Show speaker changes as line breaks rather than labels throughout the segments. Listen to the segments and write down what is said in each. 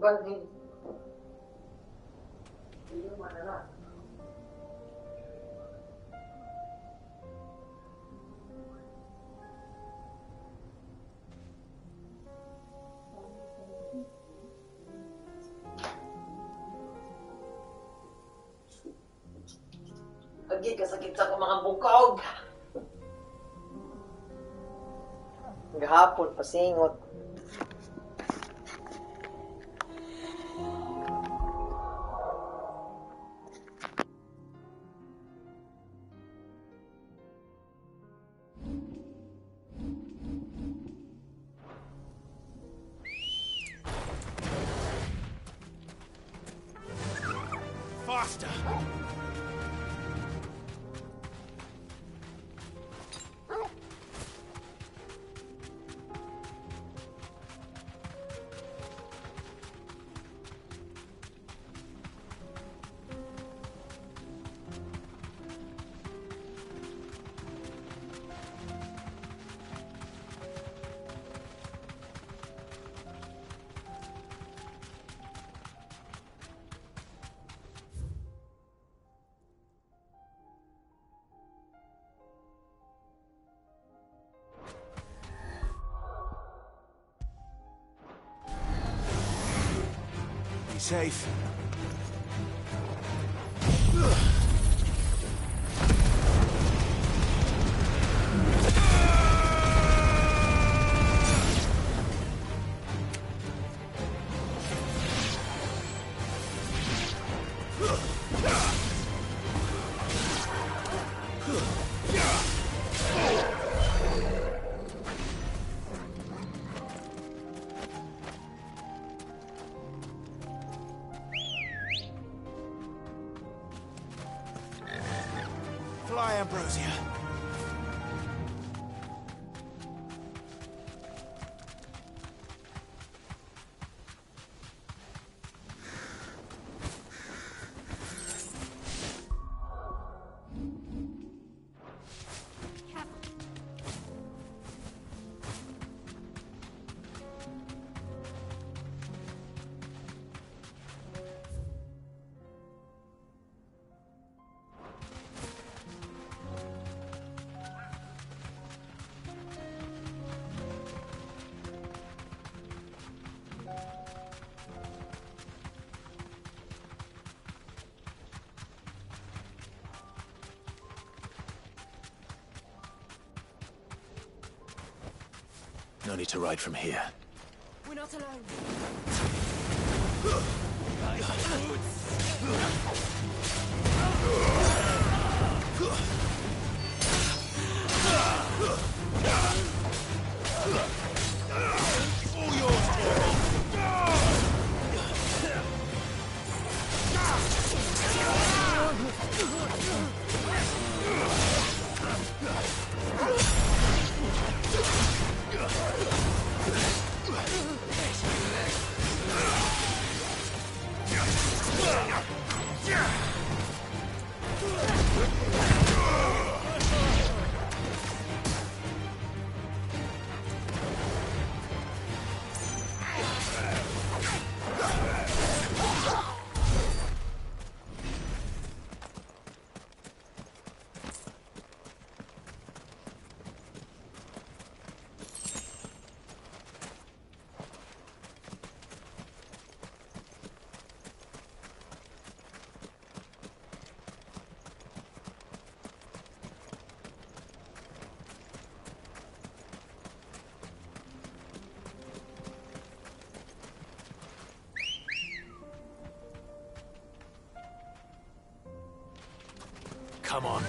Galing. Hindi mo na. Lagi kasakit sa mga bukog. Gahapon, pasingot.
Faster! Safe. Fly, Ambrosia. No need to ride from here.
We're not alone.
All yours, Torvald. Come on.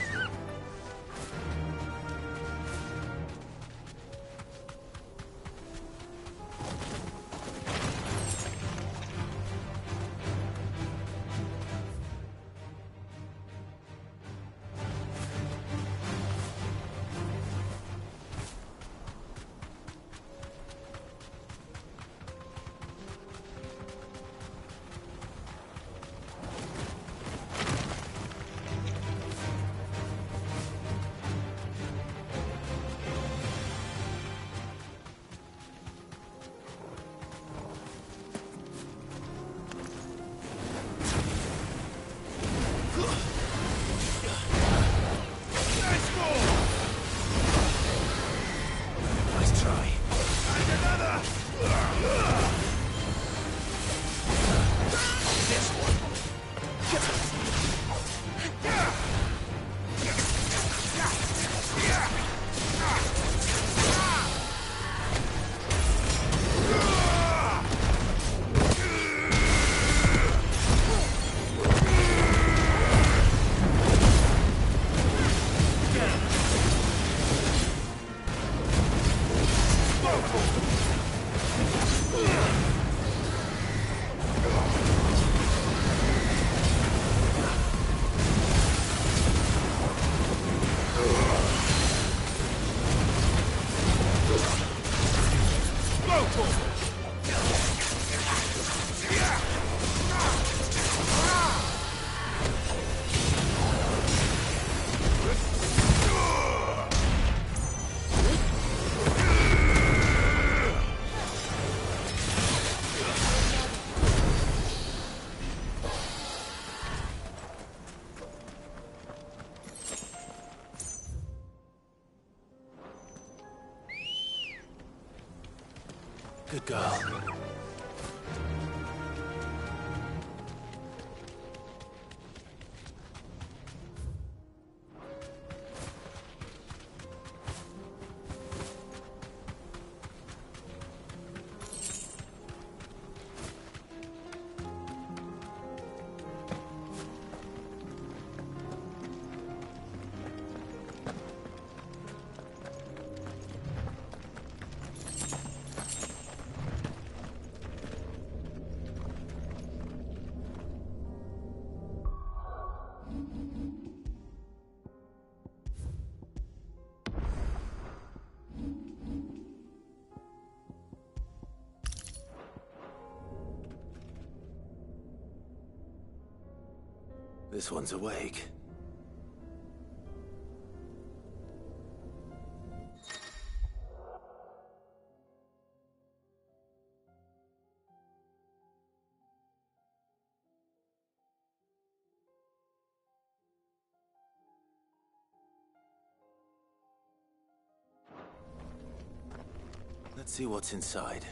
Good girl. This one's awake. Let's see what's inside.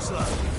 Looks like.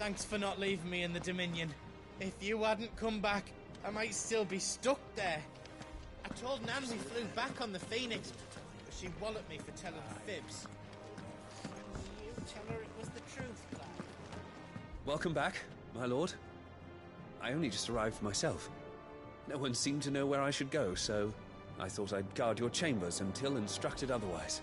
Thanks for not leaving me in the Dominion. If you hadn't come back, I might still be stuck there. I told Nan we flew back on the Phoenix, but she walloped me for telling fibs. You tell her it was the truth, Clive.
Welcome back, my lord. I only just arrived myself. No one seemed to know where I should go, so I thought I'd guard your chambers until instructed otherwise.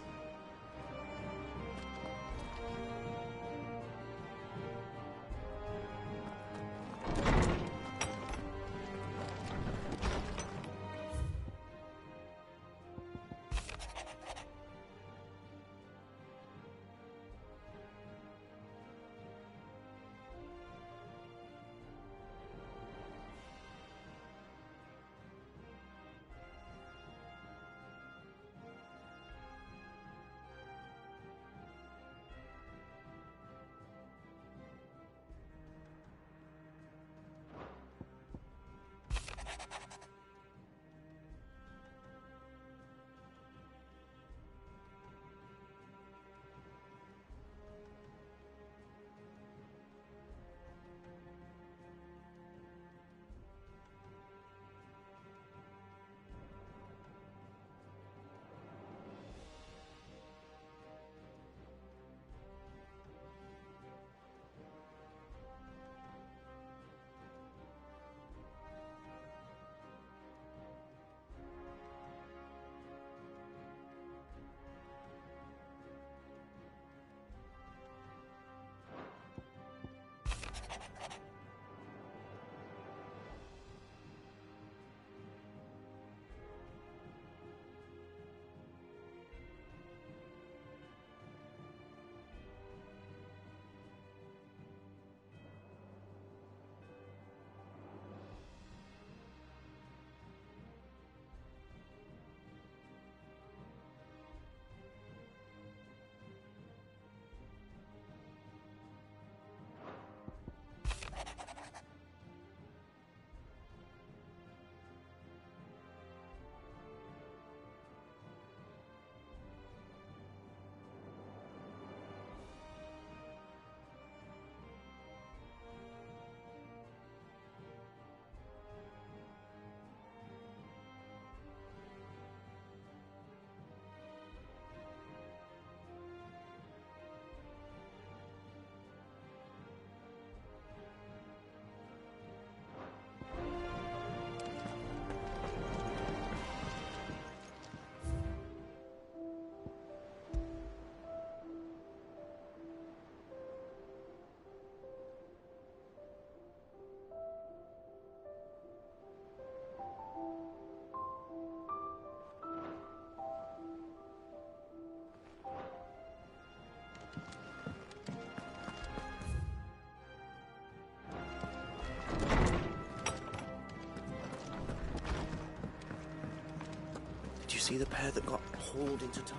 see the pair that got hauled into Tyre?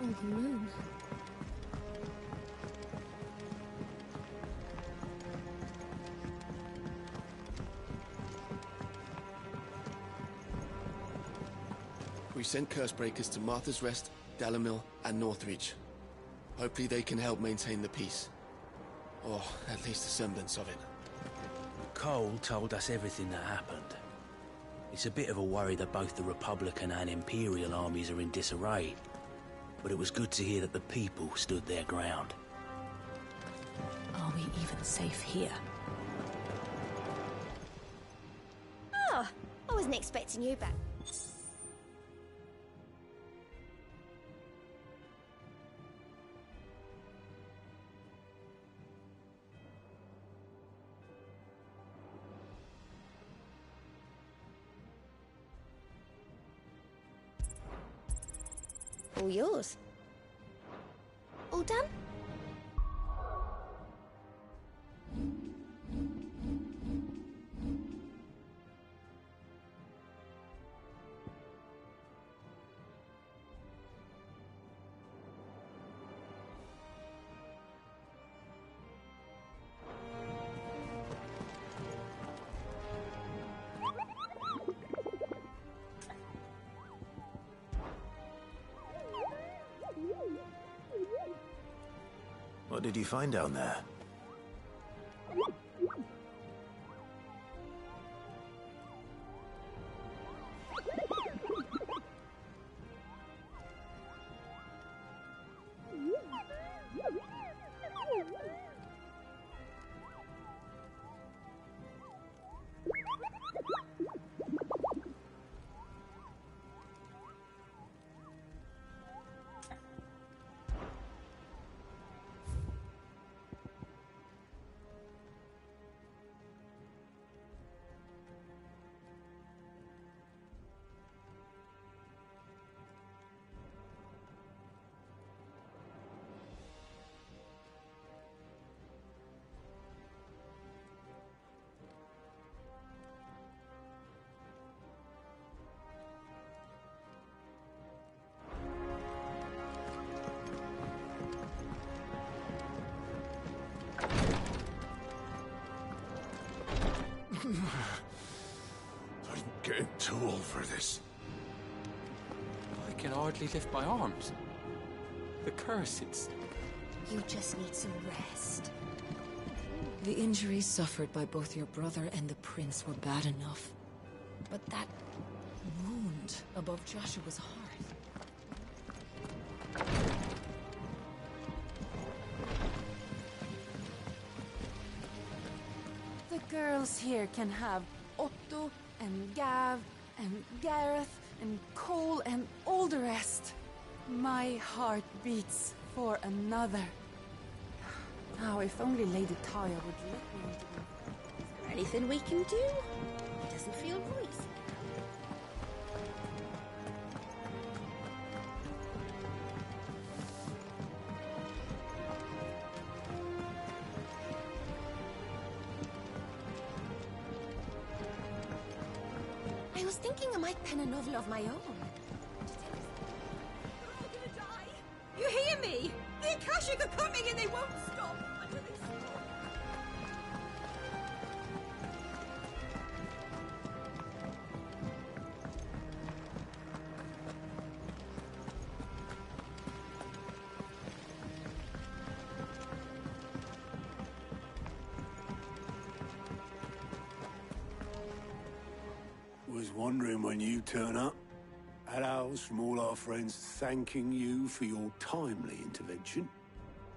Oh, the moon.
We sent Cursebreakers to Martha's Rest, Dalamil, and Northreach. Hopefully they can help maintain the peace. Or at least a semblance of it.
Cole told us everything that happened. It's a bit of a worry that both the Republican and Imperial armies are in disarray. But it was good to hear that the people stood their ground.
Are we even safe here?
Oh, I wasn't expecting you back. All yours. All done?
What did you find down there?
I'm getting too old for this.
I can hardly lift my arms. The curse, it's...
You just need some rest.
The injuries suffered by both your brother and the prince were bad enough. But that wound above Joshua's heart...
The girls here can have Otto and Gav and Gareth and Cole and all the rest. My heart beats for another. Now, if only Lady Taya would let me into the...
Is there anything we can do? It doesn't feel right. I was thinking I might pen a novel of my own.
We're all gonna die! You hear me? The Akashic are coming and they won't stop until they stop.
Was wondering when you turn up. Had owls from all our friends thanking you for your timely intervention.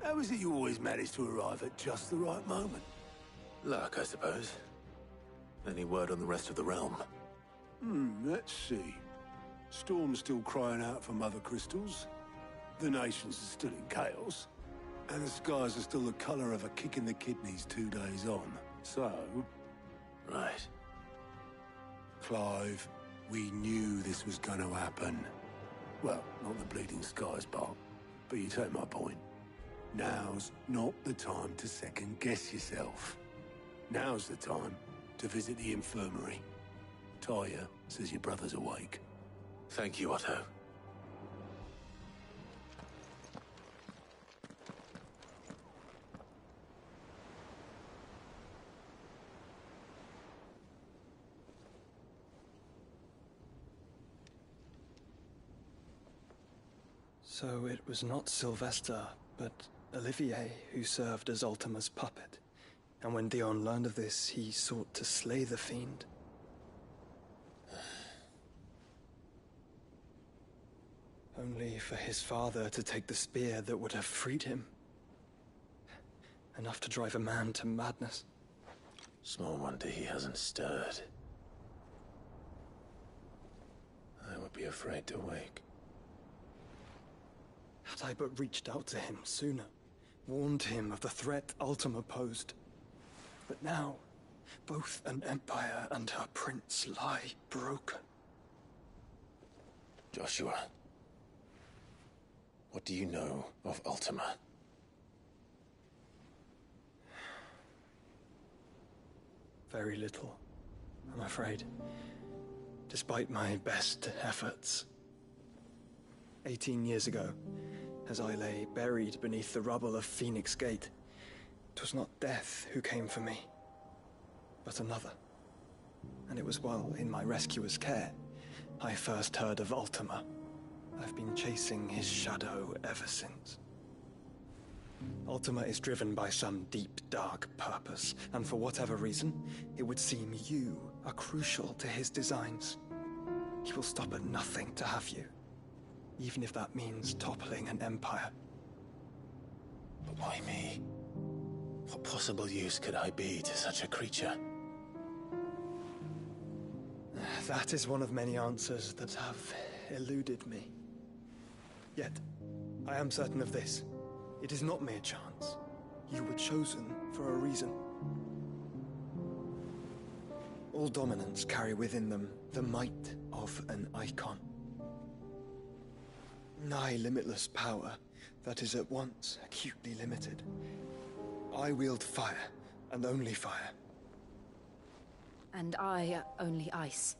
How is it you always manage to arrive at just the right moment?
Luck, I suppose. Any word on the rest of the realm?
Let's see. Storm's still crying out for Mother Crystals. The nations are still in chaos. And the skies are still the colour of a kick in the kidneys 2 days on. So...
Right.
Clive, we knew this was going to happen. Well, not the bleeding skies part, but you take my point. Now's not the time to second-guess yourself. Now's the time to visit the infirmary. Taya says your brother's awake.
Thank you, Otto.
So it was not Sylvester, but Olivier who served as Ultima's puppet. And when Dion learned of this, he sought to slay the fiend. Only for his father to take the spear that would have freed him. Enough to drive a man to madness.
Small wonder he hasn't stirred. I would be afraid to wake.
Had I but reached out to him sooner, warned him of the threat Ultima posed. But now, both an empire and her prince lie broken.
Joshua, what do you know of Ultima?
Very little, I'm afraid. Despite my best efforts. 18 years ago, as I lay buried beneath the rubble of Phoenix Gate, it was not death who came for me, but another. And it was while in my rescuer's care, I first heard of Ultima. I've been chasing his shadow ever since. Ultima is driven by some deep, dark purpose, and for whatever reason, it would seem you are crucial to his designs. He will stop at nothing to have you, even if that means toppling an empire.
But why me? What possible use could I be to such a creature?
That is one of many answers that have eluded me. Yet, I am certain of this. It is not mere chance. You were chosen for a reason. All dominants carry within them the might of an icon. Nigh limitless power that is at once acutely limited. I wield fire, and only fire.
And I only ice.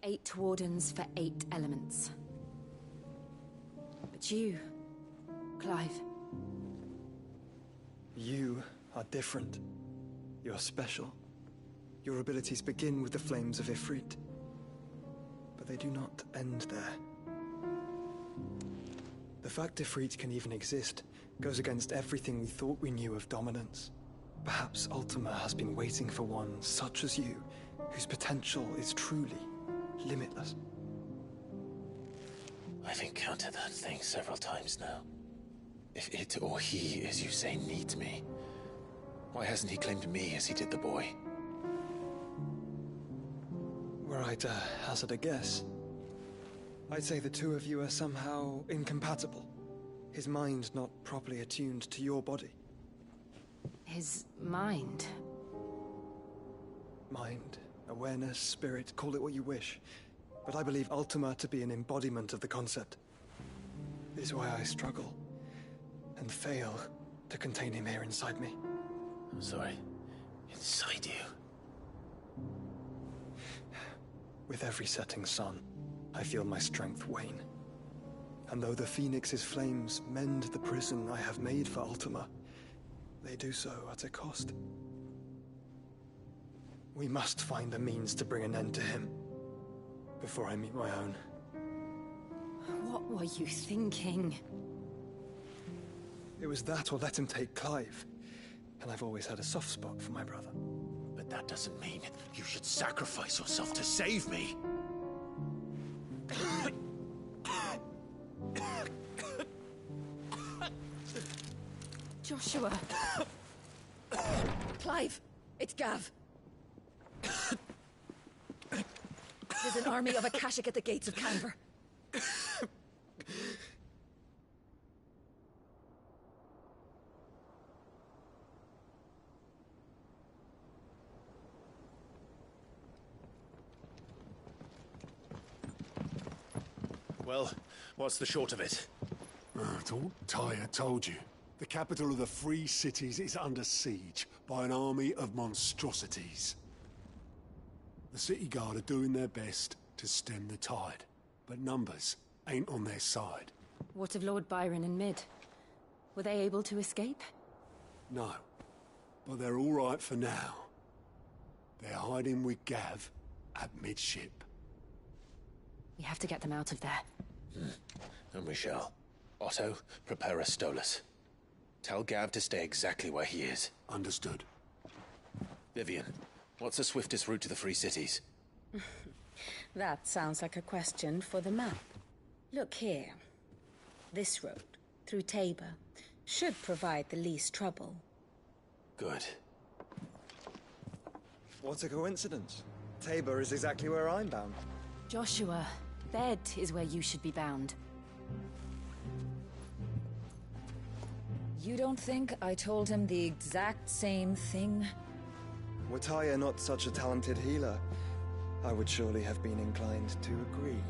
8 wardens for 8 elements. But you, Clive.
You are different. You're special. Your abilities begin with the flames of Ifrit. But they do not end there. The fact Ifrit can even exist goes against everything we thought we knew of dominance. Perhaps Ultima has been waiting for one such as you, whose potential is truly limitless.
I've encountered that thing several times now. If it or he, as you say, needs me, why hasn't he claimed me as he did the boy?
Were I to hazard a guess, I'd say the two of you are somehow incompatible. His mind not properly attuned to your body.
His mind?
Mind, awareness, spirit, call it what you wish. But I believe Ultima to be an embodiment of the concept. It is why I struggle and fail to contain him here inside me.
I'm sorry. Inside you?
With every setting sun, I feel my strength wane. And though the Phoenix's flames mend the prison I have made for Ultima, they do so at a cost. We must find a means to bring an end to him, before I meet my own.
What were you thinking?
It was that or let him take Clive. And I've always had a soft spot for my brother.
But that doesn't mean you should sacrifice yourself to save me.
Joshua. Clive, it's Gav. There's an army of Akashic at the gates of Canver.
Well, what's the short of it?
I thought Taya told you. The capital of the Free Cities is under siege by an army of monstrosities. The city guard are doing their best to stem the tide, but numbers ain't on their side.
What of Lord Byron and Mid? Were they able to escape?
No, but they're all right for now. They're hiding with Gav at midship.
We have to get them out of there.
And we shall. Otto, prepare a Stolas. Tell Gav to stay exactly where he is.
Understood.
Vivian, what's the swiftest route to the Free Cities?
That sounds like a question for the map. Look here. This road, through Tabor, should provide the least trouble.
Good.
What a coincidence. Tabor is exactly where I'm bound.
Joshua, Bed is where you should be bound.
You don't think I told him the exact same thing?
Were Tyr not such a talented healer, I would surely have been inclined to agree.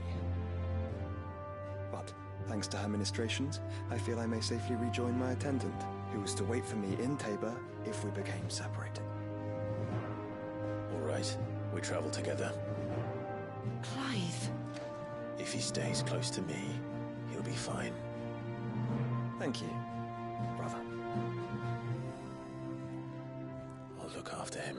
But, thanks to her ministrations, I feel I may safely rejoin my attendant, who was to wait for me in Tabor if we became separated.
All right, we travel together.
Clive.
If he stays close to me, he'll be fine.
Thank you, brother.
I'll look after him.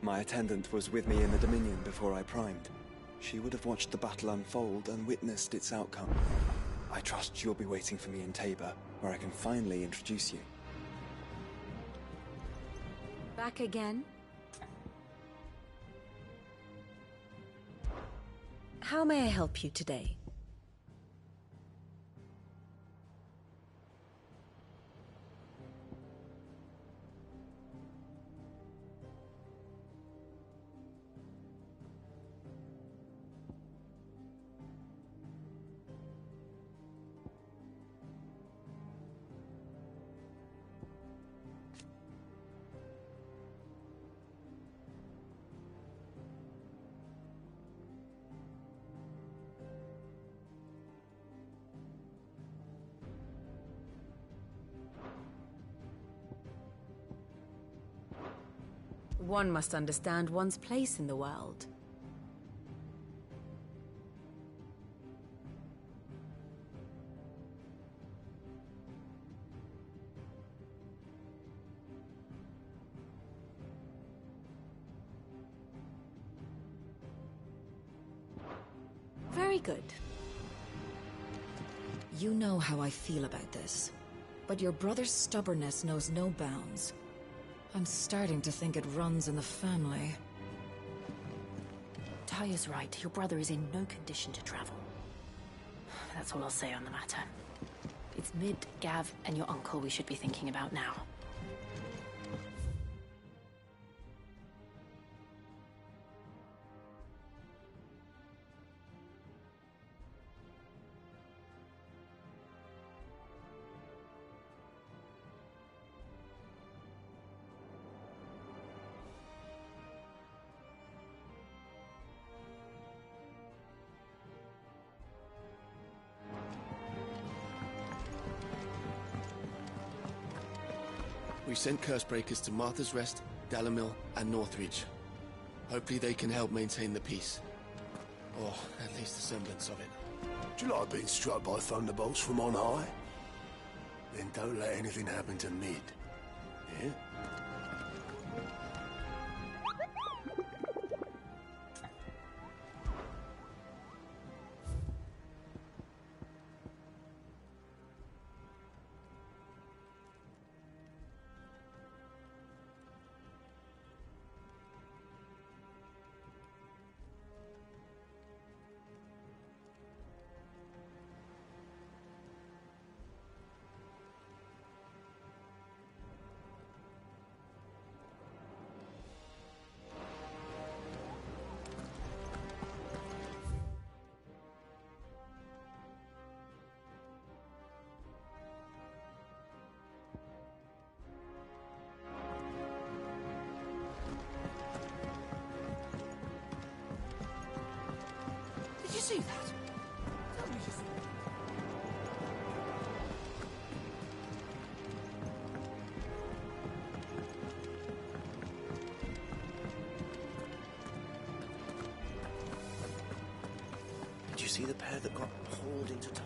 My attendant was with me in the Dominion before I primed. She would have watched the battle unfold and witnessed its outcome. I trust you'll be waiting for me in Tabor, where I can finally introduce you.
Back again?
How may I help you today?
One must understand one's place in the world. Very good.
You know how I feel about this, but your brother's stubbornness knows no bounds. I'm starting to think it runs in the family.
Tyr's right. Your brother is in no condition to travel. That's all I'll say on the matter. It's Mid, Gav, and your uncle we should be thinking about now.
We sent Cursebreakers to Martha's Rest, Dalamil, and Northreach. Hopefully they can help maintain the peace. Or at least a semblance of it.
Do you like being struck by thunderbolts from on high? Then don't let anything happen to Mid. Yeah?
see that? Tell me you saw it.
Did you see the pair that got hauled into tires?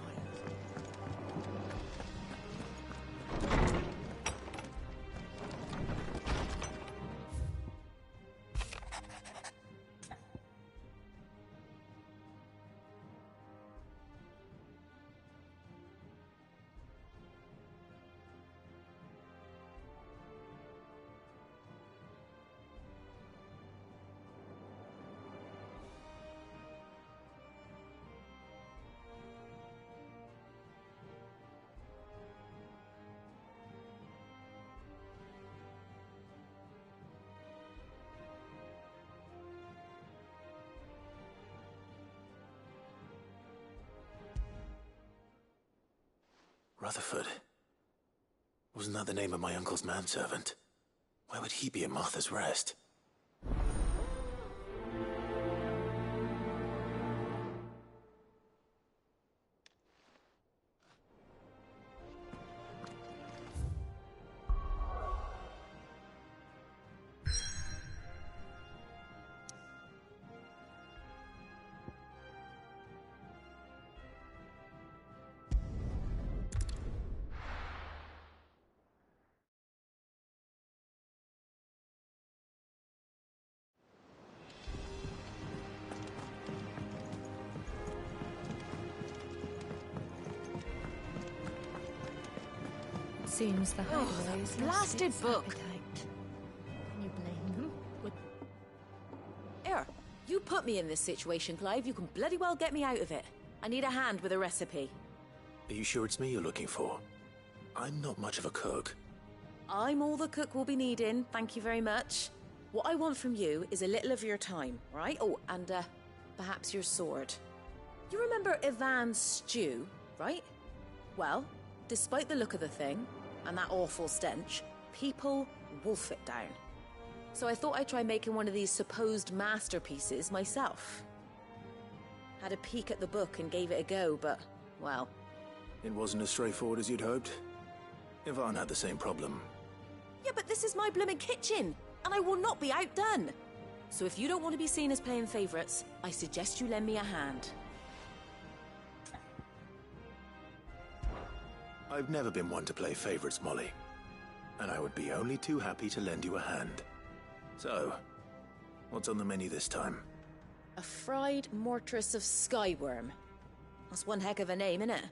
Rutherford. Wasn't that the name of my uncle's manservant? Why would he be at Martha's Rest?
Seems the highway is
blasted book.
Can you blame them?
Here, you put me in this situation, Clive. You can bloody well get me out of it. I need a hand with a recipe.
Are you sure it's me you're looking for? I'm not much of a cook.
I'm all the cook will be needing, thank you very much. What I want from you is a little of your time, right? Oh, and perhaps your sword. You remember Ivan's stew, right? Well, despite the look of the thing, and that awful stench, people wolf it down. So I thought I'd try making one of these supposed masterpieces myself. Had a peek at the book and gave it a go, but, well...
It wasn't as straightforward as you'd hoped? Ivan had the same problem.
Yeah, but this is my blooming kitchen, and I will not be outdone. So if you don't want to be seen as playing favourites, I suggest you lend me a hand.
I've never been one to play favourites, Molly. And I would be only too happy to lend you a hand. So, what's on the menu this time?
A fried mortress of skyworm. That's one heck of a name, innit?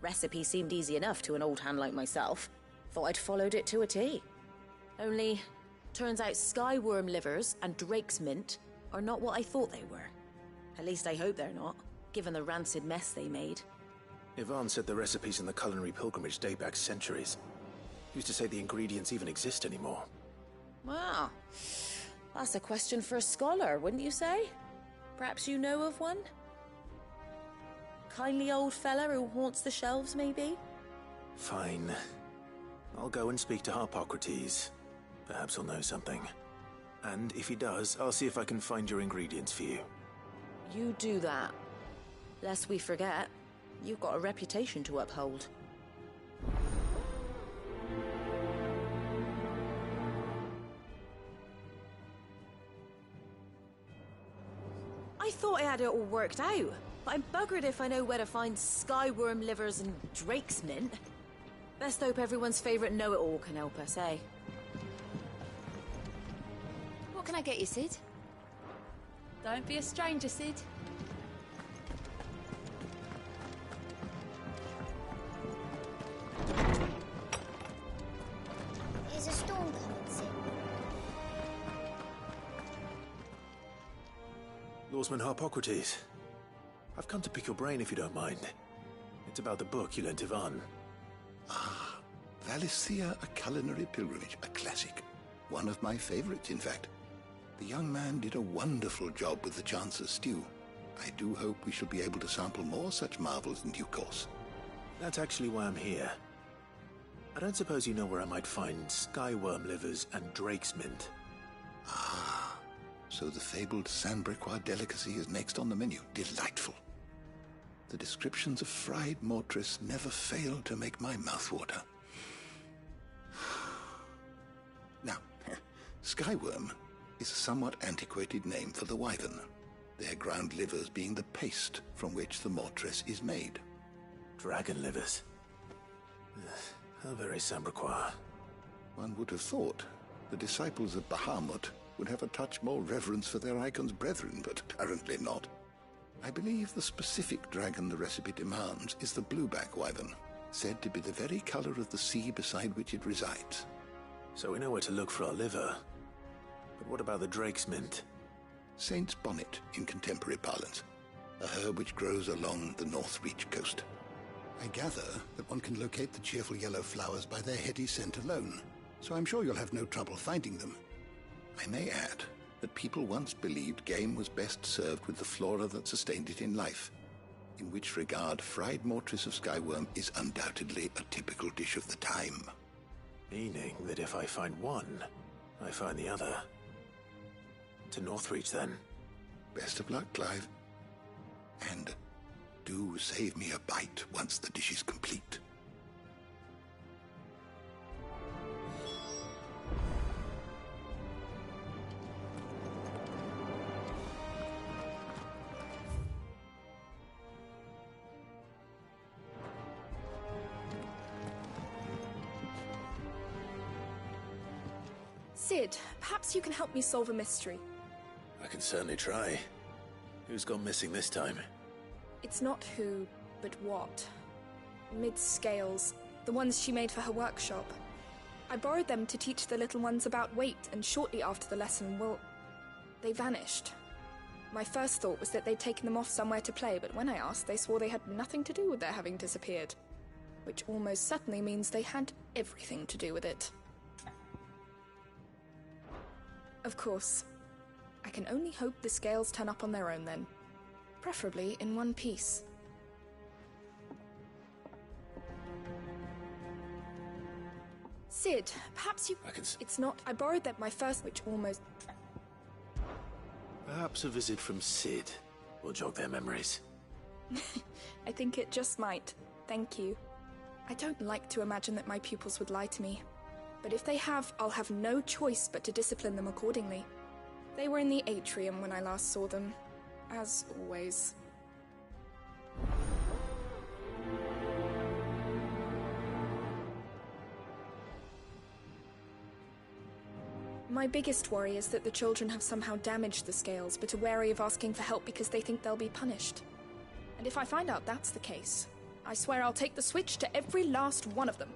Recipe seemed easy enough to an old hand like myself. Thought I'd followed it to a T. Only, turns out skyworm livers and drake's mint are not what I thought they were. At least I hope they're not, given the rancid mess they made.
Ivan said the recipes in the culinary pilgrimage date back centuries. Used to say the ingredients even exist anymore.
Wow. That's a question for a scholar, wouldn't you say? Perhaps you know of one? Kindly old fella who haunts the shelves, maybe?
Fine. I'll go and speak to Harpocrates. Perhaps he'll know something. And if he does, I'll see if I can find your ingredients for you.
You do that. Lest we forget, you've got a reputation to uphold. I thought I had it all worked out, but I'm buggered if I know where to find skyworm livers and drake's mint. Best hope everyone's favourite know-it-all can help us, eh?
What can I get you, Sid? Don't be a stranger, Sid.
Is a storm coming, Sid?
Lawsman Harpocrates. I've come to pick your brain if you don't mind. It's about the book you lent Ivan.
Ah, Valicia, a culinary pilgrimage, a classic. One of my favorites, in fact. The young man did a wonderful job with the Chance's stew. I do hope we shall be able to sample more such marvels in due course.
That's actually why I'm here. I don't suppose you know where I might find skyworm livers and drake's mint.
Ah, so the fabled San Bricois delicacy is next on the menu. Delightful. The descriptions of fried mortress never fail to make my mouth water. Now, skyworm is a somewhat antiquated name for the wyvern, their ground livers being the paste from which the mortress is made.
Dragon livers. How very Sambraquois.
One would have thought the disciples of Bahamut would have a touch more reverence for their icon's brethren, but apparently not. I believe the specific dragon the recipe demands is the blueback wyvern, said to be the very color of the sea beside which it resides.
So we know where to look for our liver. But what about the drake's mint?
Saint's bonnet in contemporary parlance, a herb which grows along the North Reach coast. I gather that one can locate the cheerful yellow flowers by their heady scent alone, so I'm sure you'll have no trouble finding them. I may add that people once believed game was best served with the flora that sustained it in life, in which regard fried mortress of skyworm is undoubtedly a typical dish of the time.
Meaning that if I find one, I find the other. To Northreach, then.
Best of luck, Clive. And do save me a bite once the dish is complete.
Sid, perhaps you can help me solve a mystery.
I can certainly try. Who's gone missing this time?
It's not who, but what. Mid's scales, the ones she made for her workshop. I borrowed them to teach the little ones about weight, and shortly after the lesson, well, they vanished. My first thought was that they'd taken them off somewhere to play, but when I asked, they swore they had nothing to do with their having disappeared. Which almost certainly means they had everything to do with it. Of course. I can only hope the scales turn up on their own then. Preferably in one piece. Sid, perhaps you... It's not... I borrowed them my first, which almost...
Perhaps a visit from Sid will jog their memories.
I think it just might. Thank you. I don't like to imagine that my pupils would lie to me. But if they have, I'll have no choice but to discipline them accordingly. They were in the atrium when I last saw them, as always. My biggest worry is that the children have somehow damaged the scales, but are wary of asking for help because they think they'll be punished. And if I find out that's the case, I swear I'll take the switch to every last one of them.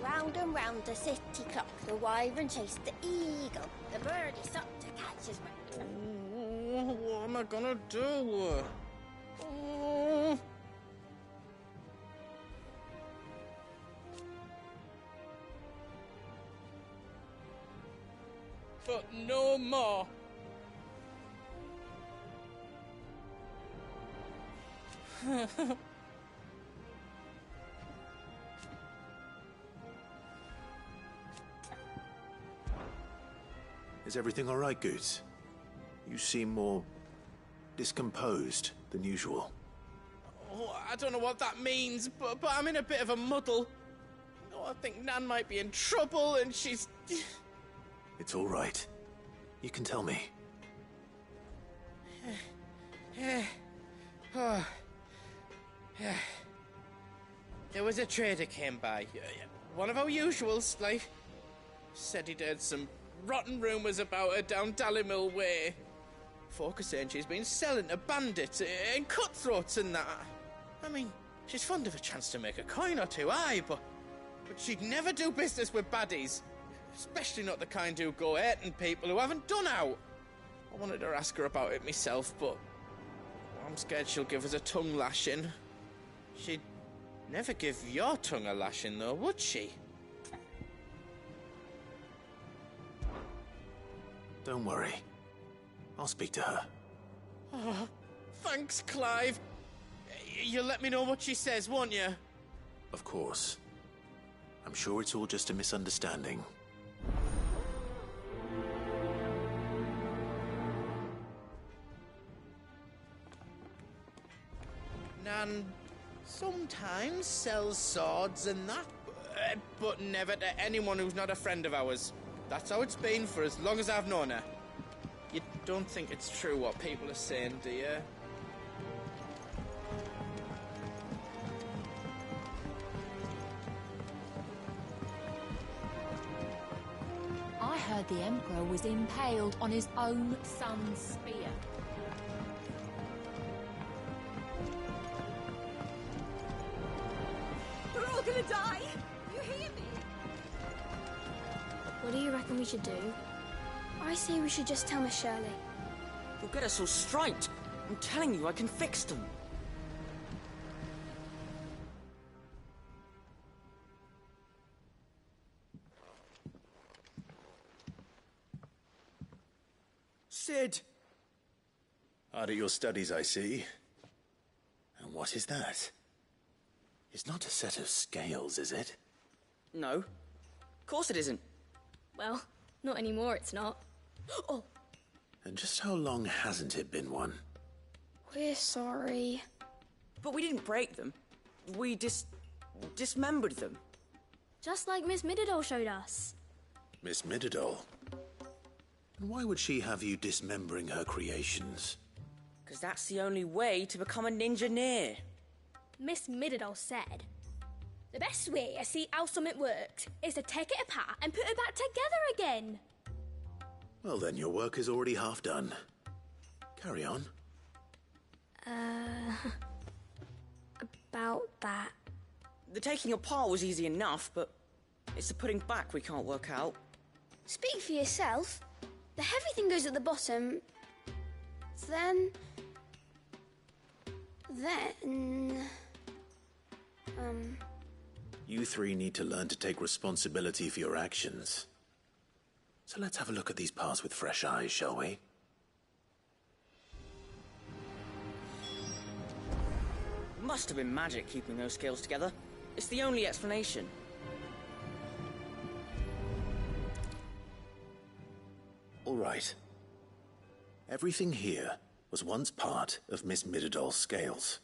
Round and round the city clock, the wyvern chased the eagle. The birdie stopped to catch his breath.
What am I gonna do? Oh. But no more.
Is everything all right, Goots? You seem more discomposed than usual.
Oh, I don't know what that means, but I'm in a bit of a muddle. Oh, I think Nan might be in trouble, and she's...
It's all right. You can tell me.
There was a trader came by. One of our usuals, like. Said he'd heard some rotten rumours about her down Dalimil way. Folk are saying she's been selling to bandits and cutthroats and that. I mean, she's fond of a chance to make a coin or two, aye, but she'd never do business with baddies. Especially not the kind who go hurting people who haven't done out. I wanted to ask her about it myself, but I'm scared she'll give us a tongue lashing. She'd never give your tongue a lashing, though, would she?
Don't worry. I'll speak to her.
Oh, thanks, Clive. You'll let me know what she says, won't you?
Of course. I'm sure it's all just a misunderstanding.
Nan sometimes sells swords and that, but never to anyone who's not a friend of ours. That's how it's been for as long as I've known her. You don't think it's true what people are saying, do you?
I heard the Emperor was impaled on his own son's spear.
We're all gonna die! You hear me?
What do you reckon we should do? I say we should just tell Miss Shirley.
You'll get us all straight. I'm telling you, I can fix them.
Sid! Hard at your studies, I see. And what is that? It's not a set of scales, is it?
No. Of course it isn't.
Well, not anymore, it's not. Oh!
And just how long hasn't it been one?
We're sorry.
But we didn't break them. We dismembered them.
Just like Miss Mididol showed us.
Miss Mididol? And why would she have you dismembering her creations?
Because that's the only way to become a ninja-neer.
Miss Mididol said, the best way to see how something works is to take it apart and put it back together again.
Well then, your work is already half done. Carry on.
About that.
The taking apart was easy enough, but it's the putting back we can't work out.
Speak for yourself. The heavy thing goes at the bottom. Then...
You three need to learn to take responsibility for your actions. So let's have a look at these parts with fresh eyes, shall we?
Must have been magic keeping those scales together. It's the only explanation.
All right. Everything here was once part of Miss Mididol's scales.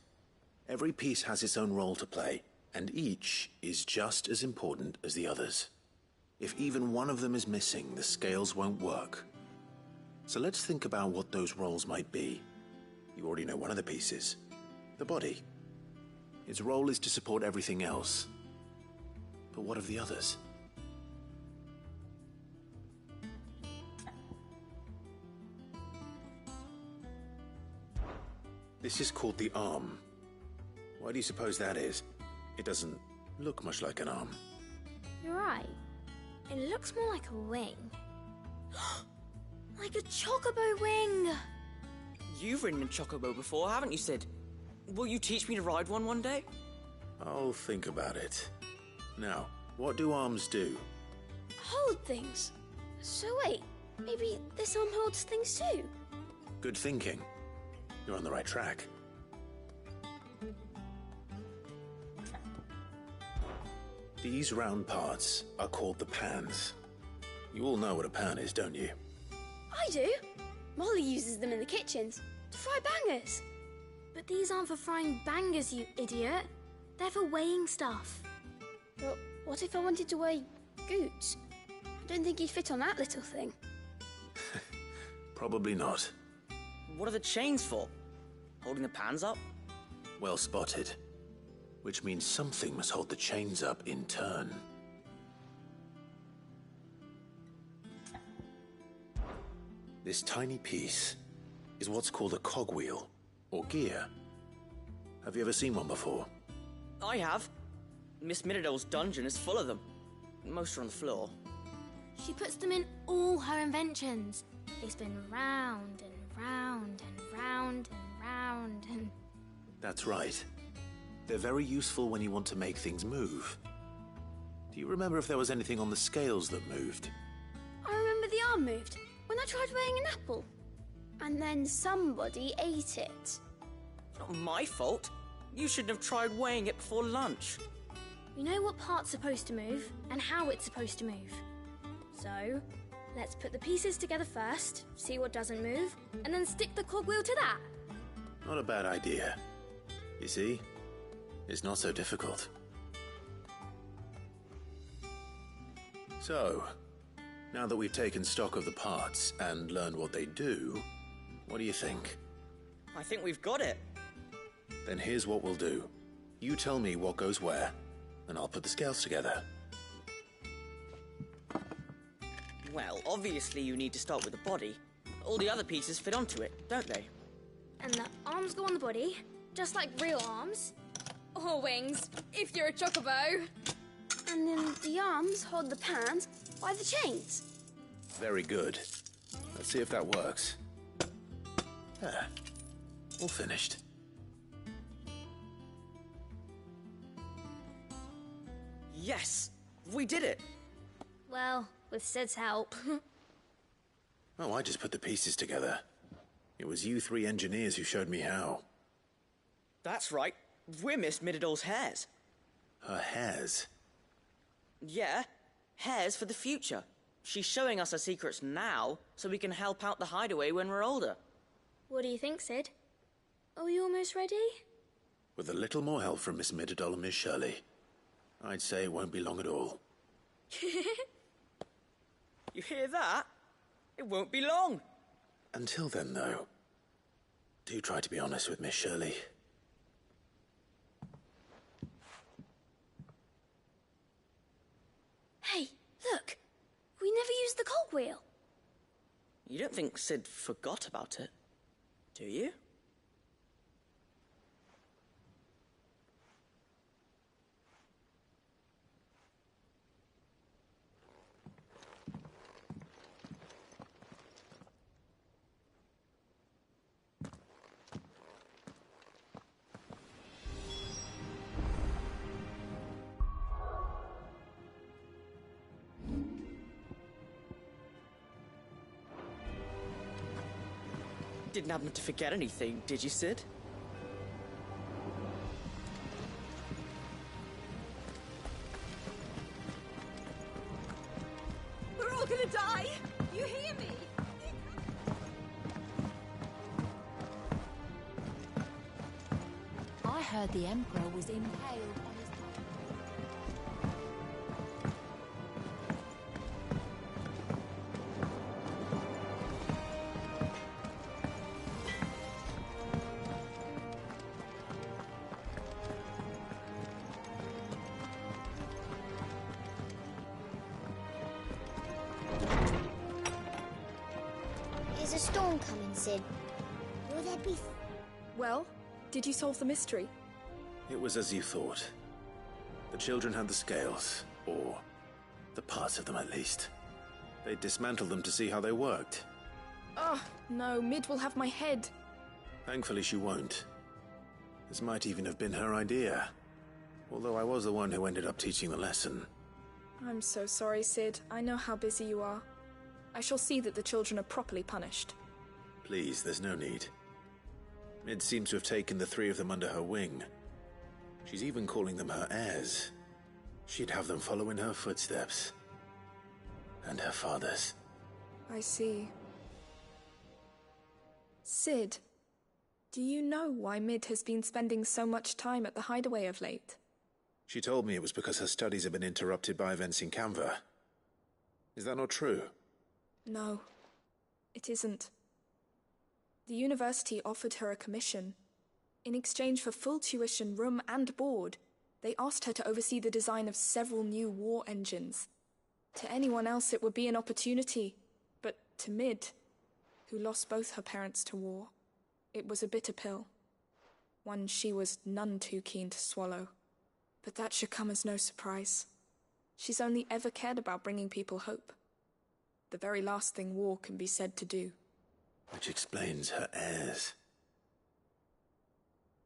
Every piece has its own role to play, and each is just as important as the others. If even one of them is missing, the scales won't work. So let's think about what those roles might be. You already know one of the pieces. The body. Its role is to support everything else. But what of the others? This is called the arm. Why do you suppose that is? It doesn't look much like an arm.
You're right. It looks more like a wing. Like a chocobo wing!
You've ridden a chocobo before, haven't you, Sid? Will you teach me to ride one day?
I'll think about it. Now, what do arms do?
Hold things. So wait, maybe this arm holds things too?
Good thinking. You're on the right track. These round parts are called the pans. You all know what a pan is, don't you?
I do. Molly uses them in the kitchens to fry bangers. But these aren't for frying bangers, you idiot. They're for weighing stuff.
But what if I wanted to weigh Goots? I don't think he'd fit on that little thing.
Probably not.
What are the chains for? Holding the pans up?
Well spotted. Which means something must hold the chains up in turn. This tiny piece is what's called a cogwheel, or gear. Have you ever seen one before?
I have. Miss Mididol's dungeon is full of them. Most are on the floor.
She puts them in all her inventions. They spin round and round and round and round and...
That's right. They're very useful when you want to make things move. Do you remember if there was anything on the scales that moved?
I remember the arm moved when I tried weighing an apple. And then somebody ate it.
It's not my fault. You shouldn't have tried weighing it before lunch.
You know what part's supposed to move, and how it's supposed to move. So, let's put the pieces together first, see what doesn't move, and then stick the cogwheel to that.
Not a bad idea. You see? It's not so difficult. So, now that we've taken stock of the parts and learned what they do, what do you think?
I think we've got it.
Then here's what we'll do. You tell me what goes where, and I'll put the scales together.
Well, obviously you need to start with the body. All the other pieces fit onto it, don't they?
And the arms go on the body, just like real arms.
Or wings, if you're a chocobo.
And then the arms hold the pans by the chains.
Very good. Let's see if that works. There. All finished.
Yes! We did it!
Well, with Sid's help.
Oh, I just put the pieces together. It was you three engineers who showed me how.
That's right. We're Miss Mididol's hairs.
Her hairs?
Yeah, hairs for the future. She's showing us her secrets now, so we can help out the hideaway when we're older.
What do you think, Sid? Are we almost ready?
With a little more help from Miss Mididol and Miss Shirley, I'd say it won't be long at all.
You hear that? It won't be long.
Until then, though, do try to be honest with Miss Shirley.
Hey, look! We never used the cogwheel.
You don't think Sid forgot about it, do you? Didn't happen to forget anything, did you, Sid?
We're all gonna die! You hear me?
I heard the Emperor was impaled on his...
Is a storm coming, Sid? Will there be...
Well, did you solve the mystery?
It was as you thought. The children had the scales, or the parts of them at least. They dismantled them to see how they worked.
Oh, no, Mid will have my head.
Thankfully she won't. This might even have been her idea. Although I was the one who ended up teaching the lesson.
I'm so sorry, Sid. I know how busy you are. I shall see that the children are properly punished.
Please, there's no need. Mid seems to have taken the three of them under her wing. She's even calling them her heirs. She'd have them follow in her footsteps. And her father's.
I see. Sid, do you know why Mid has been spending so much time at the hideaway of late?
She told me it was because her studies have been interrupted by events in Canva. Is that not true?
No, it isn't. The university offered her a commission. In exchange for full tuition, room and board, they asked her to oversee the design of several new war engines. To anyone else it would be an opportunity, but to Mid, who lost both her parents to war, it was a bitter pill. One she was none too keen to swallow. But that should come as no surprise. She's only ever cared about bringing people hope. The very last thing war can be said to do.
Which explains her heirs.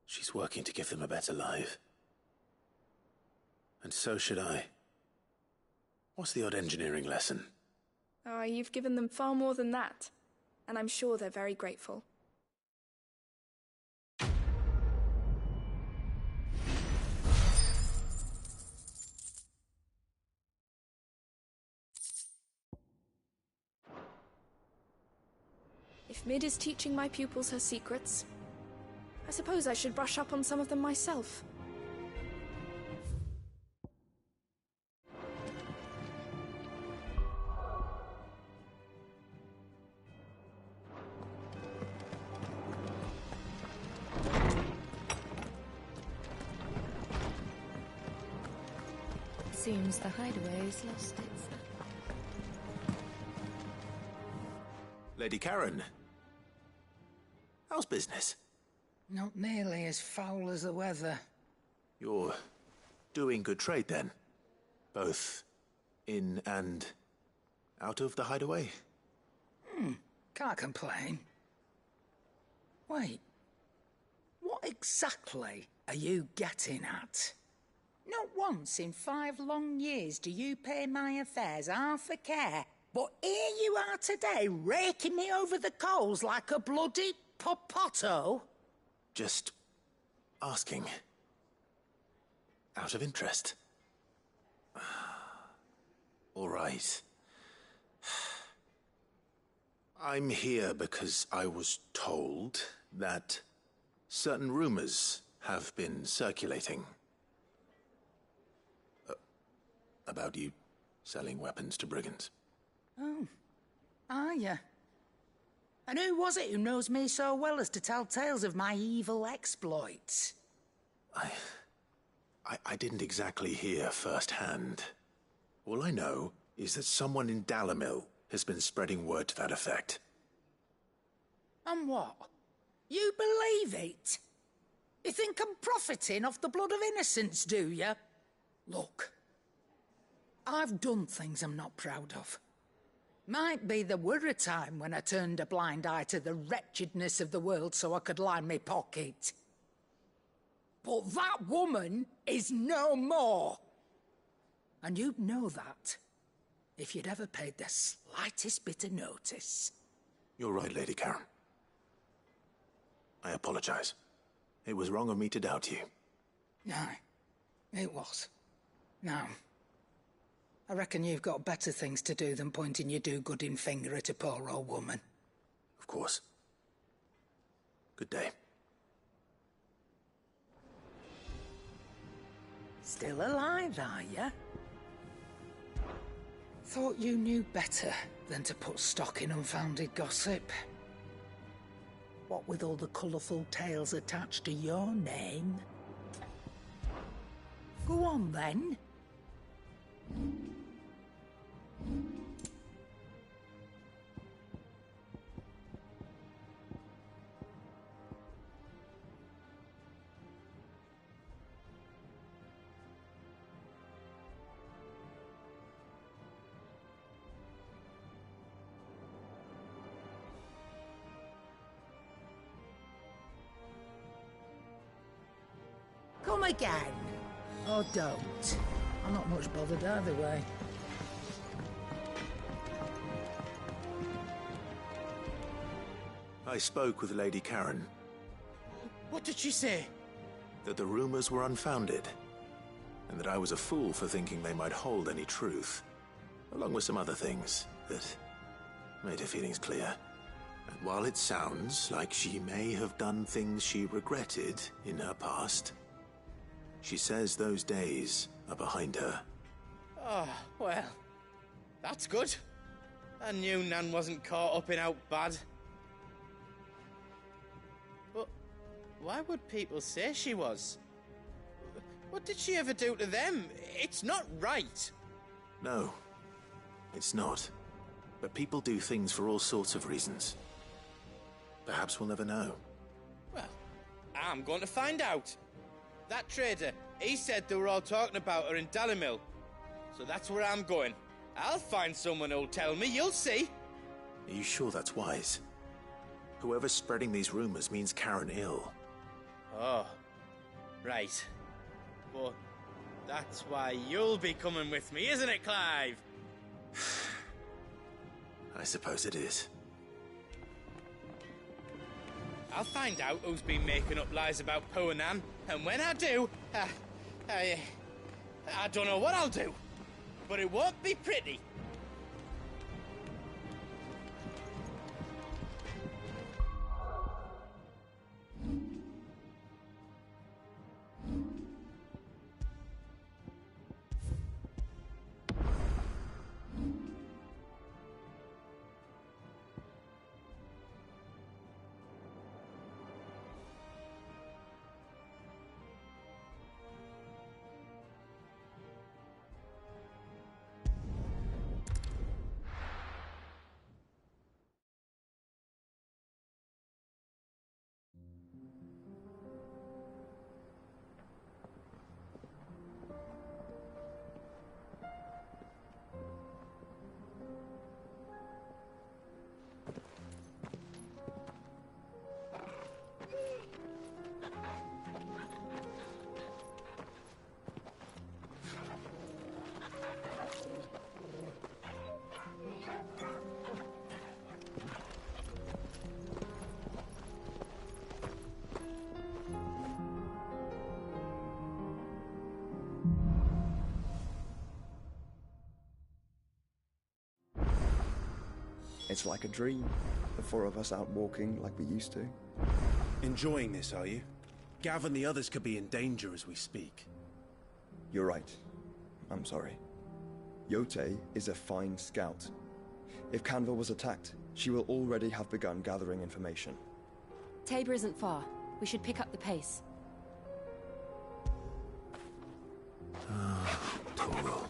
She's working to give them a better life. And so should I. What's the odd engineering lesson?
Ah, you've given them far more than that, and I'm sure they're very grateful. If Mid is teaching my pupils her secrets, I suppose I should brush up on some of them myself.
Seems the hideaway's lost its...
Lady Karen, how's business?
Not nearly as foul as the weather.
You're doing good trade then? Both in and out of the hideaway?
Can't complain. Wait. What exactly are you getting at? Not once in 5 long years do you pay my affairs half a care, but here you are today, raking me over the coals like a bloody popoto?
Just asking. Out of interest. All right. I'm here because I was told that certain rumors have been circulating. About you selling weapons to brigands.
Oh, are you? And who was it who knows me so well as to tell tales of my evil exploits?
I didn't exactly hear firsthand. All I know is that someone in Dalamil has been spreading word to that effect.
And what? You believe it? You think I'm profiting off the blood of innocents, do you? Look, I've done things I'm not proud of. Might be there were a time when I turned a blind eye to the wretchedness of the world so I could line my pocket. But that woman is no more. And you'd know that if you'd ever paid the slightest bit of notice.
You're right, Lady Karen. I apologize. It was wrong of me to doubt you.
No, it was. Now, I reckon you've got better things to do than pointing your do-gooding finger at a poor old woman.
Of course. Good day.
Still alive, are you? Thought you knew better than to put stock in unfounded gossip. What with all the colourful tales attached to your name? Go on, then. Come again. Or don't. I'm not much bothered either way.
I spoke with Lady Karen.
What did she say?
That the rumors were unfounded, and that I was a fool for thinking they might hold any truth, along with some other things that made her feelings clear. And while it sounds like she may have done things she regretted in her past, she says those days are behind her.
Oh, well, that's good. I knew Nan wasn't caught up in out bad. But why would people say she was? What did she ever do to them? It's not right.
No, it's not. But people do things for all sorts of reasons. Perhaps we'll never know.
Well, I'm going to find out. That trader, he said they were all talking about her in Dalamil. So that's where I'm going. I'll find someone who'll tell me, you'll see.
Are you sure that's wise? Whoever's spreading these rumors means Karen ill.
Oh, right. But that's why you'll be coming with me, isn't it, Clive?
I suppose it is.
I'll find out who's been making up lies about Poe and Anne, and when I do, I don't know what I'll do, but it won't be pretty.
It's like a dream. The four of us out walking like we used to.
Enjoying this, are you? Gav and the others could be in danger as we speak.
You're right. I'm sorry. Yote is a fine scout. If Canville was attacked, she will already have begun gathering information.
Tabor isn't far. We should pick up the pace.
Torgal.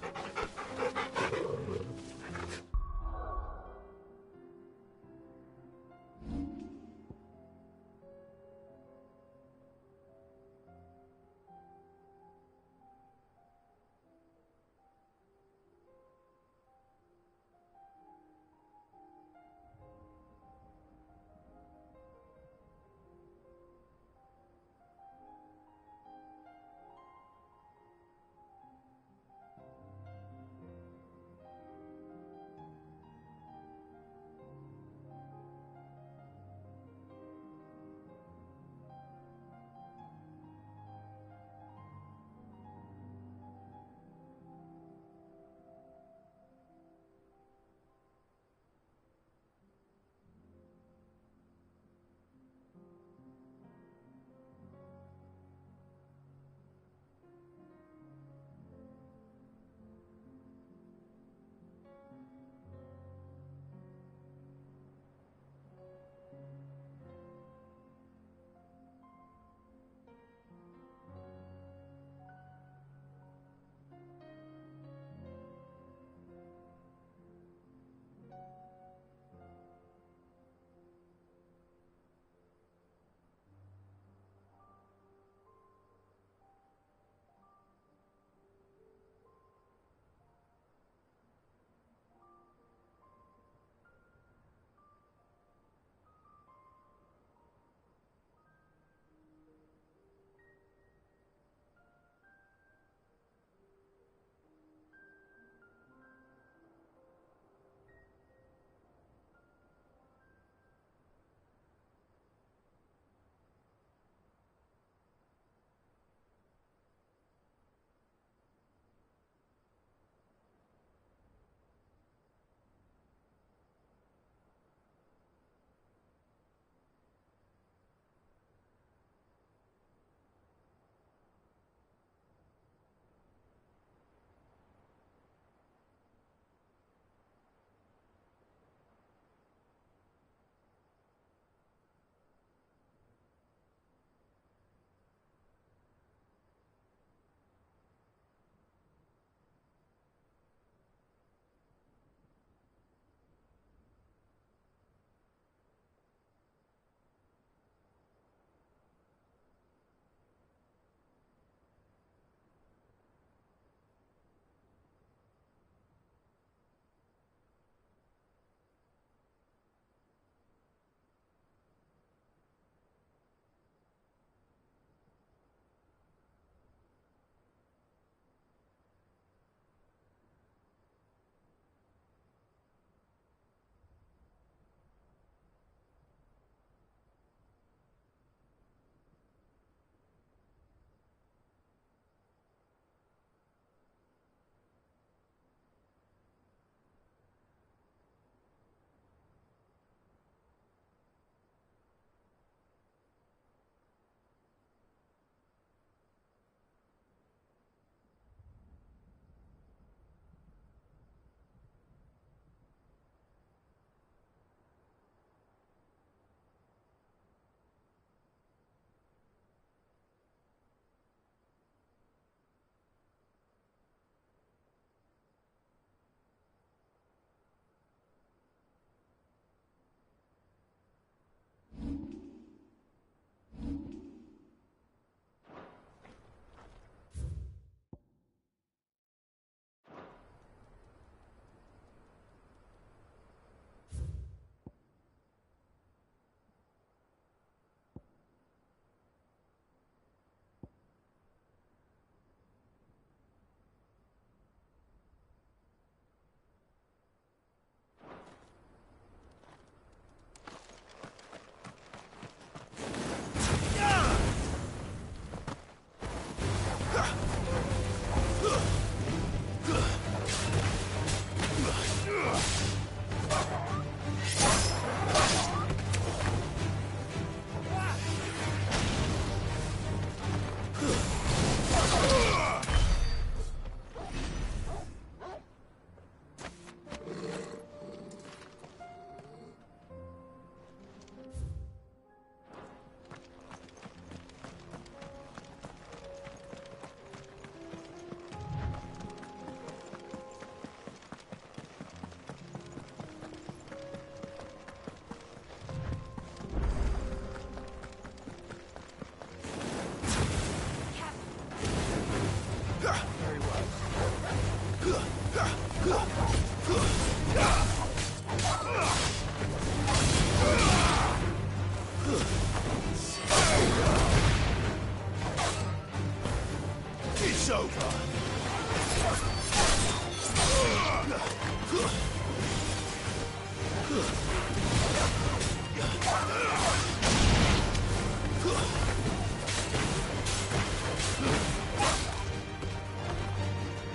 It's over.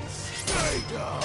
Stay down.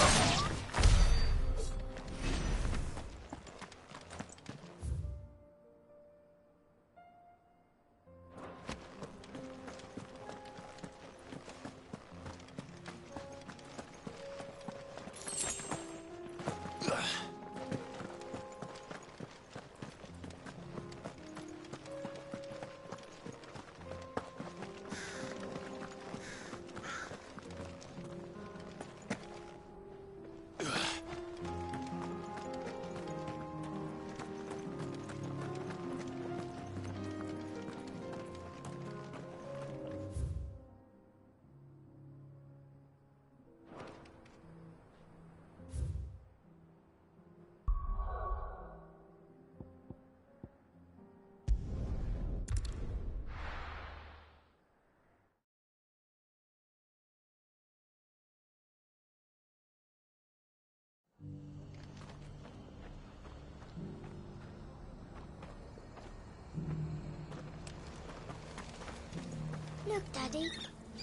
Look, Daddy.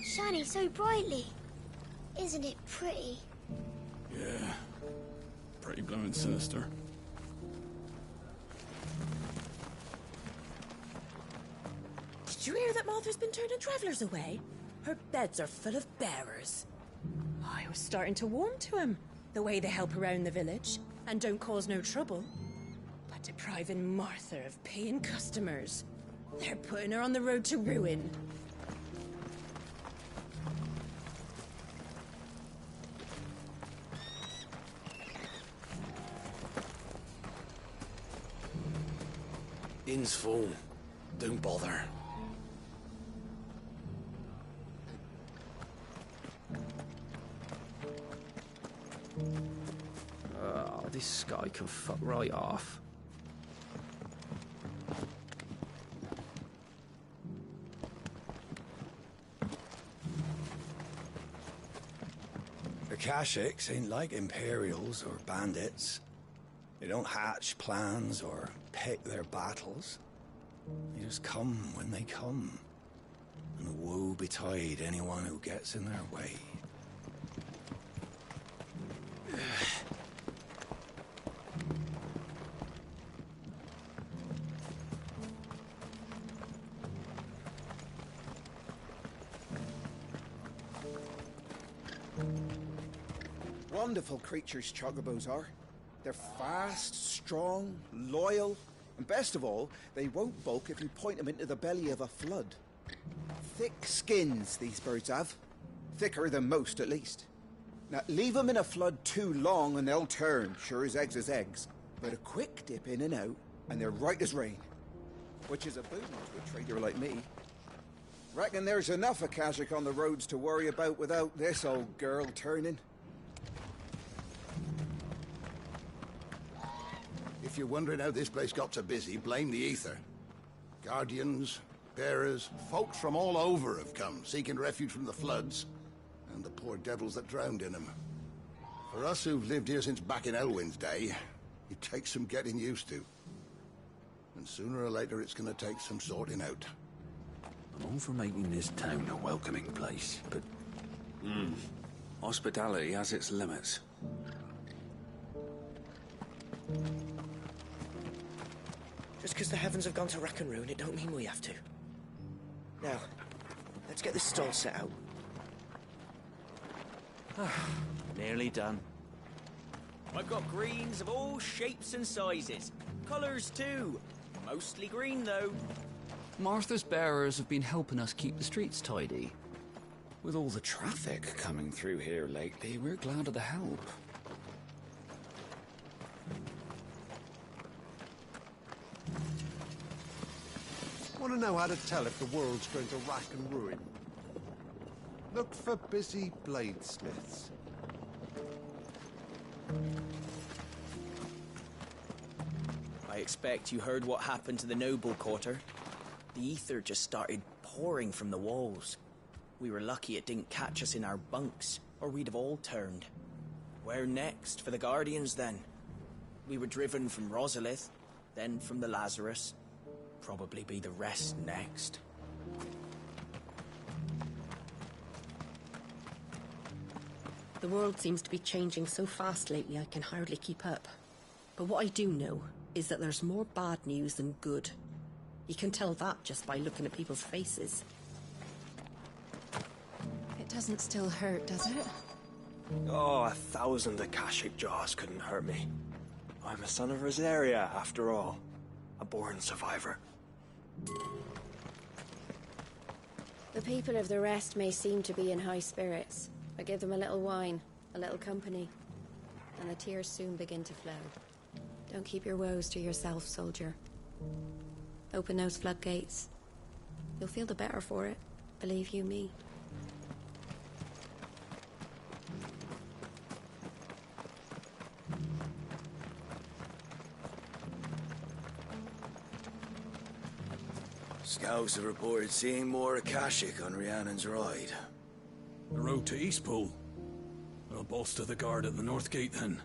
Shining so brightly. Isn't it pretty?
Yeah. Pretty blooming sinister.
Did you hear that Martha's been turning travellers away? Her beds are full of bearers. I was starting to warm to him, the way they help around the village and don't cause no trouble. But depriving Martha of paying customers, they're putting her on the road to ruin.
Inn's full. Don't bother.
Oh, this guy can fuck right off.
The Kashyyyks ain't like Imperials or bandits. They don't hatch plans or pick their battles. They just come when they come. And woe betide anyone who gets in their way.
Wonderful creatures, chocobos are. They're fast, strong, loyal, and best of all, they won't balk if you point them into the belly of a flood. Thick skins, these birds have. Thicker than most, at least. Now, leave them in a flood too long and they'll turn, sure as eggs is eggs. But a quick dip in and out, and they're right as rain. Which is a boon to a trader like me. Reckon there's enough of Kashyyyk on the roads to worry about without this old girl turning.
If you're wondering how this place got so busy, blame the ether. Guardians, bearers, folks from all over have come, seeking refuge from the floods, and the poor devils that drowned in them. For us who've lived here since back in Elwyn's day, it takes some getting used to. And sooner or later it's gonna take some sorting out.
I'm all for making this town a welcoming place, but... hospitality has its limits.
Just because the heavens have gone to rack and ruin, it don't mean we have to. Now, let's get this stall set out. Nearly done. I've got greens of all shapes and sizes. Colours too. Mostly green, though.
Martha's bearers have been helping us keep the streets tidy. With all the traffic coming through here lately, we're glad of the help.
Want to know how to tell if the world's going to rack and ruin? Look for busy bladesmiths.
I expect you heard what happened to the noble quarter. The ether just started pouring from the walls. We were lucky it didn't catch us in our bunks, or we'd have all turned. Where next for the Guardians, then? We were driven from Rosalith, then from the Lazarus. Probably be the rest next.
The world seems to be changing so fast lately I can hardly keep up. But what I do know is that there's more bad news than good. You can tell that just by looking at people's faces.
It doesn't still hurt, does it?
Oh, 1,000 Akashic jars couldn't hurt me. I'm a son of Rosaria, after all. A born survivor.
The people of the rest may seem to be in high spirits, but give them a little wine, a little company, and the tears soon begin to flow. Don't keep your woes to yourself, soldier. Open those floodgates. You'll feel the better for it, believe you me.
Scouts have reported seeing more Akashic on Rhiannon's ride.
The road to Eastpool. We'll bolster the guard at the North Gate then.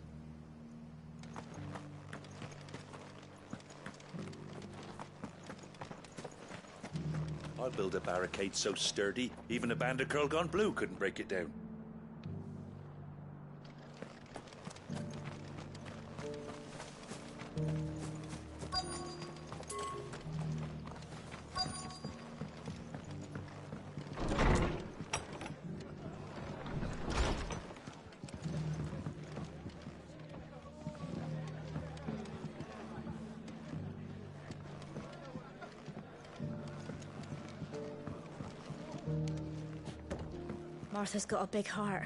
I'll build a barricade so sturdy, even a band of Kurl Blue couldn't break it down.
Martha's got a big heart.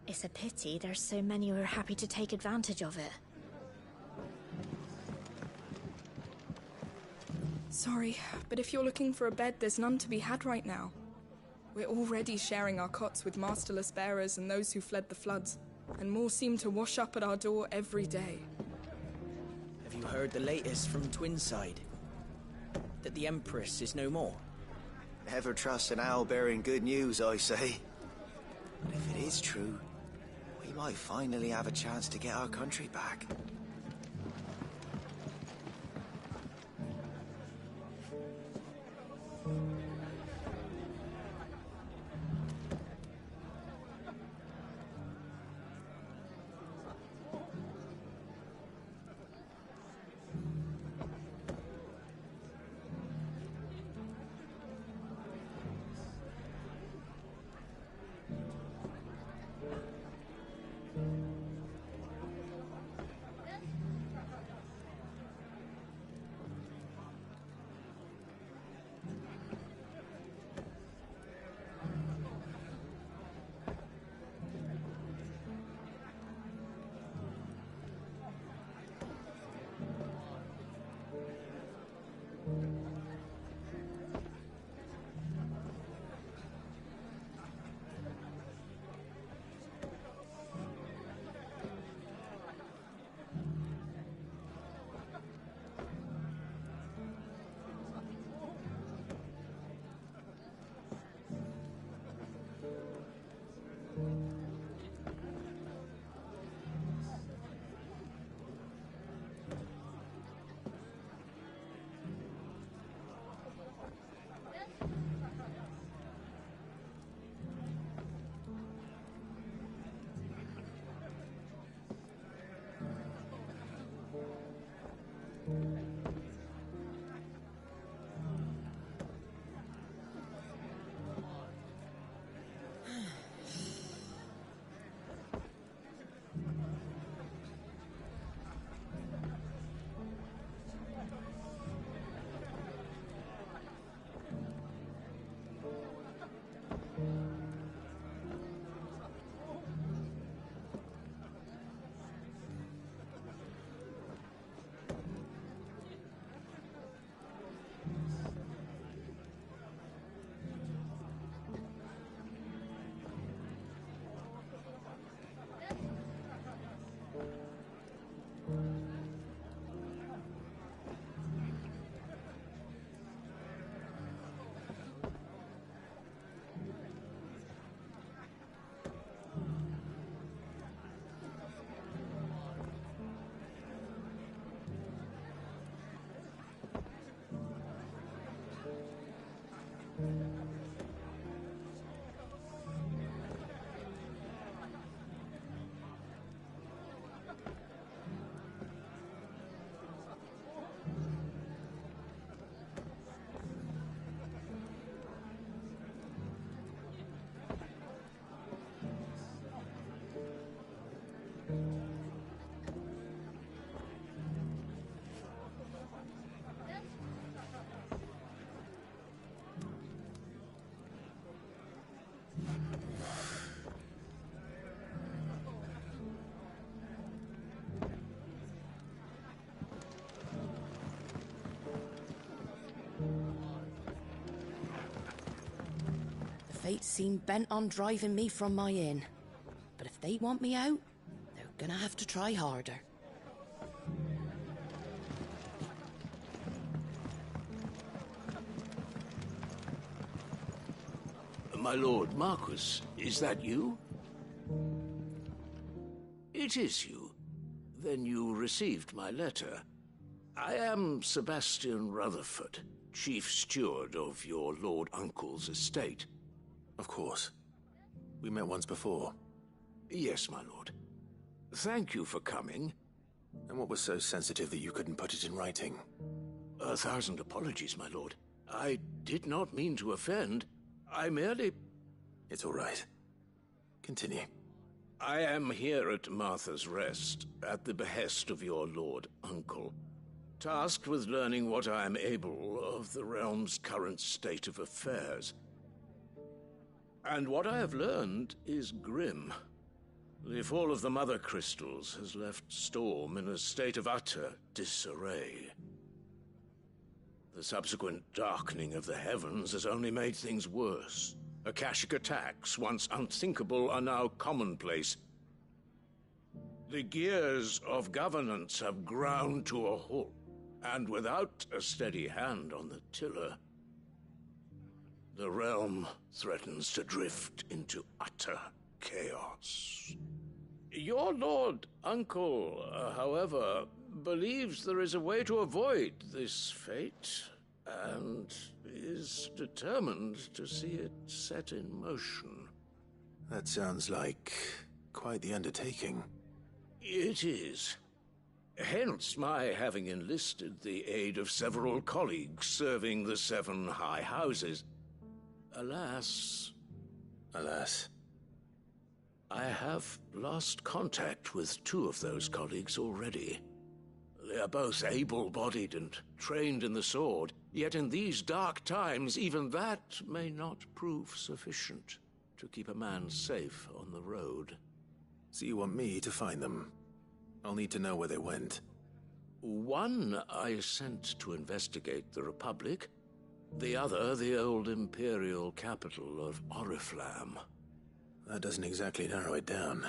It's a pity there's so many who are happy to take advantage of it.
Sorry, but if you're looking for a bed, there's none to be had right now. We're already sharing our cots with masterless bearers and those who fled the floods, and more seem to wash up at our door every day.
Have you heard the latest from Twinside? That the Empress is no more?
Never trust an owl bearing good news, I say. But if it is true, we might finally have a chance to get our country back.
Fate seem bent on driving me from my inn. But if they want me out, they're gonna have to try harder.
My lord Marquis, is that you? It is you. Then you received my letter. I am Sebastian Rutherford, chief steward of your lord uncle's estate.
Of course. We met once before.
Yes, my lord. Thank you for coming.
And what was so sensitive that you couldn't put it in writing?
1,000 apologies, my lord. I did not mean to offend. I merely...
It's all right. Continue.
I am here at Martha's Rest, at the behest of your lord uncle, tasked with learning what I am able of the realm's current state of affairs. And what I have learned is grim. The fall of the Mother Crystals has left Storm in a state of utter disarray. The subsequent darkening of the heavens has only made things worse. Akashic attacks, once unthinkable, are now commonplace. The gears of governance have ground to a halt, and without a steady hand on the tiller, the realm threatens to drift into utter chaos. Your lord uncle, however, believes there is a way to avoid this fate, and is determined to see it set in motion.
That sounds like quite the undertaking.
It is. Hence my having enlisted the aid of several colleagues serving the 7 high houses. Alas...
Alas?
I have lost contact with 2 of those colleagues already. They are both able-bodied and trained in the sword, yet in these dark times even that may not prove sufficient to keep a man safe on the road.
So you want me to find them? I'll need to know where they went.
One I sent to investigate the Republic, the other the old Imperial capital of Oriflamme.
That doesn't exactly narrow it down.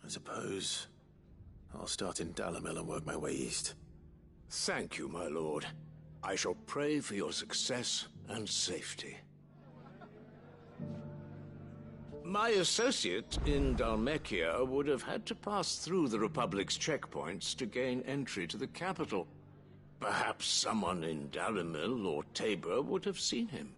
I suppose I'll start in Dalamil and work my way east.
Thank you, my lord. I shall pray for your success and safety. My associate in Dhalmekia would have had to pass through the Republic's checkpoints to gain entry to the capital. Perhaps someone in Dalamil or Tabor would have seen him.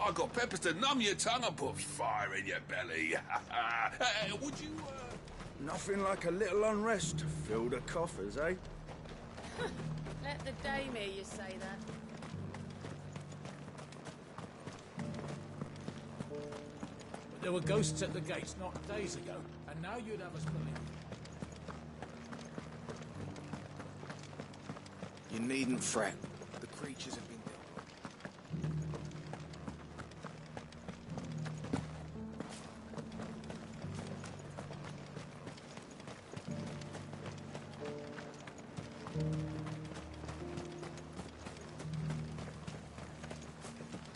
I got peppers to numb your tongue and put fire in your belly. Would you,
Nothing like a little unrest to fill the coffers, eh?
Let the dame hear you say that.
There were ghosts at the gates not days ago, and now you'd have us believe.
You needn't fret. The creatures have been dealt with.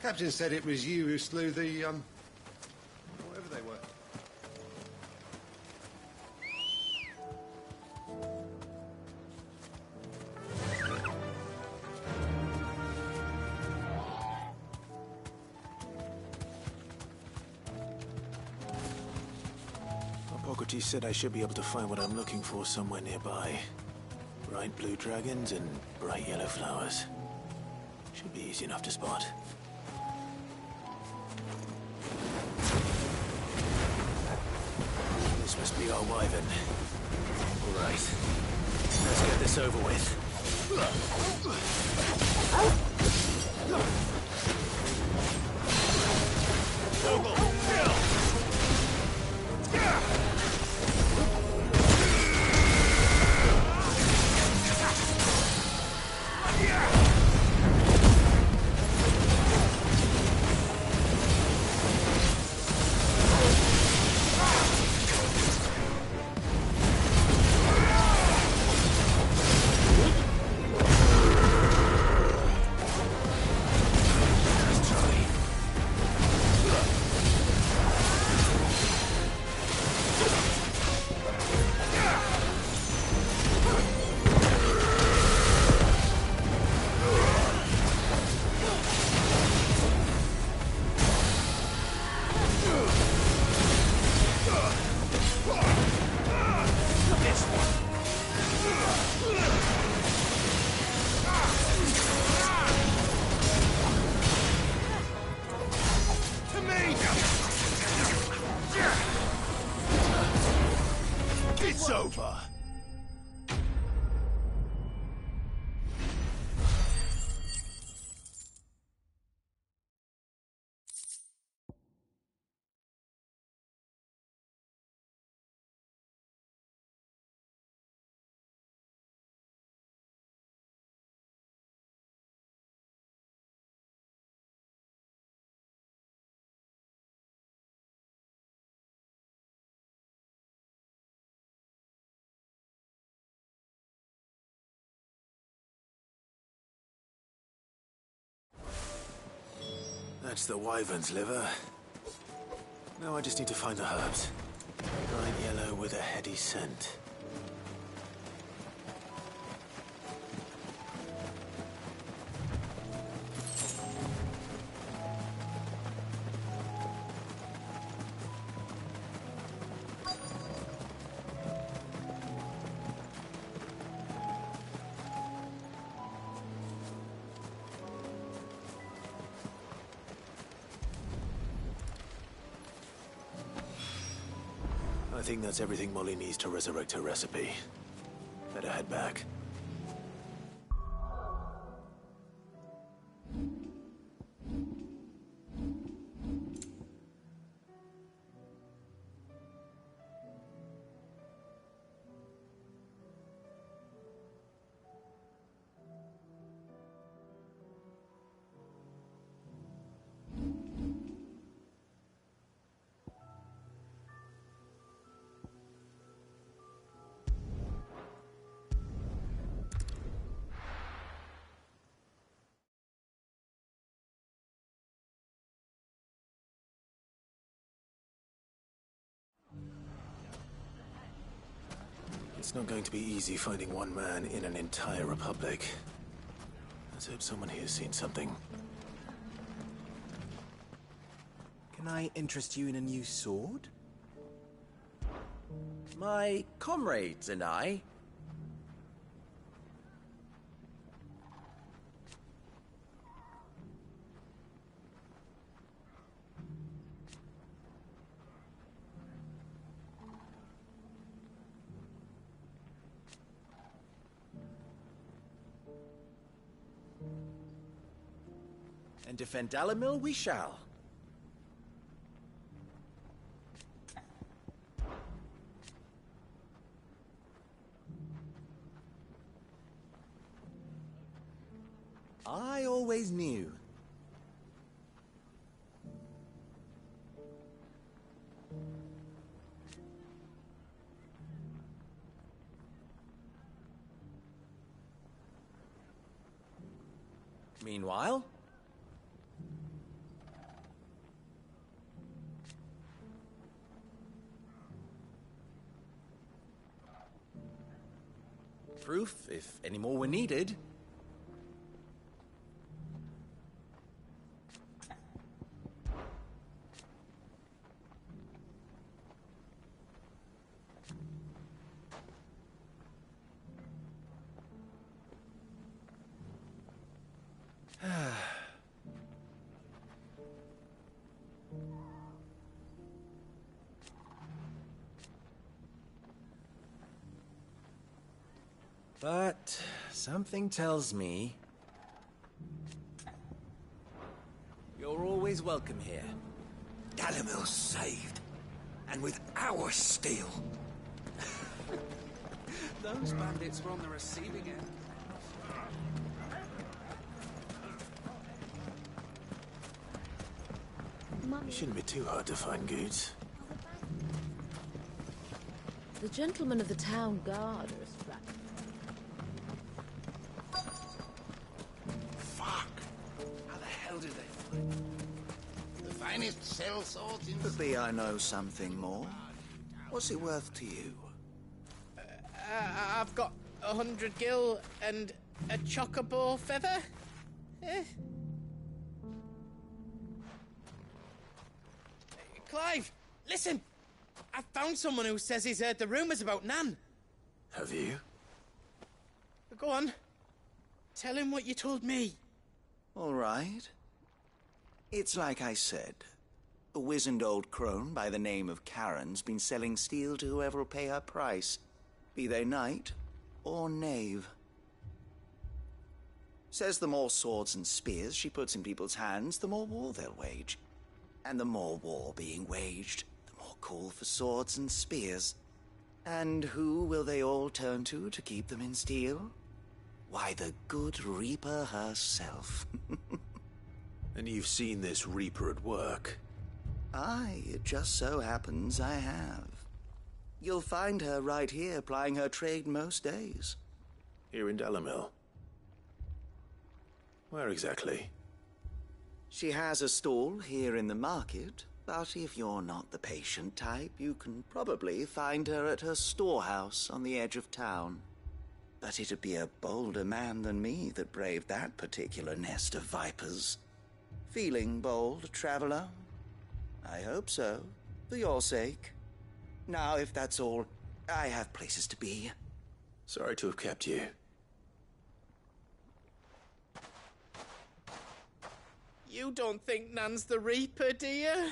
Captain said it was you who slew the, whatever they were.
Deputy said I should be able to find what I'm looking for somewhere nearby. Bright blue dragons and bright yellow flowers. Should be easy enough to spot. This must be our wyvern. All right. Let's get this over with.
It's over.
That's the wyvern's liver. Now I just need to find the herbs. Bright yellow with a heady scent. I think that's everything Molly needs to resurrect her recipe. Better head back. It's not going to be easy finding one man in an entire republic. Let's hope someone here's seen something.
Can I interest you in a new sword? My comrades and I... And defend Dalamil we shall. I always knew. Meanwhile... proof, if any more were needed.
But something tells me you're always welcome here.
Dalamil's saved. And with our steel.
Those bandits were on the receiving end.
It shouldn't be too hard to find goods.
The gentlemen of the town guard are strapped.
Fuck! How the hell did they find it? The finest cell swords in...
Could be I know something more. What's it worth to you?
I've got 100 gil and a chocobo feather. Clive, listen! I found someone who says he's heard the rumours about Nan.
Have you?
Go on. Tell him what you told me.
All right. It's like I said. A wizened old crone by the name of Karen's been selling steel to whoever will pay her price, be they knight or knave. Says the more swords and spears she puts in people's hands, the more war they'll wage. And the more war being waged, the more call for swords and spears. And who will they all turn to keep them in steel? Why, the good Reaper herself.
And you've seen this Reaper at work?
Aye, it just so happens I have. You'll find her right here plying her trade most days.
Here in Dalamil? Where exactly?
She has a stall here in the market, but if you're not the patient type, you can probably find her at her storehouse on the edge of town. But it'd be a bolder man than me that braved that particular nest of vipers. Feeling bold, traveler? I hope so, for your sake. Now, if that's all, I have places to be.
Sorry to have kept you.
You don't think Nan's the Reaper, do you?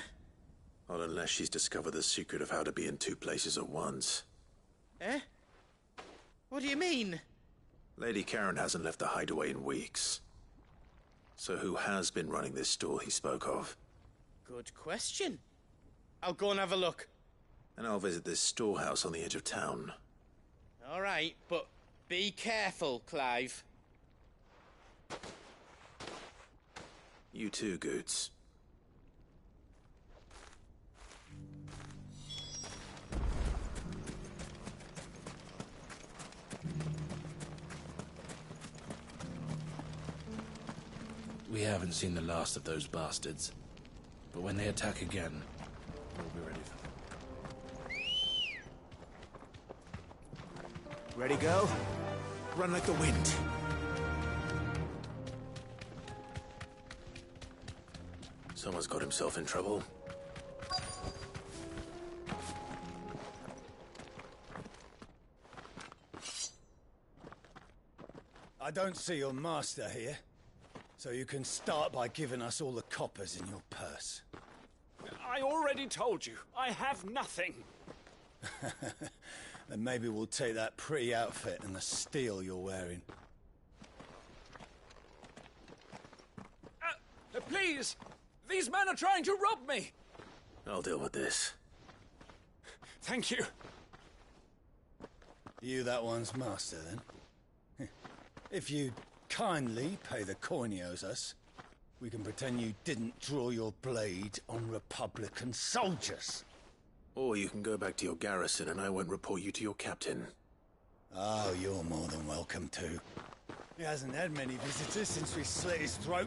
Not unless she's discovered the secret of how to be in two places at once.
Eh? What do you mean?
Lady Karen hasn't left the hideaway in weeks. So who has been running this stall he spoke of?
Good question. I'll go and have a look.
And I'll visit this storehouse on the edge of town.
All right, but be careful, Clive.
You too, Goots.
We haven't seen the last of those bastards. But when they attack again, we'll be ready for them.
Ready, go? Run like the wind. Someone's got himself in trouble.
I don't see your master here, so you can start by giving us all the coppers in your purse.
I already told you, I have nothing.
Then maybe we'll take that pretty outfit and the steel you're wearing.
Please! These men are trying to rob me!
I'll deal with this.
Thank you.
You that one's master, then? If you kindly pay the coin he owes us, we can pretend you didn't draw your blade on Republican soldiers.
Or you can go back to your garrison and I won't report you to your captain.
Oh, you're more than welcome to. He hasn't had many visitors since we slit his throat.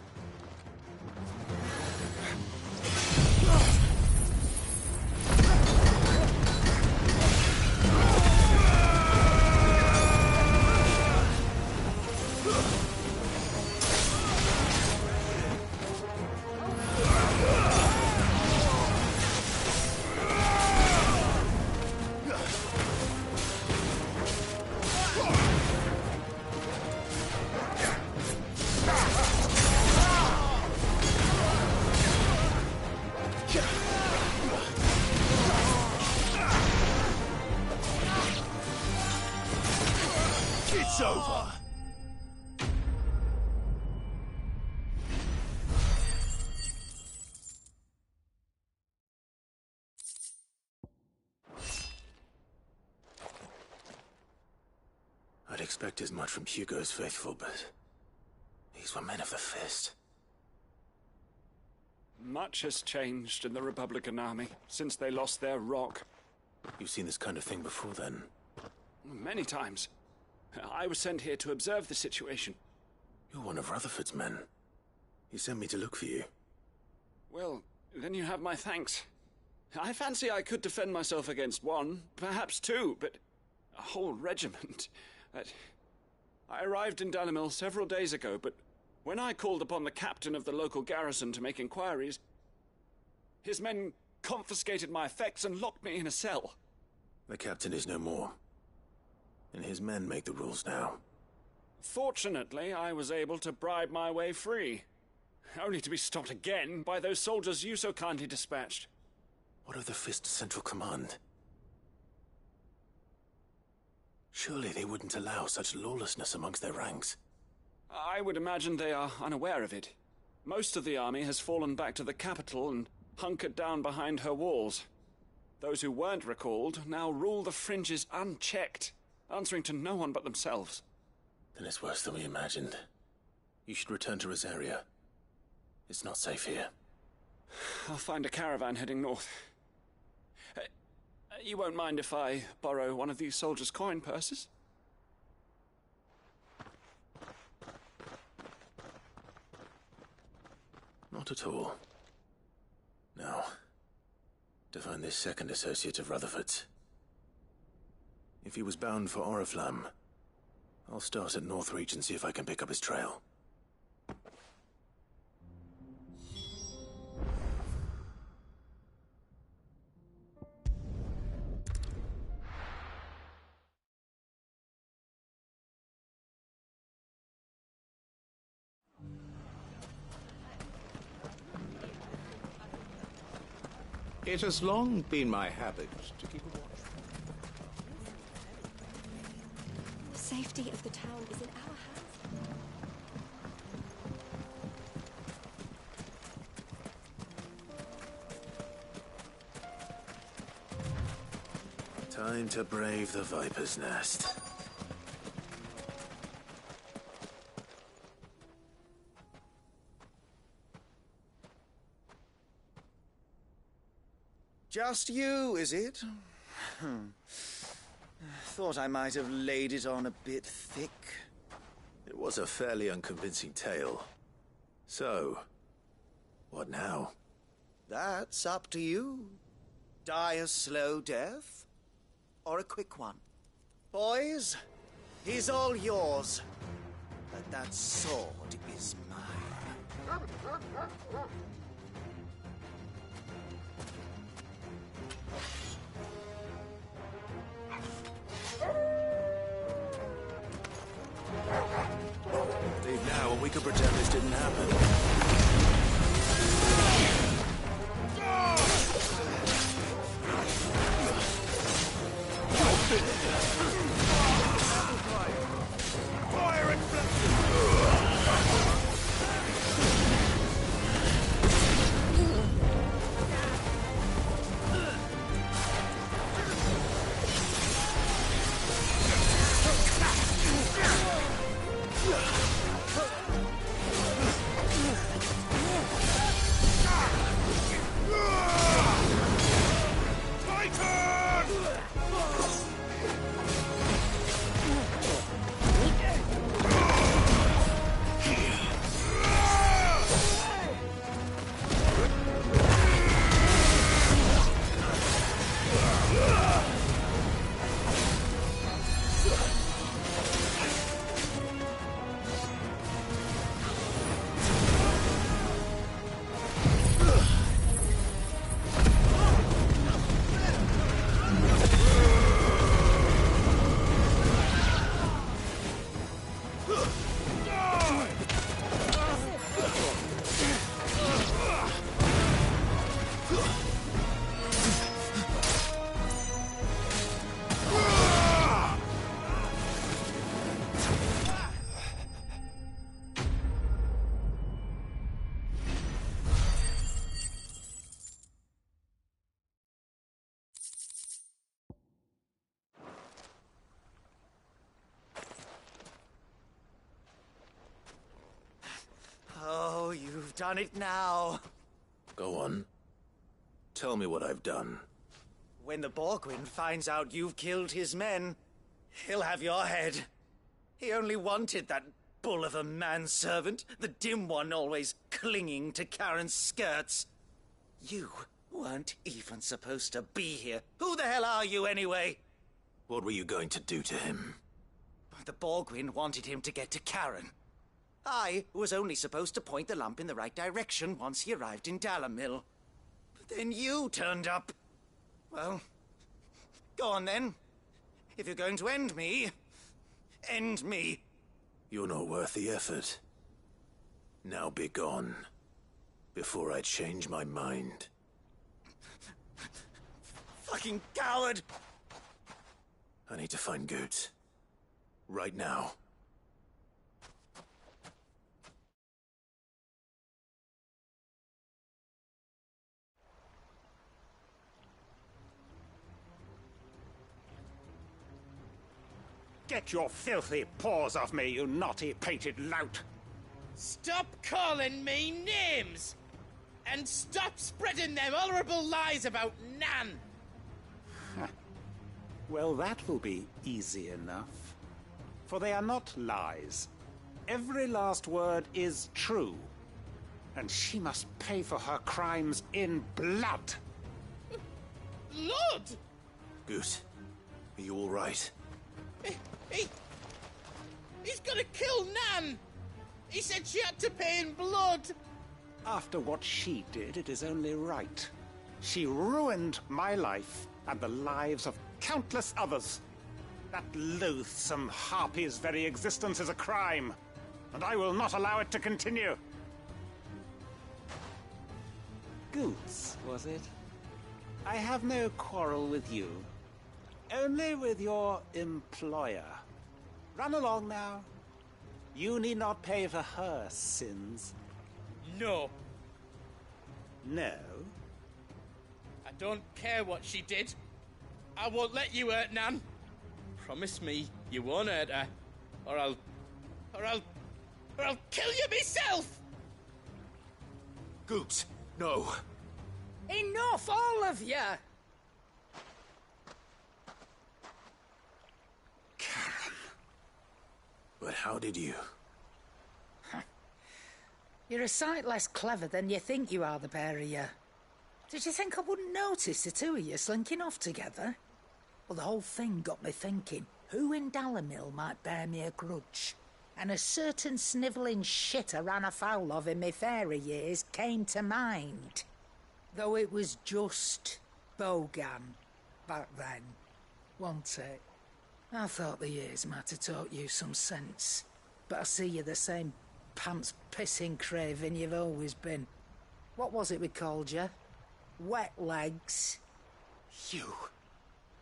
expect as much from Hugo's faithful, but these were men of the fist.
Much has changed in the Republican army since they lost their rock.
You've seen this kind of thing before, then?
Many times. I was sent here to observe the situation.
You're one of Rutherford's men. He sent me to look for you.
Well, then you have my thanks. I fancy I could defend myself against one, perhaps two, but a whole regiment. I arrived in Dalimil several days ago, but when I called upon the captain of the local garrison to make inquiries, his men confiscated my effects and locked me in a cell.
The captain is no more, and his men make the rules now.
Fortunately, I was able to bribe my way free, only to be stopped again by those soldiers you so kindly dispatched.
What of the Fist's Central Command? Surely they wouldn't allow such lawlessness amongst their ranks.
I would imagine they are unaware of it. Most of the army has fallen back to the capital and hunkered down behind her walls. Those who weren't recalled now rule the fringes unchecked, answering to no one but themselves.
Then it's worse than we imagined. You should return to Rosaria. It's not safe here.
I'll find a caravan heading north. You won't mind if I borrow one of these soldiers' coin purses?
Not at all. Now, to find this second associate of Rutherford's. If he was bound for Oriflamme, I'll start at Northreach and see if I can pick up his trail.
It has long been my habit to keep a watch.
The safety of the town is in our hands.
Time to brave the Viper's Nest.
Just you, is it? Thought I might have laid it on a bit thick.
It was a fairly unconvincing tale. So, what now?
That's up to you. Die a slow death, or a quick one. Boys, he's all yours. But that sword is mine.
Leave now and we can pretend this didn't happen.
Fire and
You've done it now.
Go on. Tell me what I've done.
When the Borgwyn finds out you've killed his men, he'll have your head. He only wanted that bull of a manservant, the dim one always clinging to Karen's skirts. You weren't even supposed to be here. Who the hell are you, anyway?
What were you going to do to him?
The Borgwyn wanted him to get to Karen. I was only supposed to point the lamp in the right direction once he arrived in Dalamil. But then you turned up. Well, go on then. If you're going to end me, end me.
You're not worth the effort. Now be gone, before I change my mind.
Fucking coward!
I need to find Goetz. Right now.
Get your filthy paws off me, you naughty-pated lout!
Stop calling me names! And stop spreading them horrible lies about Nan!
Well, that will be easy enough. For they are not lies. Every last word is true. And she must pay for her crimes in blood.
Lord!
Goot, are you all right?
He's gonna kill Nan! He said she had to pay in blood!
After what she did, it is only right. She ruined my life and the lives of countless others. That loathsome harpy's very existence is a crime, and I will not allow it to continue. Goetz, was it? I have no quarrel with you. Only with your employer. Run along now. You need not pay for her sins.
No.
No?
I don't care what she did. I won't let you hurt Nan. Promise me you won't hurt her, or I'll kill you myself!
Goetz, no.
Enough, all of you!
But how did you?
You're a sight less clever than you think you are, the pair of you. Did you think I wouldn't notice the two of you slinking off together? Well, the whole thing got me thinking, who in Dalamil might bear me a grudge? And a certain snivelling shit I ran afoul of in my fairy years came to mind. Though it was just Bogan back then, wasn't it? I thought the years might have taught you some sense, but I see you're the same pants-pissing craven you've always been. What was it we called you? Wet legs?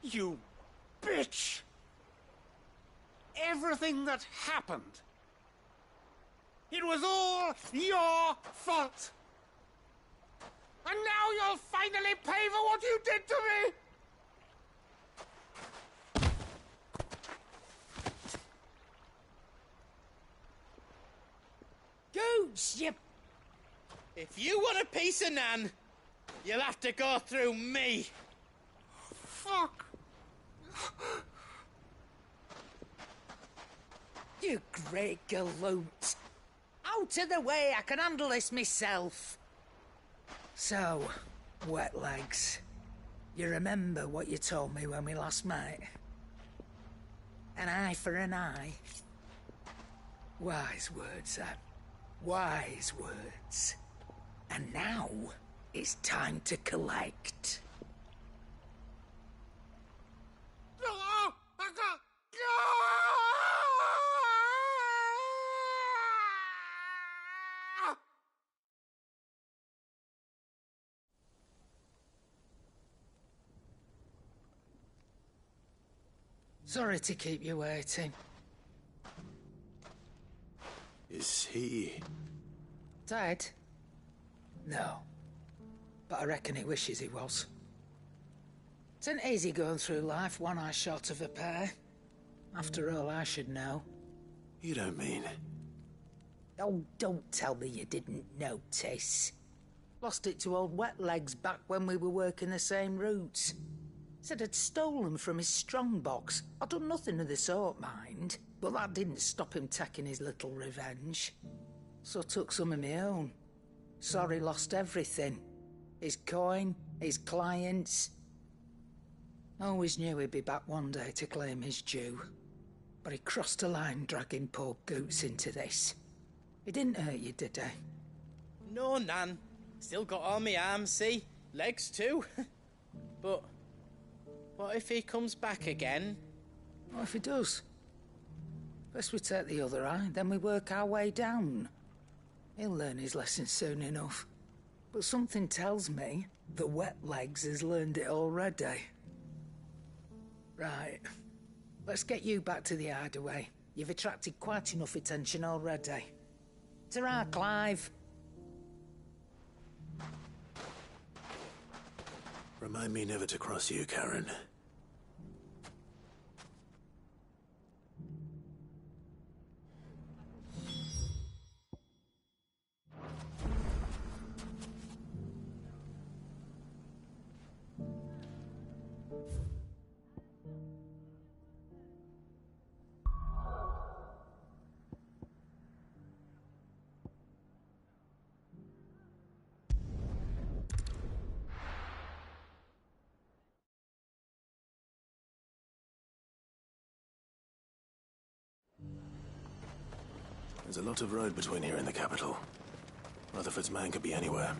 You bitch! Everything that happened, it was all your fault! And now you'll finally pay for what you did to me!
Goose, you... If you want a piece of Nan, you'll have to go through me.
Fuck!
You great galoot. Out of the way, I can handle this myself. So, wet legs, you remember what you told me when we last met? An eye for an eye. Wise words, Sam. Wise words. And now, it's time to collect. Sorry to keep you waiting.
Is he...
Dead? No. But I reckon he wishes he was. It isn't easy going through life one eye short of a pair. After all, I should know.
You don't mean...
Oh, don't tell me you didn't notice. Lost it to old Wet Legs back when we were working the same routes. Said I'd stolen from his strongbox. I'd done nothing of the sort, mind. But that didn't stop him taking his little revenge. So I took some of my own. Sorry, lost everything. His coin, his clients. Always knew he'd be back one day to claim his due. But he crossed a line dragging poor Goots into this. He didn't hurt you, did he?
No, Nan. Still got all my arms, see? Legs too. But what if he comes back again?
What if he does? First we take the other eye, then we work our way down. He'll learn his lesson soon enough. But something tells me the Wet Legs has learned it already. Right. Let's get you back to the hideaway. You've attracted quite enough attention already. Ta-ra, Clive.
Remind me never to cross you, Karen. There's a lot of road between here and the capital. Rutherford's man could be anywhere.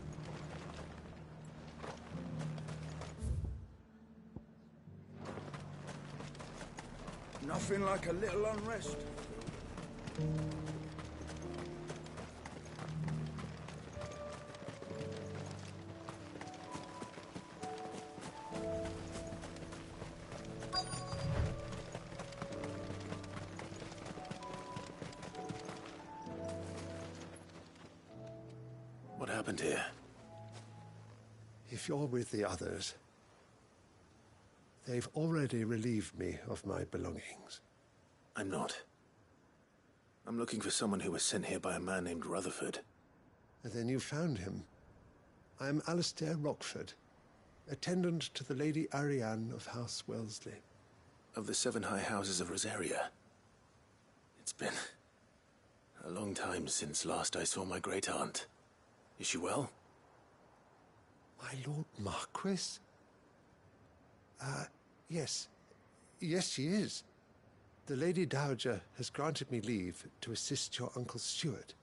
Nothing like a little unrest.
What happened here?
If you're with the others, they've already relieved me of my belongings.
I'm not. I'm looking for someone who was sent here by a man named Rutherford.
And then you found him. I'm Alistair Rockford, attendant to the Lady Ariane of House Wellesley.
Of the 7 high houses of Rosaria. It's been a long time since last I saw my great-aunt. Is she well?
My Lord Marquis? Yes. Yes, she is. The Lady Dowager has granted me leave to assist your Uncle Stuart.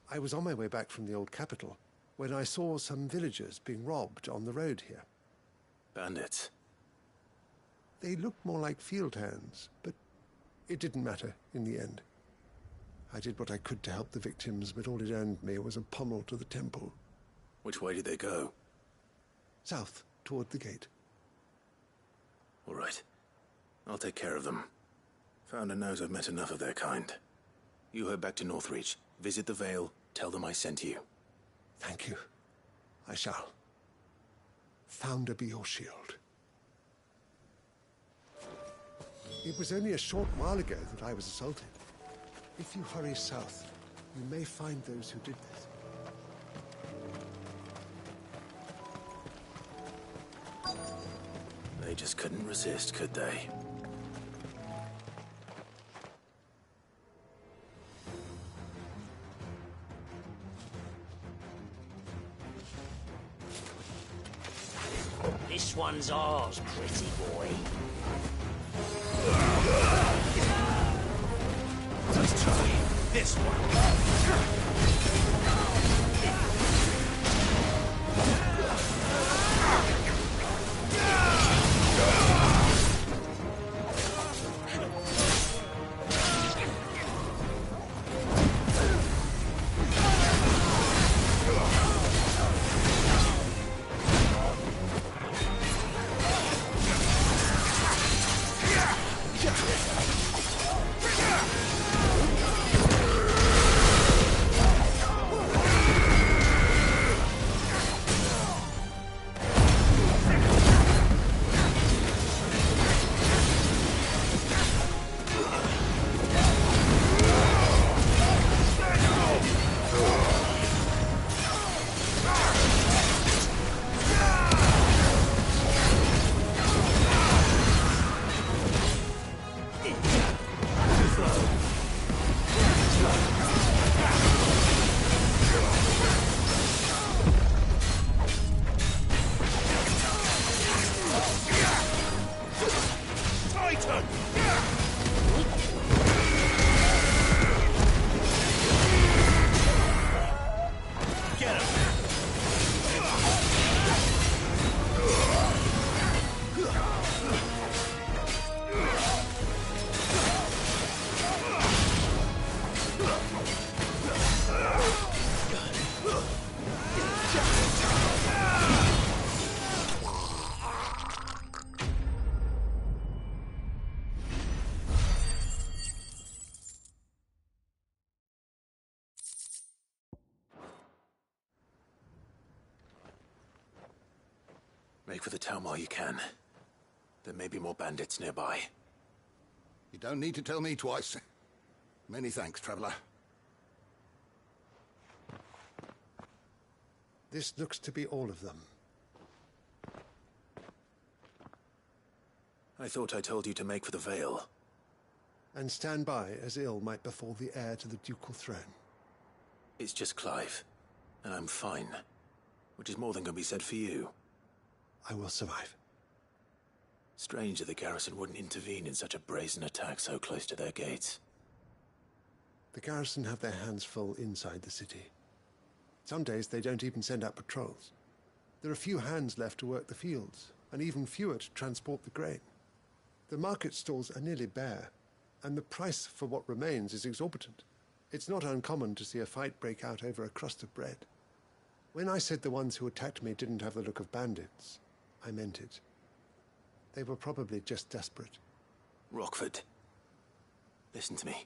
I was on my way back from the old capital when I saw some villagers being robbed on the road here.
Bandits?
They looked more like field hands, but it didn't matter in the end. I did what I could to help the victims, but all it earned me was a pommel to the temple.
Which way did they go?
South, toward the gate.
All right. I'll take care of them. Founder knows I've met enough of their kind. You head back to Northreach, visit the Vale, tell them I sent you.
Thank you. I shall. Founder be your shield. It was only a short while ago that I was assaulted. If you hurry south, you may find those who did this.
They just couldn't resist, could they?
This one's ours, pretty boy. Let's try this one.
Make for the town while you can. There may be more bandits nearby.
You don't need to tell me twice. Many thanks, traveler.
This looks to be all of them.
I thought I told you to make for the Vale.
And stand by as ill might befall the heir to the ducal throne.
It's just Clive, and I'm fine. Which is more than can be said for you.
I will survive.
Strange that the garrison wouldn't intervene in such a brazen attack so close to their gates.
The garrison have their hands full inside the city. Some days they don't even send out patrols. There are few hands left to work the fields, and even fewer to transport the grain. The market stalls are nearly bare, and the price for what remains is exorbitant. It's not uncommon to see a fight break out over a crust of bread. When I said the ones who attacked me didn't have the look of bandits, I meant it. They were probably just desperate.
Rockford, listen to me.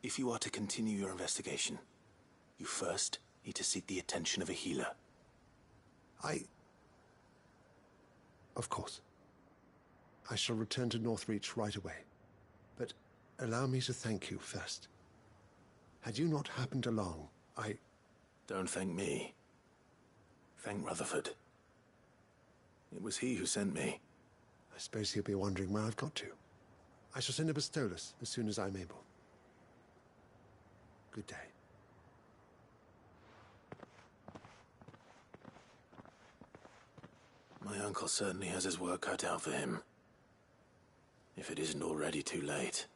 If you are to continue your investigation, you first need to seek the attention of a healer.
Of course. I shall return to Northreach right away. But allow me to thank you first. Had you not happened along,
Don't thank me. Thank Rutherford. It was he who sent me.
I suppose he'll be wondering where I've got to. I shall send a Bastolus as soon as I'm able. Good day.
My uncle certainly has his work cut out for him. If it isn't already too late.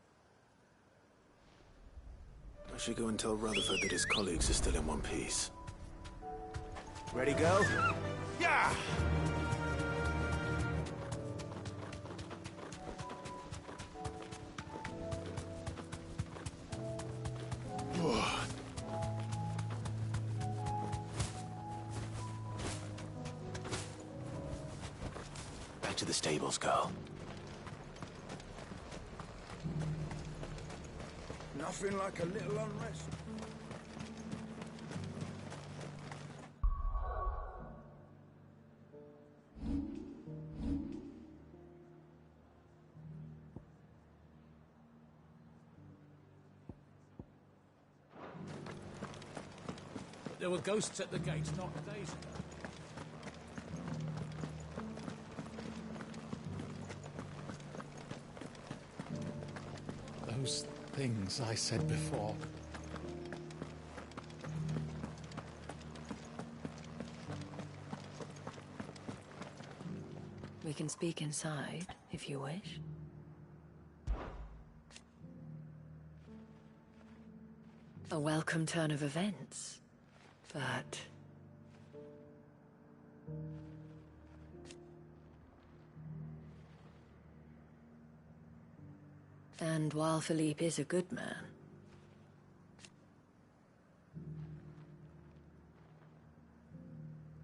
I should go and tell Rutherford that his colleagues are still in one piece.
Ready, go?
Yeah!
Back to the stables, girl.
Nothing like a little unrest.
There were ghosts at the gates not days ago. Those things I said before.
We can speak inside, if you wish. A welcome turn of events, but... And while Philippe is a good man,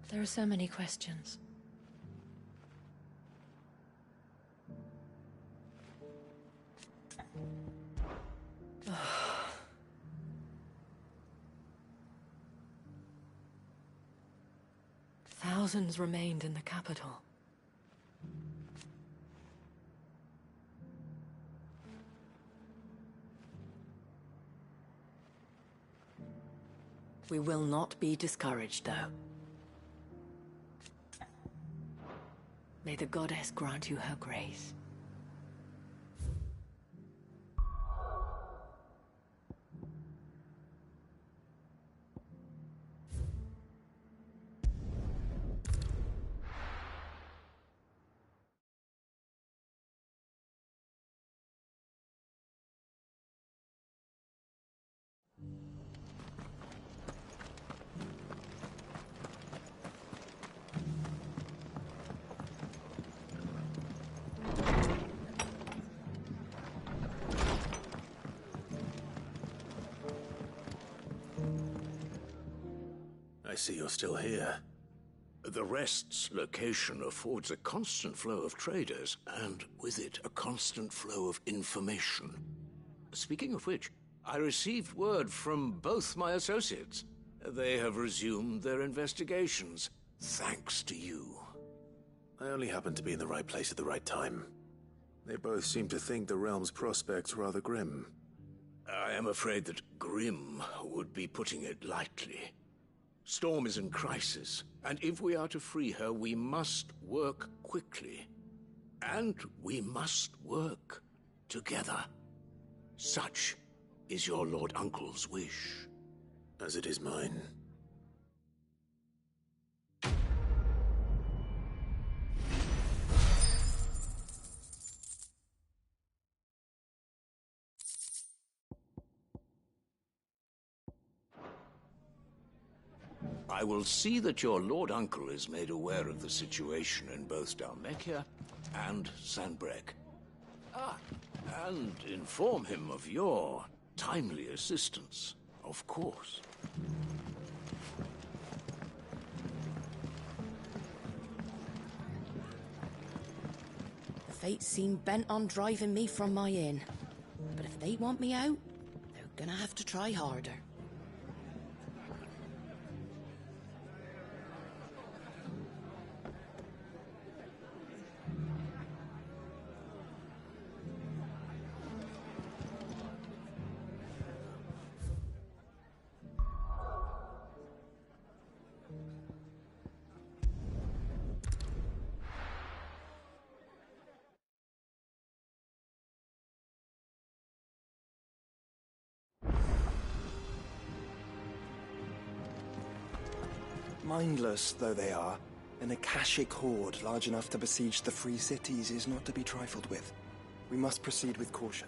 there are so many questions. Thousands remained in the capital. We will not be discouraged, though. May the goddess grant you her grace.
I see you're still here.
The Rest's location affords a constant flow of traders, and with it, a constant flow of information. Speaking of which, I received word from both my associates. They have resumed their investigations, thanks to you.
I only happened to be in the right place at the right time. They both seem to think the realm's prospects rather grim.
I am afraid that grim would be putting it lightly. Storm is in crisis, and if we are to free her, we must work quickly. And we must work together. Such is your Lord Uncle's wish.
As it is mine.
I will see that your Lord Uncle is made aware of the situation in both Dalmekia and Sanbrek. And inform him of your timely assistance, of course.
The fates seem bent on driving me from my inn. But if they want me out, they're gonna have to try harder.
Mindless though they are, an Akashic horde large enough to besiege the free cities is not to be trifled with. We must proceed with caution.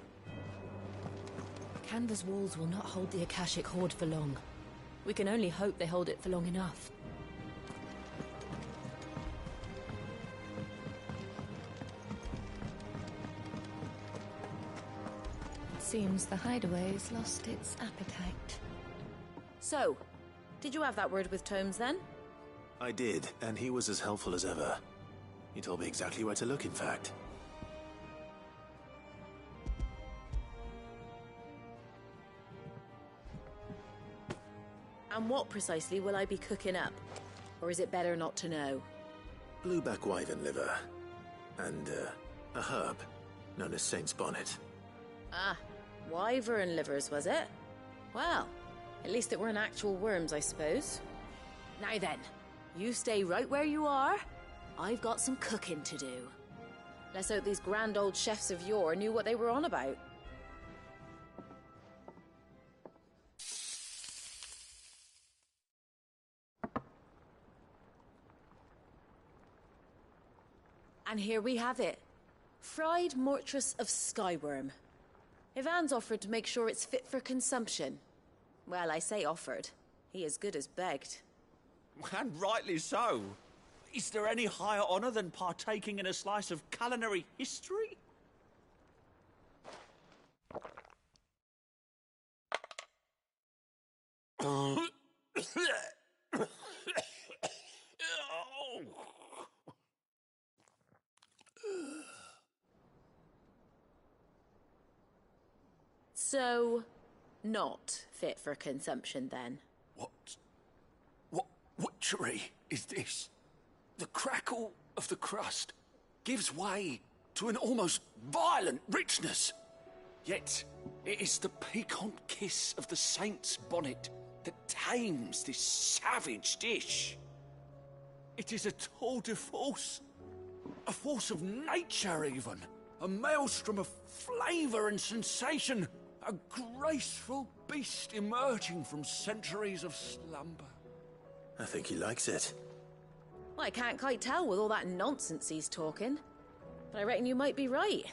Canva's walls will not hold the Akashic horde for long. We can only hope they hold it for long enough. Seems the hideaway's lost its appetite.
So, did you have that word with Tomes then?
I did, and he was as helpful as ever. He told me exactly where to look, in fact.
And what precisely will I be cooking up? Or is it better not to know?
Blueback wyvern liver. And, a herb known as Saint's Bonnet.
Ah, wyvern livers, was it? Well, at least it weren't actual worms, I suppose. Now then, you stay right where you are. I've got some cooking to do. Let's hope these grand old chefs of yore knew what they were on about. And here we have it. Fried mortress of skyworm. Ivan's offered to make sure it's fit for consumption. Well, I say offered. He as good as begged.
And rightly so. Is there any higher honor than partaking in a slice of culinary history?
So, not fit for consumption then?
What witchery is this? The crackle of the crust gives way to an almost violent richness. Yet, it is the piquant kiss of the saint's bonnet that tames this savage dish. It is a tour de force. A force of nature, even. A maelstrom of flavour and sensation. A graceful beast emerging from centuries of slumber.
I think he likes it.
Well, I can't quite tell with all that nonsense he's talking. But I reckon you might be right.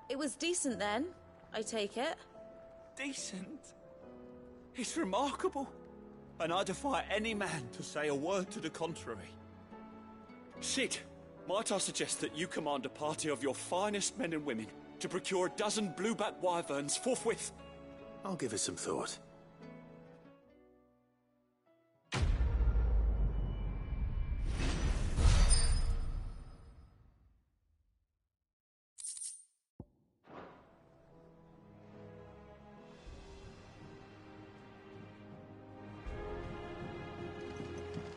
It was decent then, I take it.
Decent? It's remarkable. And I defy any man to say a word to the contrary. Sid, might I suggest that you command a party of your finest men and women to procure a dozen blueback wyverns forthwith?
I'll give it some thought.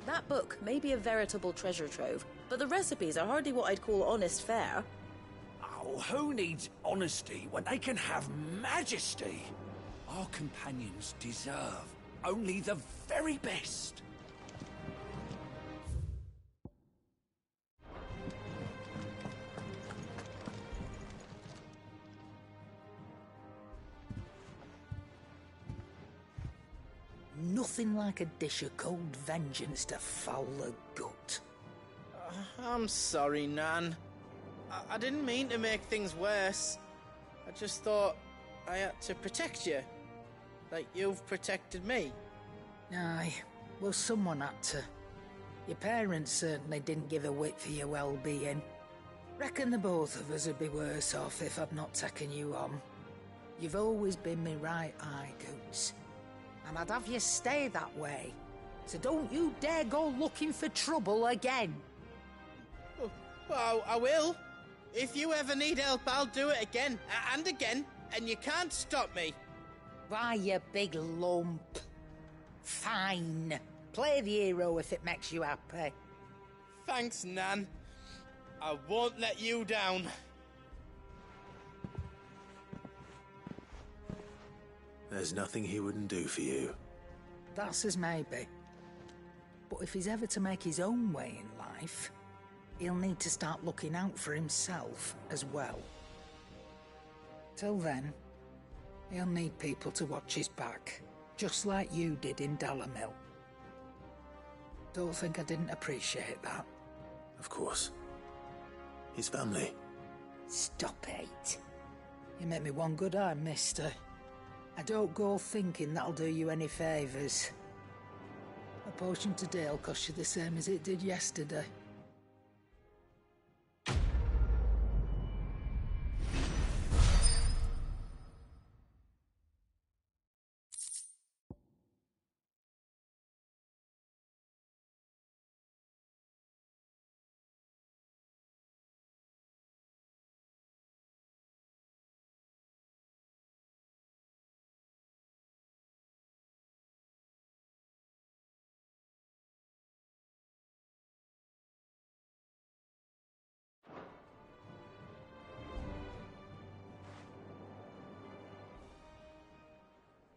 That book may be a veritable treasure trove, but the recipes are hardly what I'd call honest fare.
Oh, who needs honesty when they can have majesty? Our companions deserve only the very best.
Nothing like a dish of cold vengeance to foul the gut.
I'm sorry, Nan. I didn't mean to make things worse. I just thought I had to protect you. Like you've protected me.
Aye, well, someone had to. Your parents certainly didn't give a whit for your well-being. Reckon the both of us would be worse off if I'd not taken you on. You've always been me right eye, Goots. And I'd have you stay that way. So don't you dare go looking for trouble again.
Well, I will. If you ever need help, I'll do it again and again, and you can't stop me.
Why, you big lump. Fine. Play the hero if it makes you happy.
Thanks, Nan. I won't let you down.
There's nothing he wouldn't do for you.
That's as maybe. But if he's ever to make his own way in life, he'll need to start looking out for himself as well. Till then, he'll need people to watch his back, just like you did in Dalamil. Don't think I didn't appreciate that.
Of course. His family.
Stop it. You make me one good eye, mister. I don't go thinking that'll do you any favours. A potion today'll cost you the same as it did yesterday.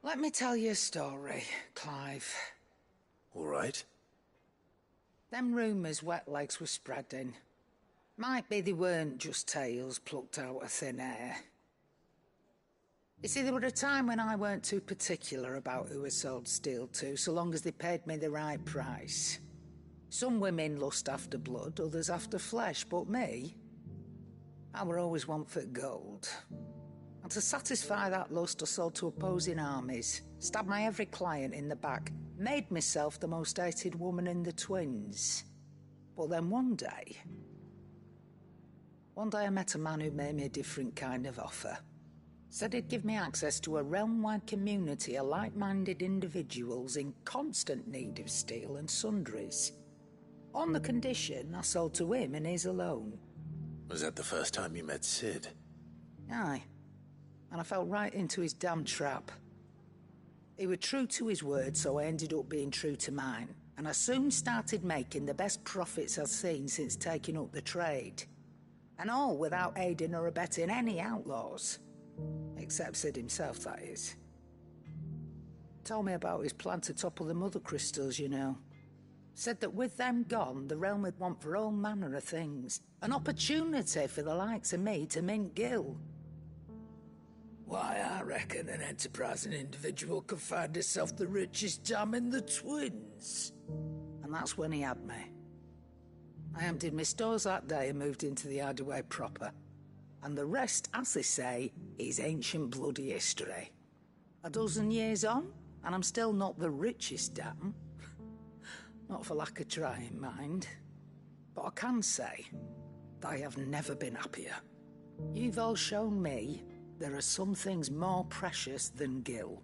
Let me tell you a story, Clive.
All right.
Them rumours Wetlegs were spreading. Might be they weren't just tales plucked out of thin air. You see, there were a time when I weren't too particular about who I sold steel to, so long as they paid me the right price. Some women lust after blood, others after flesh, but me, I were always one for gold. And to satisfy that lust, I sold to opposing armies, stabbed my every client in the back, made myself the most hated woman in the twins. But then one day I met a man who made me a different kind of offer. Said he'd give me access to a realm-wide community of like-minded individuals in constant need of steel and sundries. On the condition I sold to him and his alone.
Was that the first time you met Sid?
Aye. And I fell right into his damn trap. He was true to his word, so I ended up being true to mine. And I soon started making the best profits I've seen since taking up the trade. And all without aiding or abetting any outlaws. Except Sid himself, that is. Told me about his plan to topple the mother crystals, you know. Said that with them gone, the realm would want for all manner of things. An opportunity for the likes of me to mint gil. Why, I reckon an enterprising individual could find himself the richest dam in the twins. And that's when he had me. I emptied my stores that day and moved into the hideaway proper. And the rest, as they say, is ancient bloody history. A dozen years on, and I'm still not the richest dam. Not for lack of trying, mind. But I can say that I have never been happier. You've all shown me there are some things more precious than gil.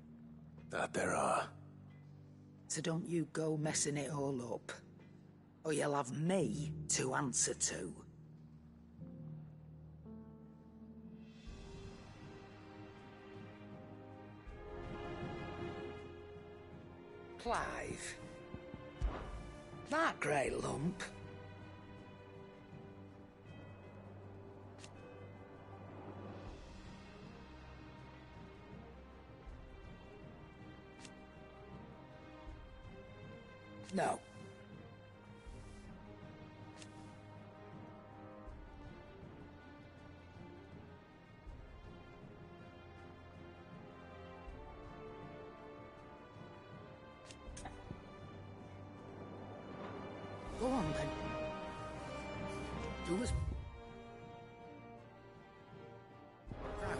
That there are.
So don't you go messing it all up, or you'll have me to answer to. Clive. That grey lump. No. Go on, then. Do as... Proud.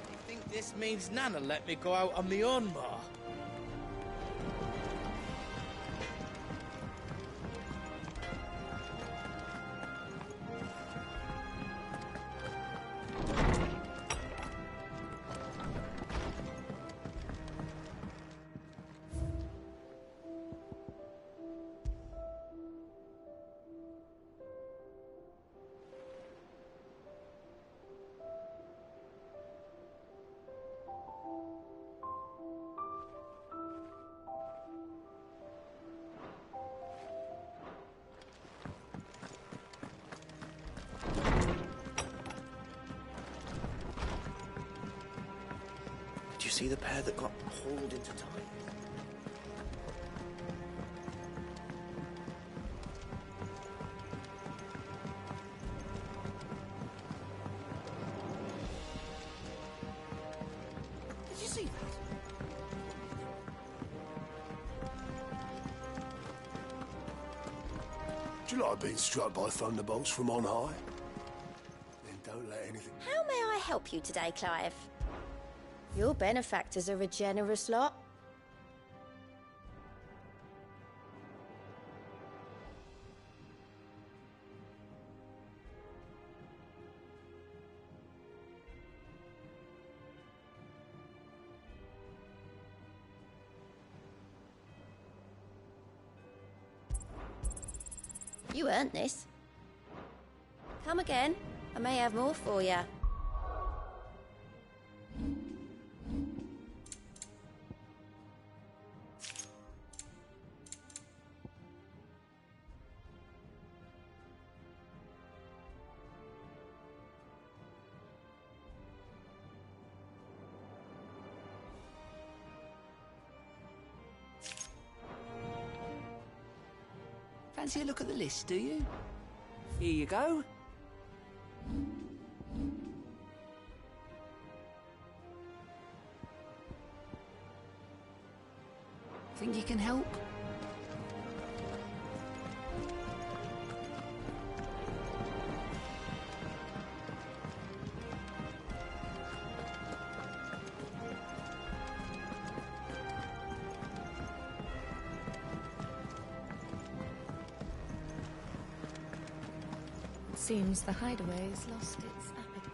I think this means Nana let me go out on my own more.
Did you see the pair that got hauled into time?
Did you see that?
Do you like being struck by thunderbolts from on high? Then don't let anything...
How may I help you today, Clive? Your benefactors are a generous lot. You earned this. Come again. I may have more for you.
Fancy a look at the list, do you? Here you go. Think you can help?
Seems the hideaway's lost its appetite.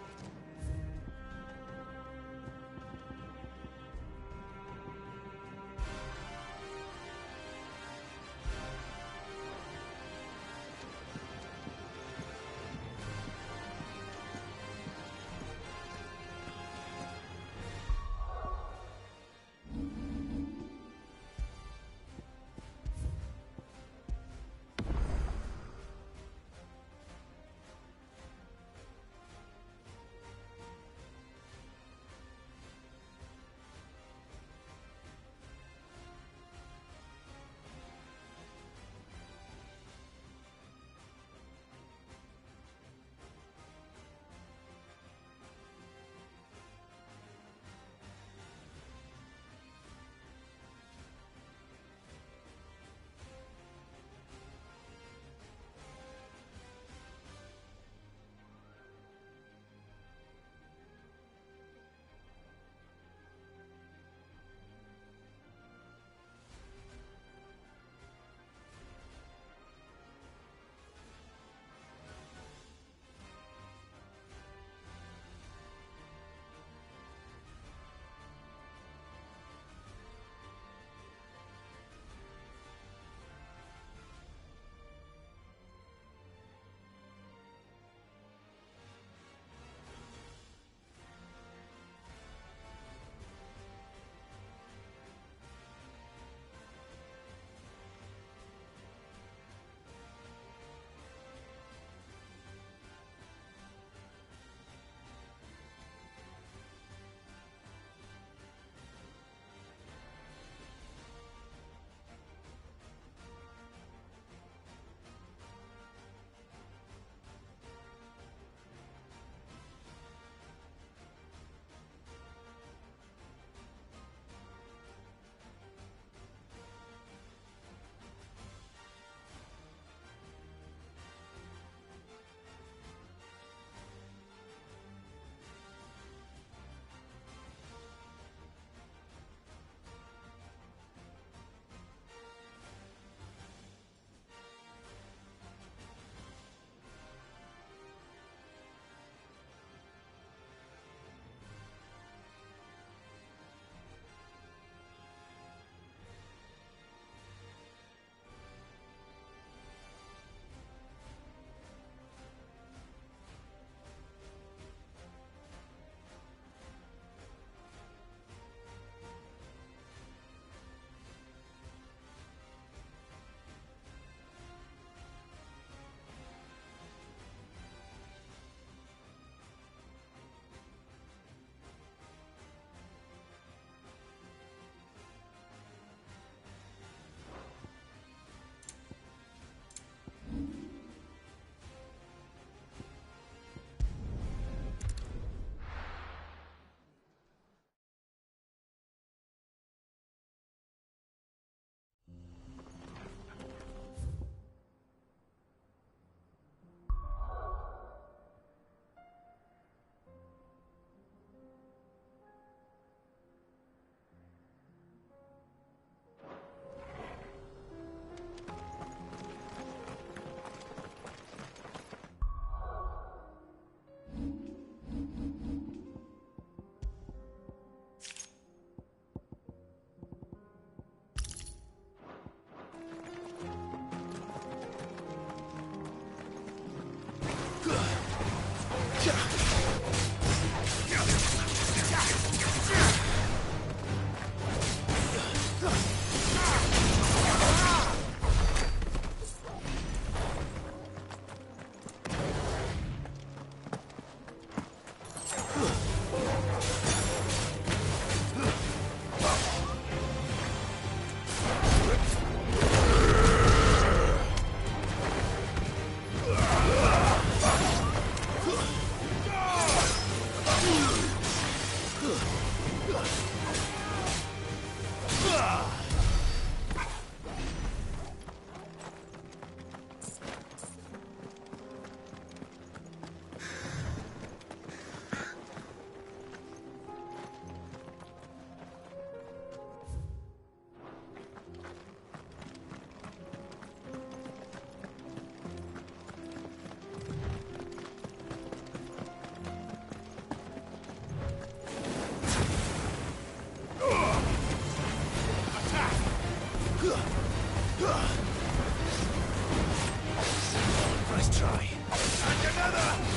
Nice try.
And another!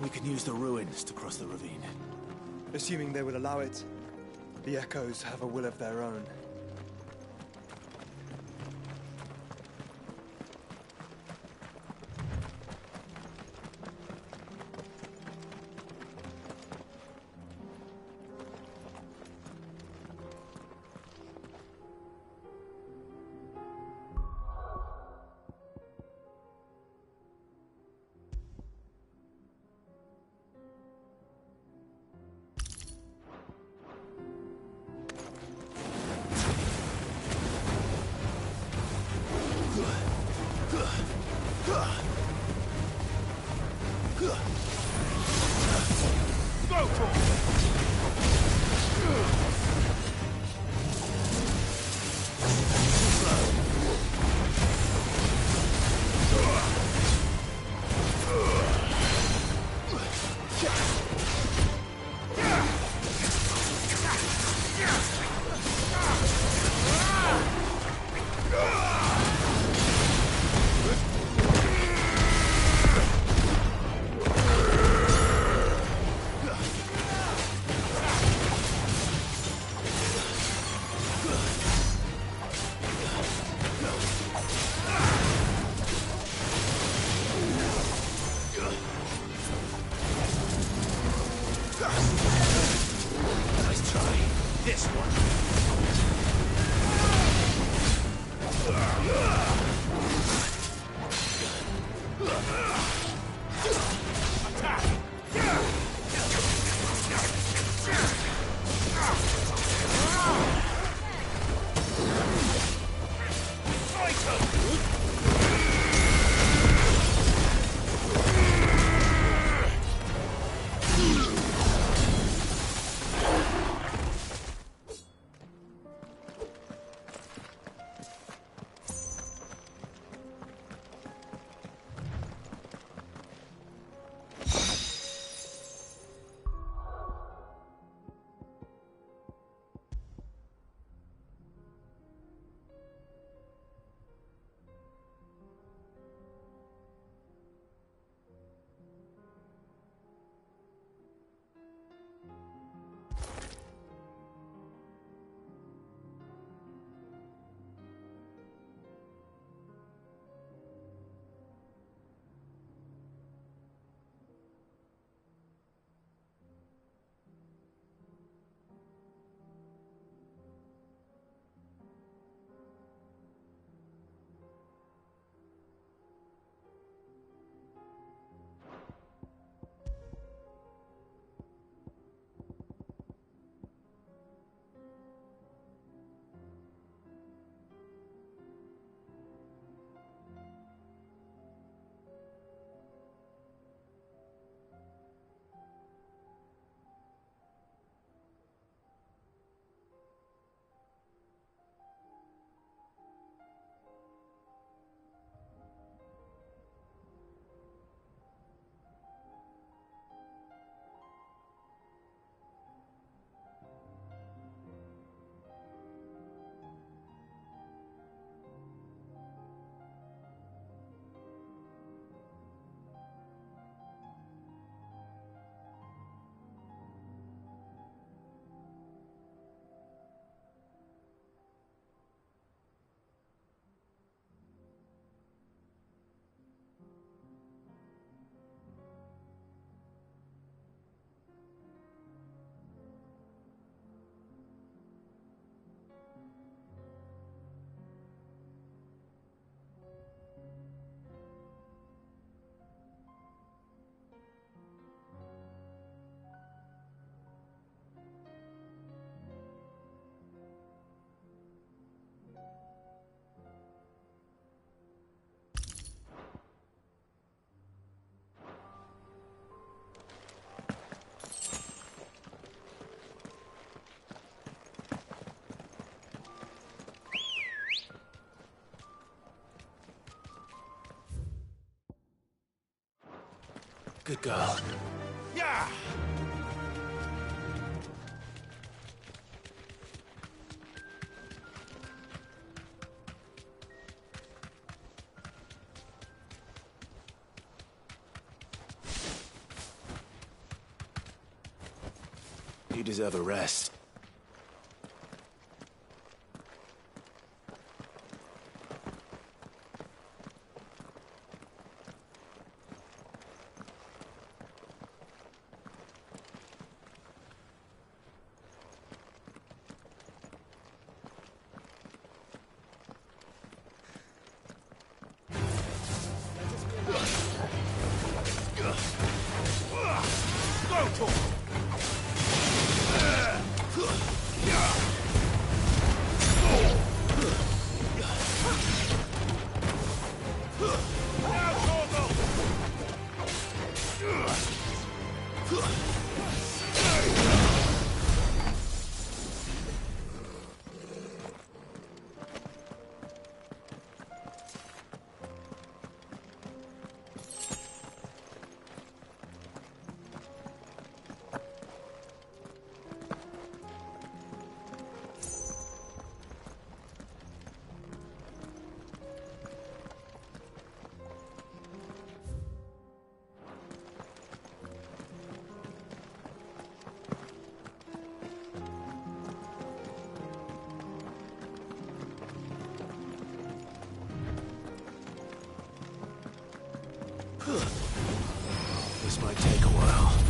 We can use the ruins to cross the ravine.
Assuming they will allow it. The Echoes have a will of their own.
Good girl.
Yeah!
You deserve a rest. This might take a while.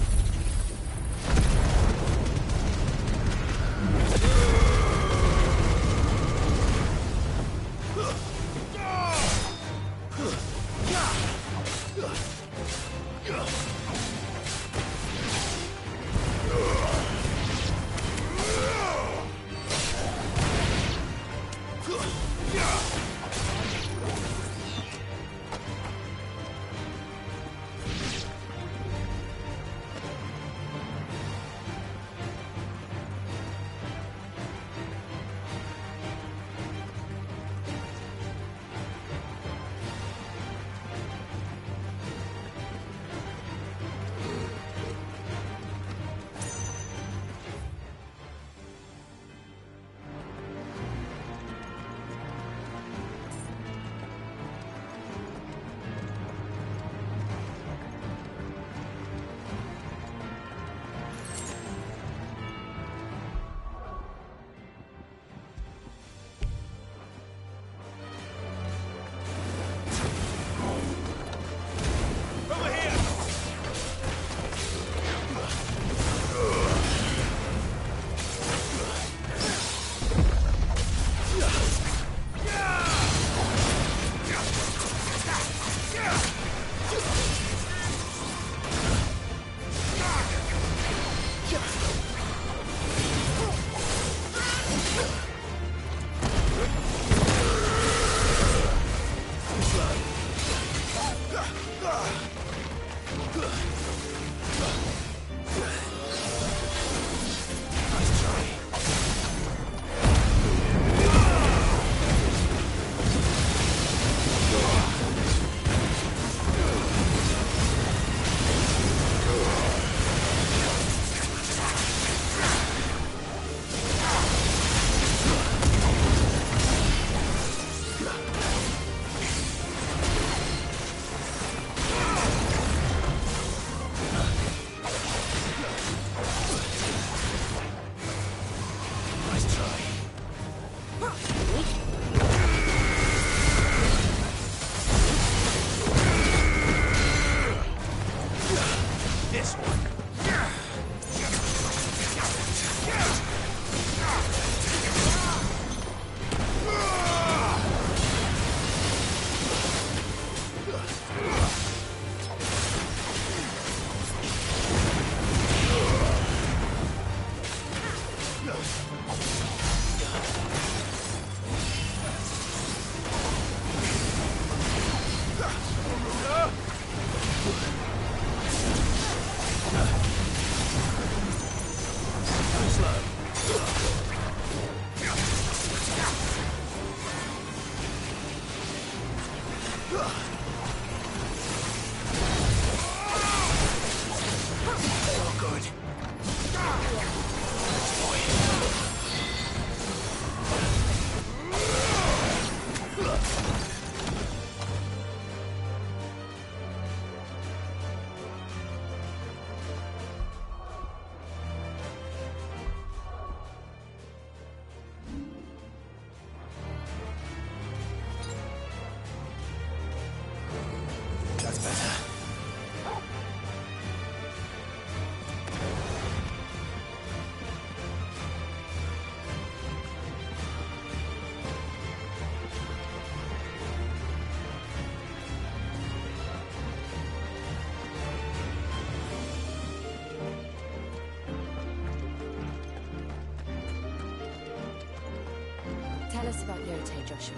Tell us about Yote, Joshua.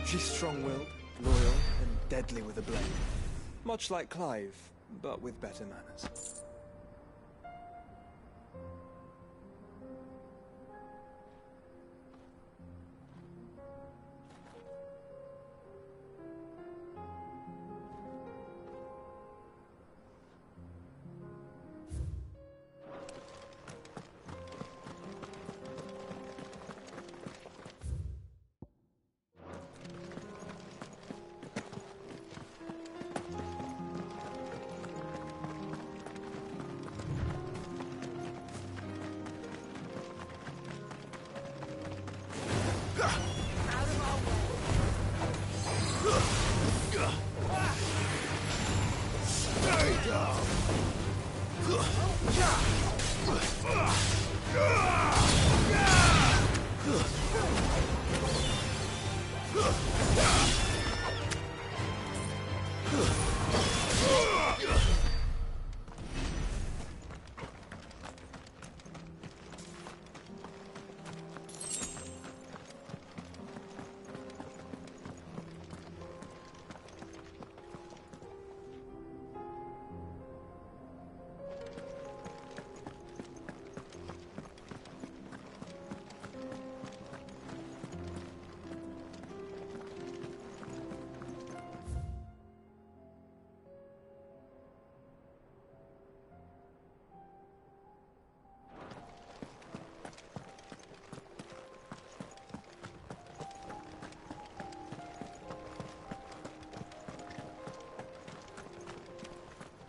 She's strong-willed, loyal, and deadly with a blade. Much like Clive, but with better manners.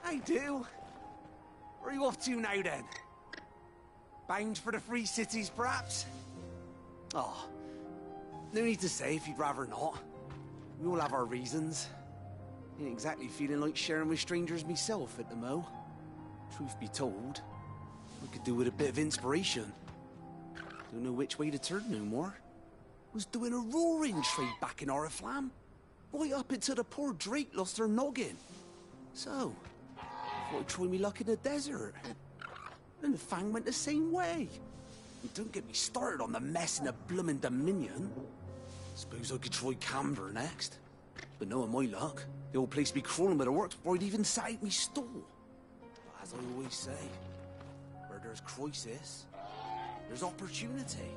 I do. Where are you off to now, then? Bound for the Free Cities, perhaps? Oh, no need to say if you'd rather not. We all have our reasons. Ain't exactly feeling like sharing with strangers myself at the mo. Truth be told, I could do with a bit of inspiration. Don't know which way to turn no more. Was doing a roaring trade back in Oriflamme. Right up until the poor Drake lost her noggin. So, I thought I'd try me luck in the desert. And the Fang went the same way. And don't get me started on the mess in the bloomin' Dominion. Suppose I could try Camber next. But knowing my luck, the old place be crawling with the works before I'd even set out me stall. But as I always say, where there's crisis, there's opportunity.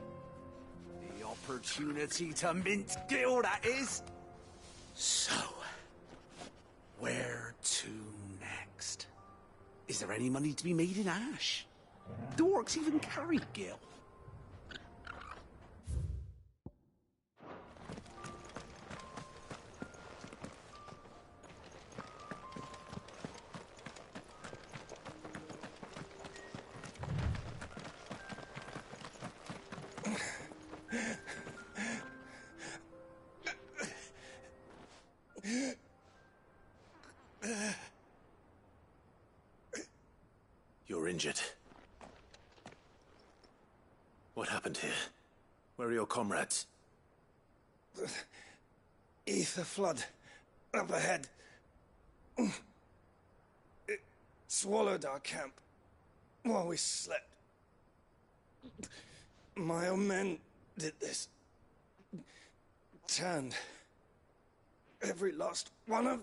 The opportunity to mint gil, that is. So, where to next? Is there any money to be made in ash? Do orcs even carry gil?
You're injured. What happened here? Where are your comrades?
The ether flood up ahead. It swallowed our camp while we slept. My own men did this. Turned every last one of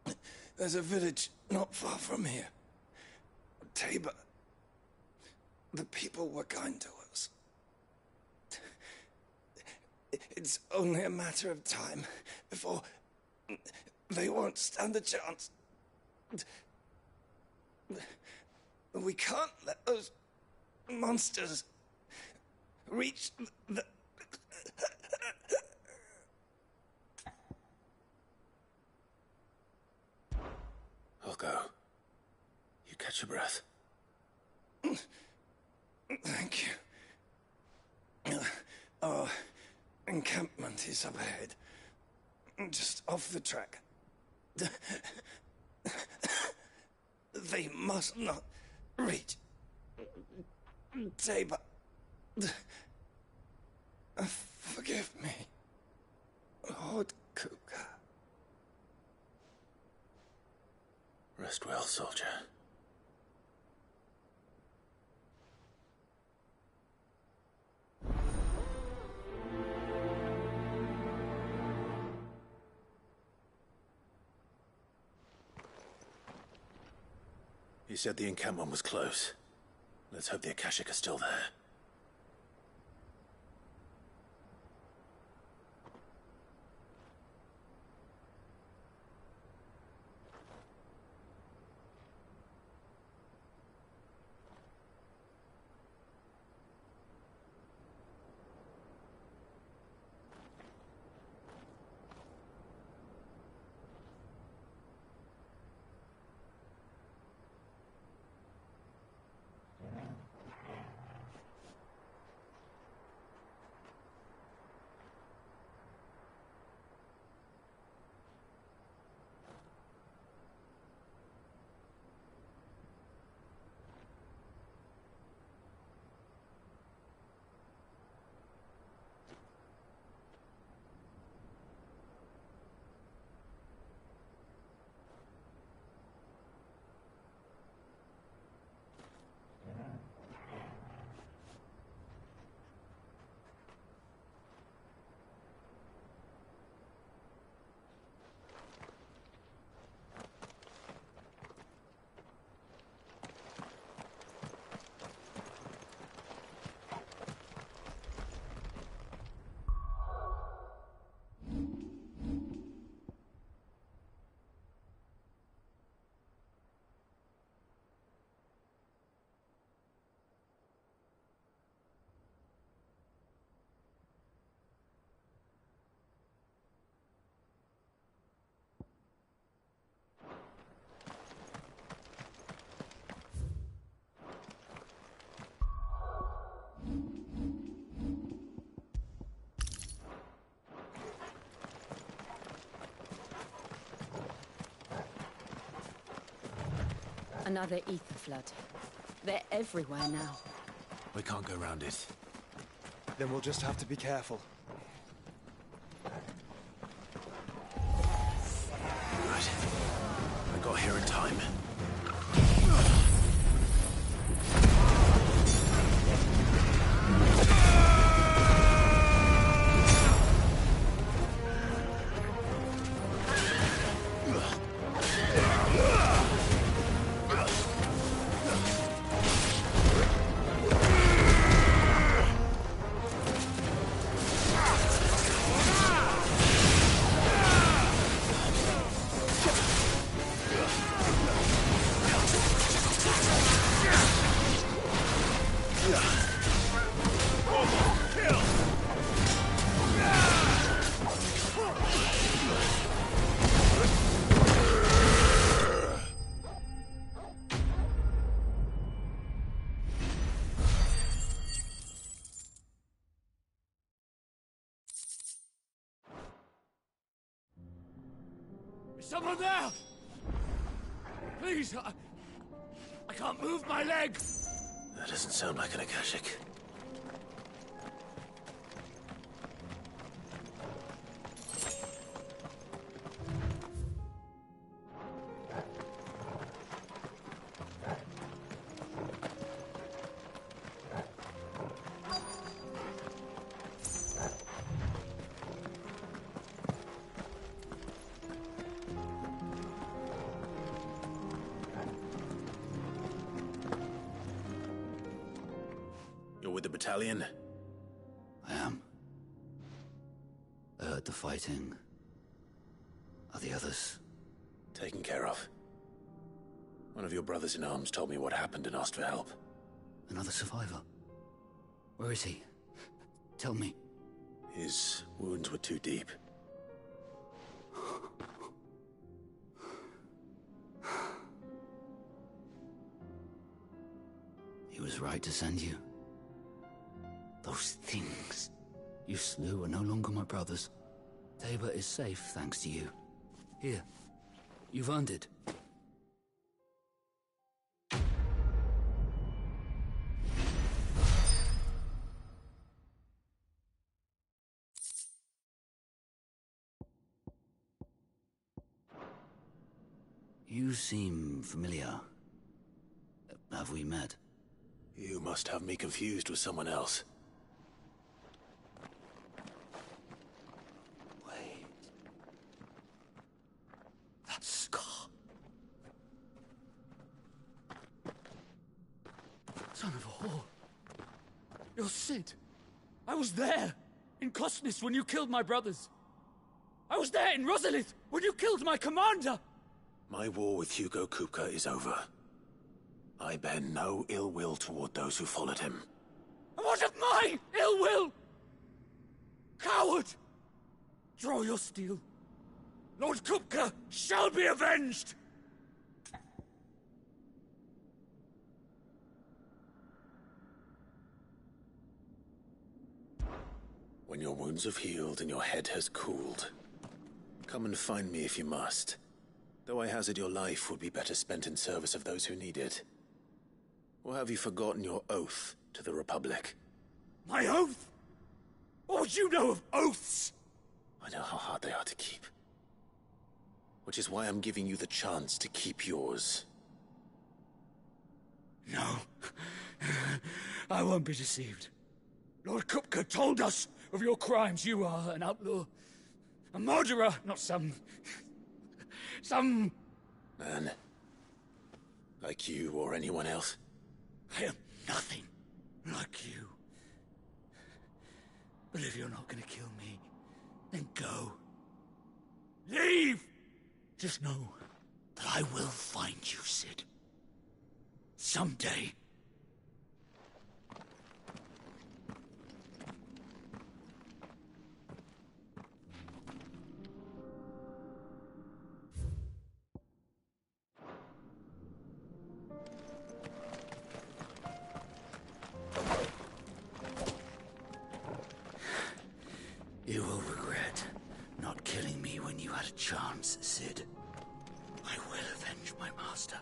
them. There's a village not far from here. Tabor. The people were kind to us. It's only a matter of time before they won't stand a chance. We can't let those monsters reach the...
I'll go. You catch your breath.
Thank you. Our encampment is up ahead. Just off the track. They must not reach Tabor. Forgive me, Lord Kuka.
Rest well, soldier. He said the encampment was close. Let's hope the Akashic are still there.
Another ether flood. They're everywhere now.
We can't go around it.
Then we'll just have to be careful.
Right. I got here in time.
Is someone there? Please, I can't move my leg.
That doesn't sound like an Akashic. You're with the battalion?
I am. I heard the fighting. Are the others?
Taken care of. One of your brothers in arms told me what happened and asked for help.
Another survivor? Where is he? Tell me.
His wounds were too deep.
He was right to send you. Those things you slew are no longer my brothers. Tabor is safe thanks to you. Here, you've earned it. You seem familiar. Have we met?
You must have me confused with someone else.
Wait. That scar.
Son of a whore. You're Sid. I was there in Costness when you killed my brothers. I was there in Rosalith when you killed my commander.
My war with Hugo Kupka is over. I bear no ill will toward those who followed him.
And what of my ill will? Coward! Draw your steel. Lord Kupka shall be avenged!
When your wounds have healed and your head has cooled, come and find me if you must. Though I hazard your life would be better spent in service of those who need it. Or have you forgotten your oath to the Republic?
My oath? What would you know of oaths?
I know how hard they are to keep. Which is why I'm giving you the chance to keep yours.
No. I won't be deceived. Lord Kupka told us of your crimes. You are an outlaw. A murderer, not some...
Man. Like you or anyone else.
I am nothing like you. But if you're not gonna kill me, then go. Leave! Just know that I will find you, Sid. Someday. You will regret not killing me when you had a chance, Sid. I will avenge my master.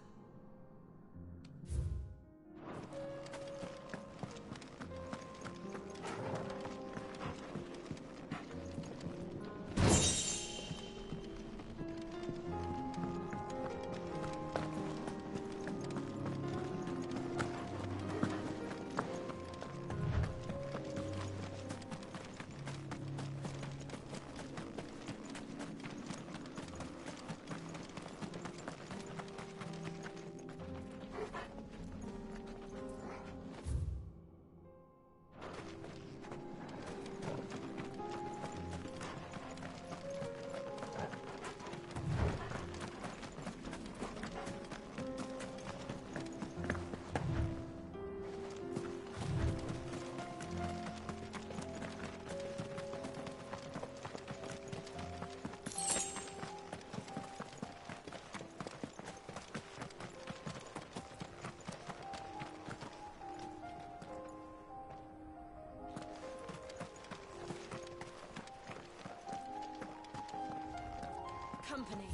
Company.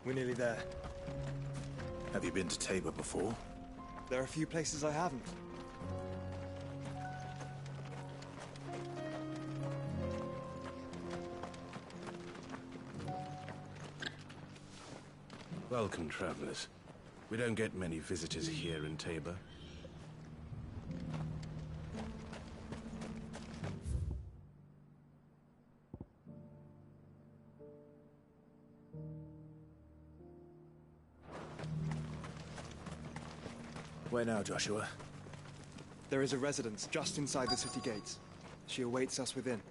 We're nearly there.
Have you been to Tabor before?
There are a few places I haven't.
Welcome, travelers. We don't get many visitors here in Tabor.
Where now, Joshua?
There is a residence just inside the city gates. She awaits us within.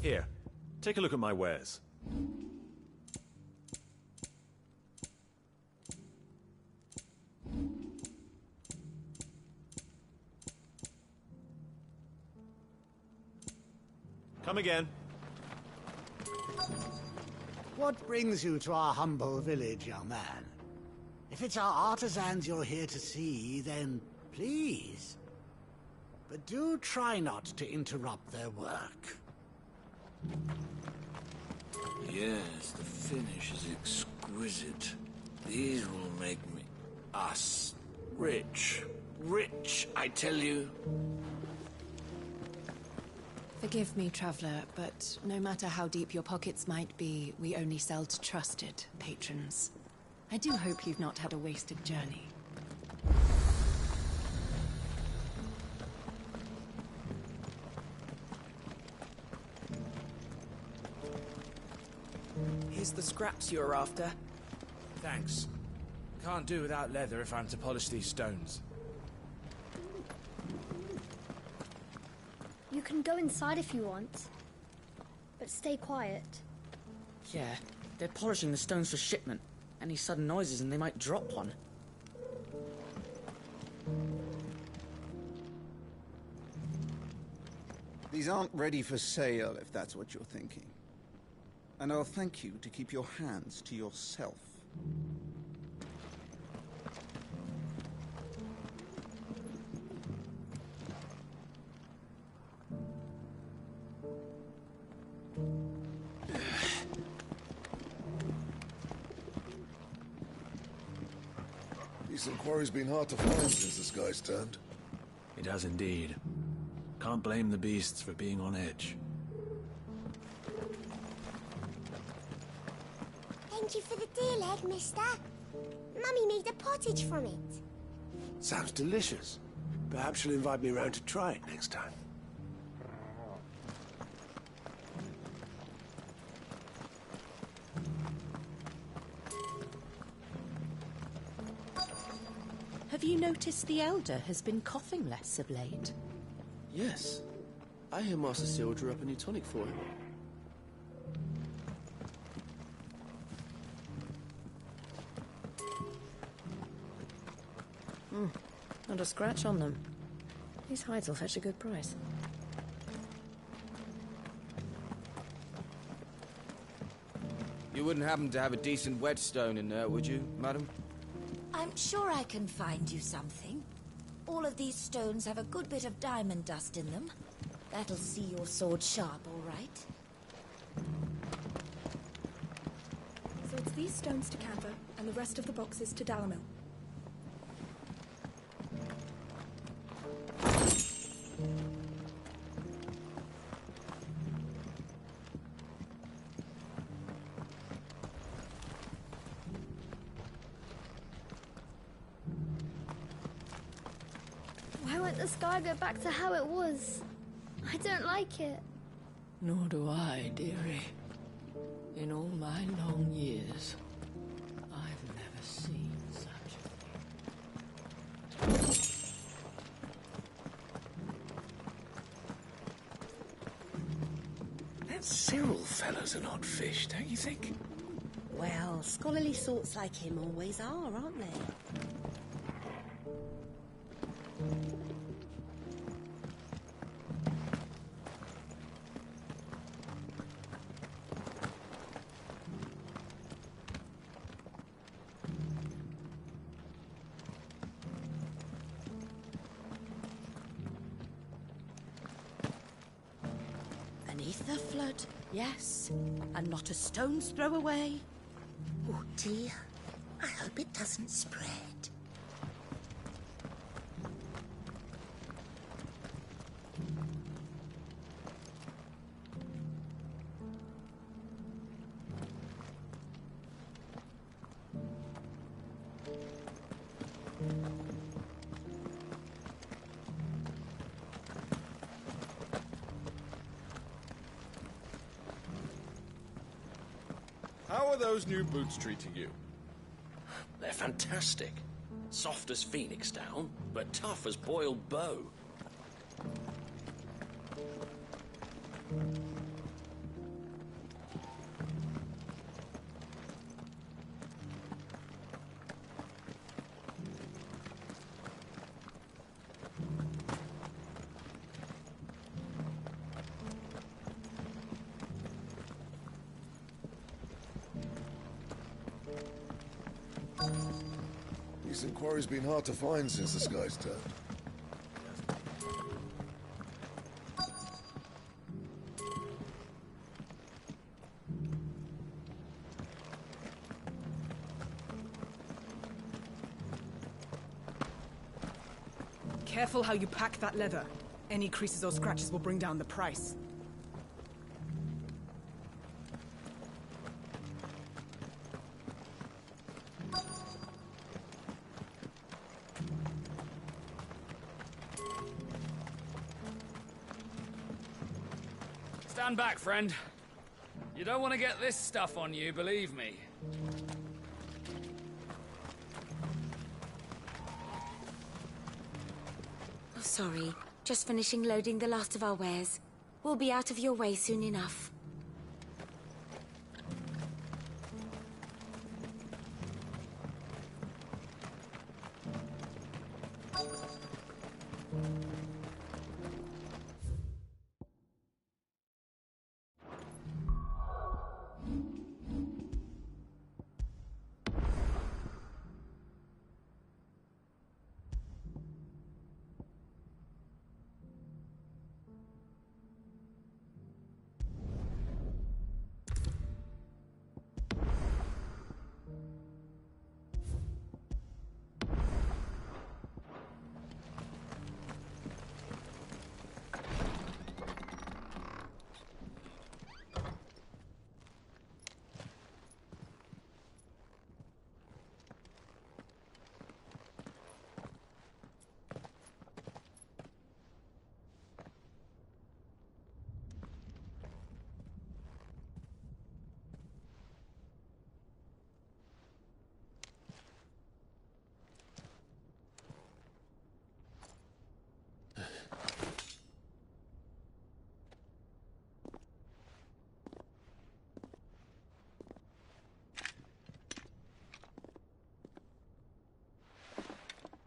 Here, take a look at my wares. Come again.
What brings you to our humble village, young man? If it's our artisans you're here to see, then please. But do try not to interrupt their work.
Yes, the finish is exquisite. These will make me... us. Rich. Rich, I tell you.
Forgive me, traveler, but no matter how deep your pockets might be, we only sell to trusted patrons. I do hope you've not had a wasted journey.
Here's the scraps you're after.
Thanks. Can't do without leather if I'm to polish these stones.
You can go inside if you want, but stay quiet.
Yeah, they're polishing the stones for shipment. Any sudden noises and they might drop one.
These aren't ready for sale, if that's what you're thinking. And I'll thank you to keep your hands to yourself.
Decent quarry's been hard to find since the sky's turned.
It has indeed. Can't blame the beasts for being on edge.
Thank you for the deer leg, mister. Mummy made a pottage from it.
Sounds delicious. Perhaps you'll invite me around to try it next time.
Have you noticed the Elder has been coughing less of late?
Yes. I hear Master Seal drew up a new tonic for him.
Not a scratch on them. These hides will fetch a good price.
You wouldn't happen to have a decent whetstone in there, would you, madam?
I'm sure I can find you something. All of these stones have a good bit of diamond dust in them. That'll see your sword sharp, all right?
So it's these stones to Canva, and the rest of the boxes to Dalamil. Why won't the sky go back to how it was? I don't like it.
Nor do I, dearie. In all my long years, I've never seen such a thing.
That Cyril fellow's an odd fish, don't you think?
Well, scholarly sorts like him always are, aren't they? Beneath the flood, yes. And not a stone's throw away. Oh dear, I hope it doesn't spread.
How are those new boots treating you?
They're fantastic. Soft as phoenix down, but tough as boiled bow.
These inquiries been hard to find since the sky's turned.
Careful how you pack that leather. Any creases or scratches will bring down the price.
Stand back, friend. You don't want to get this stuff on you, believe me.
Oh, sorry. Just finishing loading the last of our wares. We'll be out of your way soon enough.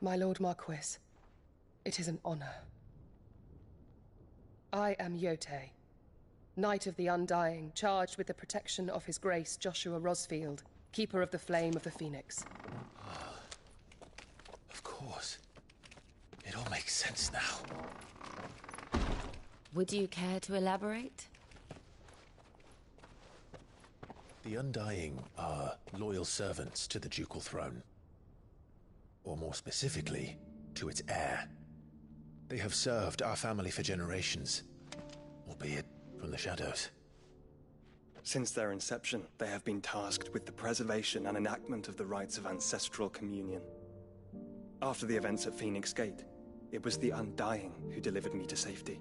My Lord Marquis, it is an honor. I am Yotei, Knight of the Undying, charged with the protection of His Grace Joshua Rosfield, Keeper of the Flame of the Phoenix.
Of course. It all makes sense now.
Would you care to elaborate?
The Undying are loyal servants to the ducal throne. Or more specifically, to its heir. They have served our family for generations, albeit from the shadows.
Since their inception, they have been tasked with the preservation and enactment of the rites of ancestral communion. After the events at Phoenix Gate, it was the Undying who delivered me to safety.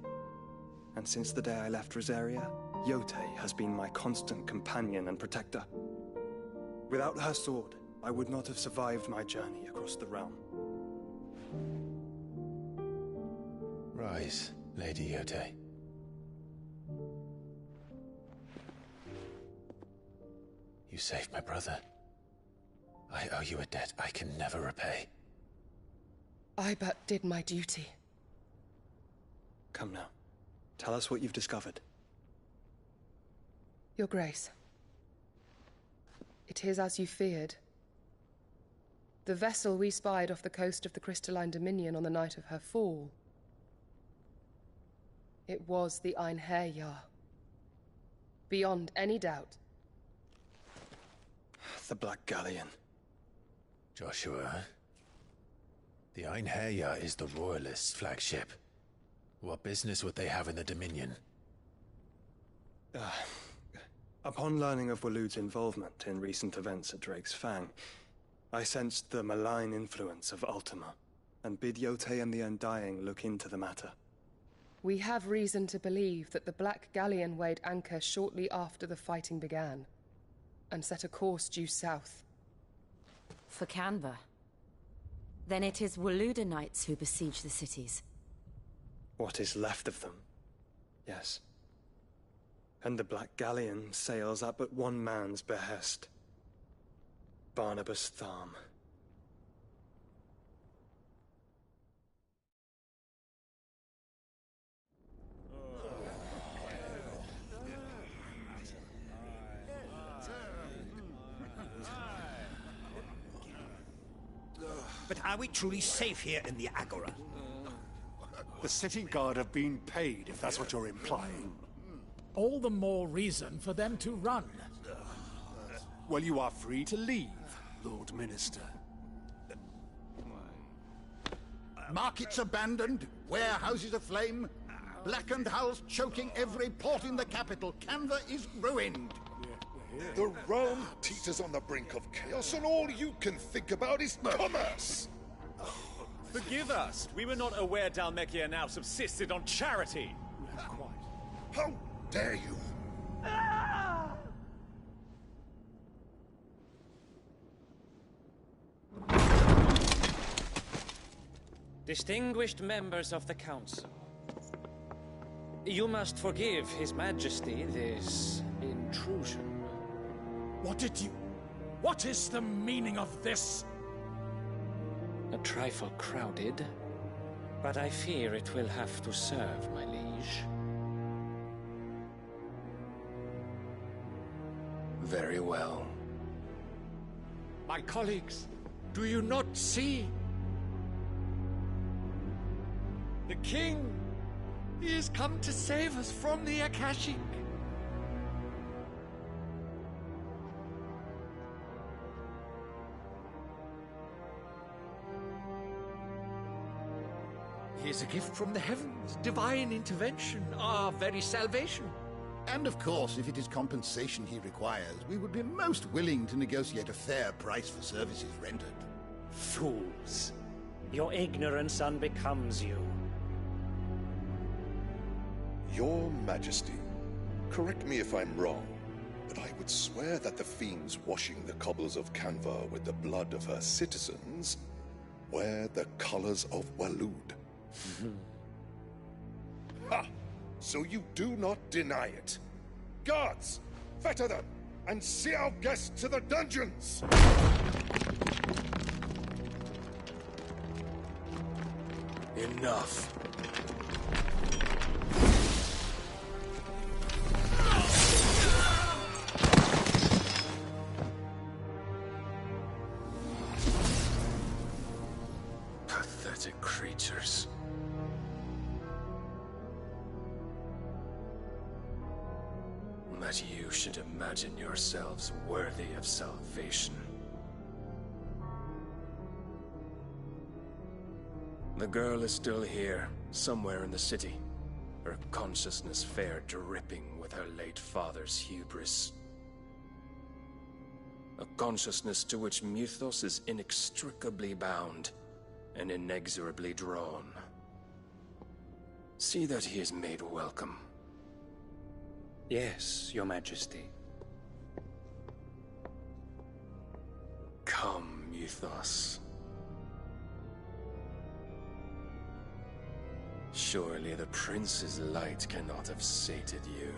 And since the day I left Rosaria, Yotei has been my constant companion and protector. Without her sword, I would not have survived my journey across the realm.
Rise, Lady Yotei. You saved my brother. I owe you a debt I can never repay.
I but did my duty.
Come now. Tell us what you've discovered.
Your Grace. It is as you feared. The vessel we spied off the coast of the Crystalline Dominion on the night of her fall. It was the Einherjar. Beyond any doubt.
The Black Galleon.
Joshua, the Einherjar is the Royalists' flagship. What business would they have in the Dominion?
Upon learning of Waloed's involvement in recent events at Drake's Fang, I sensed the malign influence of Ultima, and bid Yotei and the Undying look into the matter.
We have reason to believe that the Black Galleon weighed anchor shortly after the fighting began, and set a course due south.
For Canva. Then it is Waloed Knights who besiege the cities.
What is left of them? Yes. And the Black Galleon sails at but one man's behest. Barnabas Tharm.
But are we truly safe here in the Agora?
The city guard have been paid, if that's what you're implying.
All the more reason for them to run.
Well, you are free to leave, Lord Minister.
Markets abandoned, warehouses aflame, blackened hulls choking every port in the capital. Canva is ruined.
The realm teeters on the brink of chaos, and all you can think about is commerce!
Forgive us. We were not aware Dhalmekia now subsisted on charity.
How dare you!
Distinguished members of the Council, you must forgive His Majesty this intrusion.
What is the meaning of this?
A trifle crowded, but I fear it will have to serve, my liege.
Very well.
My colleagues, do you not see? The king! He has come to save us from the Akashic! He is a gift from the heavens, divine intervention, our very salvation.
And of course, if it is compensation he requires, we would be most willing to negotiate a fair price for services rendered.
Fools! Your ignorance unbecomes you.
Your Majesty, correct me if I'm wrong, but I would swear that the fiends washing the cobbles of Canva with the blood of her citizens wear the colors of Waloed. Ha! So you do not deny it. Guards, fetter them, and see our guests to the dungeons!
Enough. Pathetic creatures. That you should imagine yourselves worthy of salvation. The girl is still here, somewhere in the city, her consciousness fair dripping with her late father's hubris. A consciousness to which Mythos is inextricably bound and inexorably drawn. See that he is made welcome.
Yes, Your Majesty.
Come, Mythos. Surely the prince's light cannot have sated you.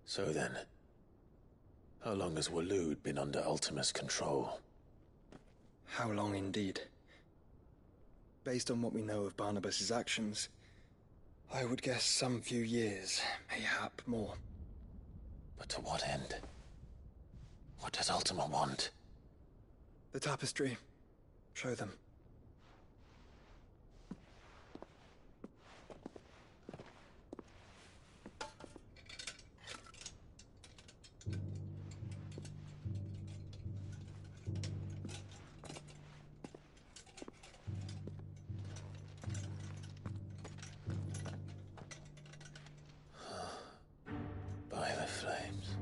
So then, how long has Waloed been under Ultima's control?
How long indeed? Based on what we know of Barnabas's actions, I would guess some few years, mayhap more.
But to what end? What does Ultima want?
The tapestry. Show them.
By the flames.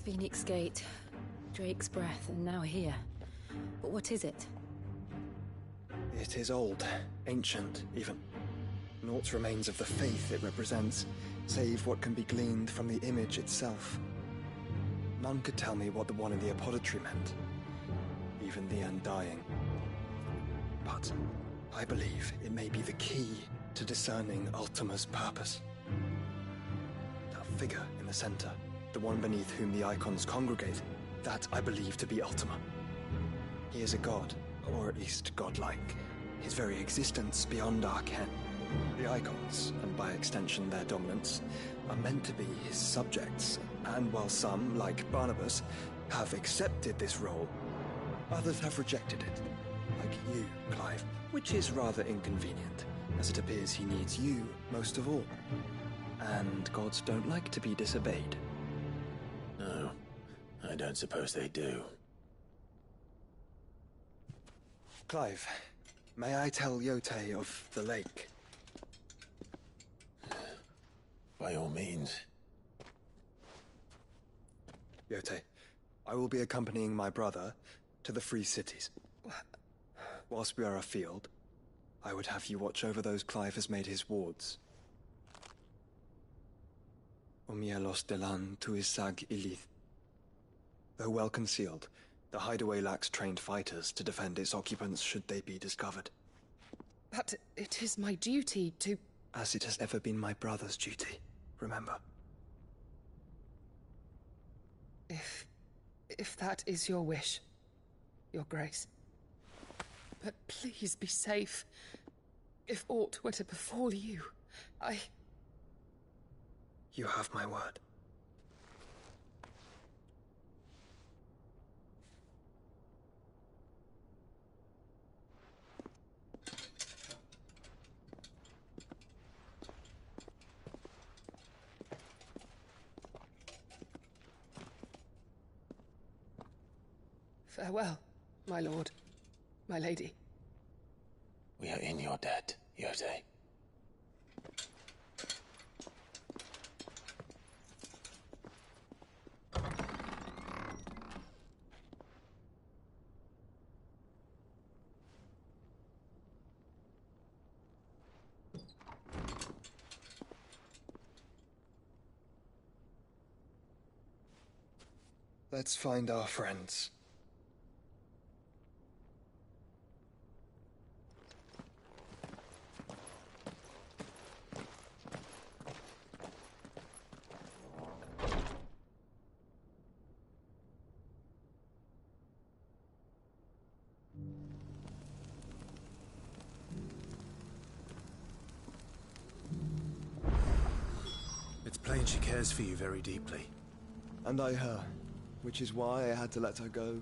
Phoenix Gate.
Drake's breath, and now here. But what is it?
It is old, ancient, even. Naught remains of the faith it represents, save what can be gleaned from the image itself. None could tell me what the one in the apothecary meant, even the Undying. But I believe it may be the key to discerning Ultima's purpose. That figure in the center, the one beneath whom the icons congregate, that I believe to be Ultima. He is a god, or at least godlike, his very existence beyond our ken. The icons, and by extension their dominants, are meant to be his subjects, and while some, like Barnabas, have accepted this role, others have rejected it, like you, Clive, which is rather inconvenient, as it appears he needs you most of all. And gods don't like to be disobeyed.
No, I don't suppose they do.
Clive, may I tell Yote of the lake?
By all means.
Yote, I will be accompanying my brother to the Free Cities. Whilst we are afield, I would have you watch over those Clive has made his wards. Omielos delan tuisag ilith. Though well concealed, the hideaway lacks trained fighters to defend its occupants should they be discovered.
But it is my duty to...
As it has ever been my brother's duty, remember.
If that is your wish, Your Grace. But please be safe. If aught were to befall you,
You have my word.
Farewell, my lord, my lady.
We are in your debt, Yote.
Let's find our friends.
It's plain she cares for you very deeply.
And I her, which is why I had to let her go.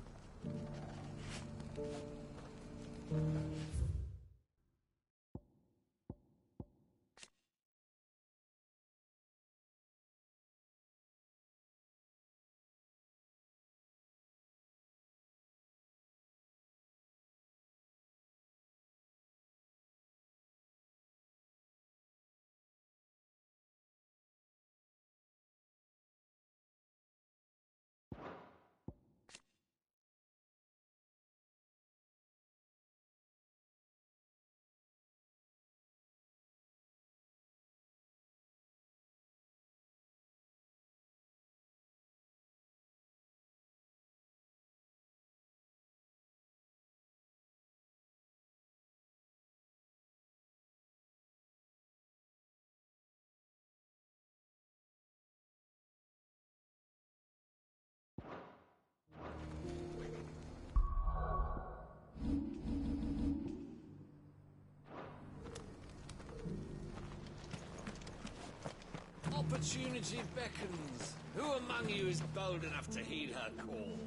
Opportunity beckons. Who among you is bold enough to heed her call?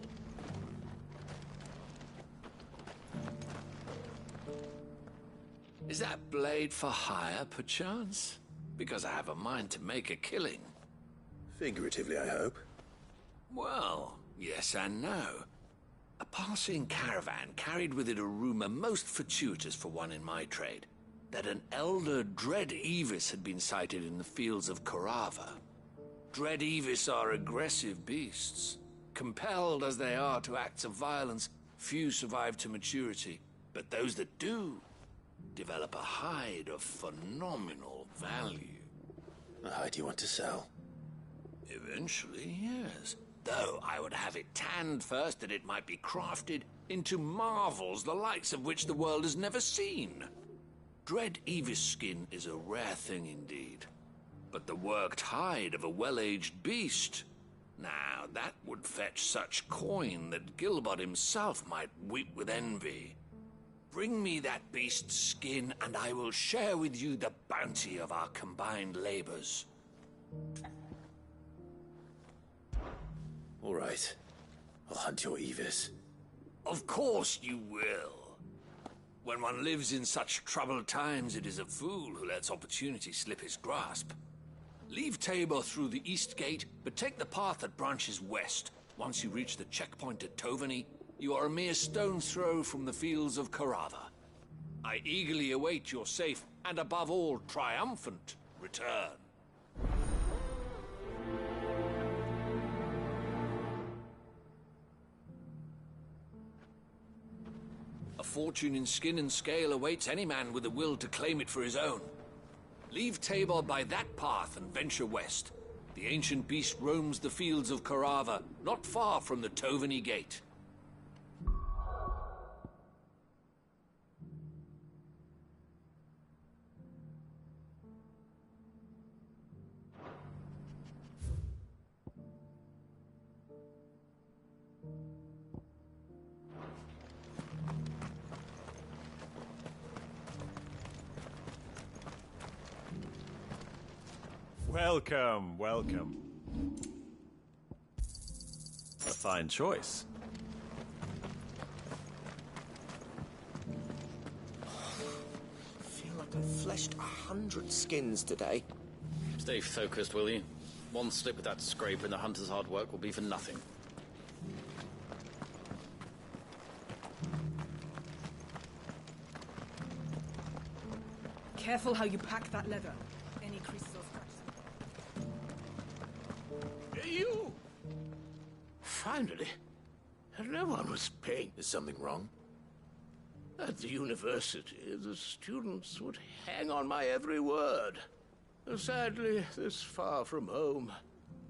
Is that blade for hire, perchance? Because I have a mind to make a killing.
Figuratively, I hope.
Well, yes and no. A passing caravan carried with it a rumor most fortuitous for one in my trade, that an elder Dread Evis had been sighted in the fields of Korava. Dread Evis are aggressive beasts, compelled as they are to acts of violence, few survive to maturity. But those that do develop a hide of phenomenal value.
A hide you want to sell?
Eventually, yes. Though I would have it tanned first that it might be crafted into marvels the likes of which the world has never seen. Dread Evis skin is a rare thing indeed. But the worked hide of a well-aged beast, now that would fetch such coin that Gilbert himself might weep with envy. Bring me that beast's skin, and I will share with you the bounty of our combined labors.
All right. I'll hunt your Evis.
Of course you will. When one lives in such troubled times, it is a fool who lets opportunity slip his grasp. Leave Tabor through the east gate, but take the path that branches west. Once you reach the checkpoint at Tovany, you are a mere stone's throw from the fields of Carava. I eagerly await your safe, and above all, triumphant return. A fortune in skin and scale awaits any man with the will to claim it for his own. Leave Tabor by that path and venture west. The ancient beast roams the fields of Carava, not far from the Tovany Gate.
Welcome, welcome. A fine choice.
I feel like I've fleshed 100 skins today.
Stay focused, will you? One slip with that scrape and the hunter's hard work will be for nothing.
Careful how you pack that leather. Any creases or scratches.
You! Finally. No one was paying.
Is something wrong?
At the university, the students would hang on my every word. Sadly, this far from home,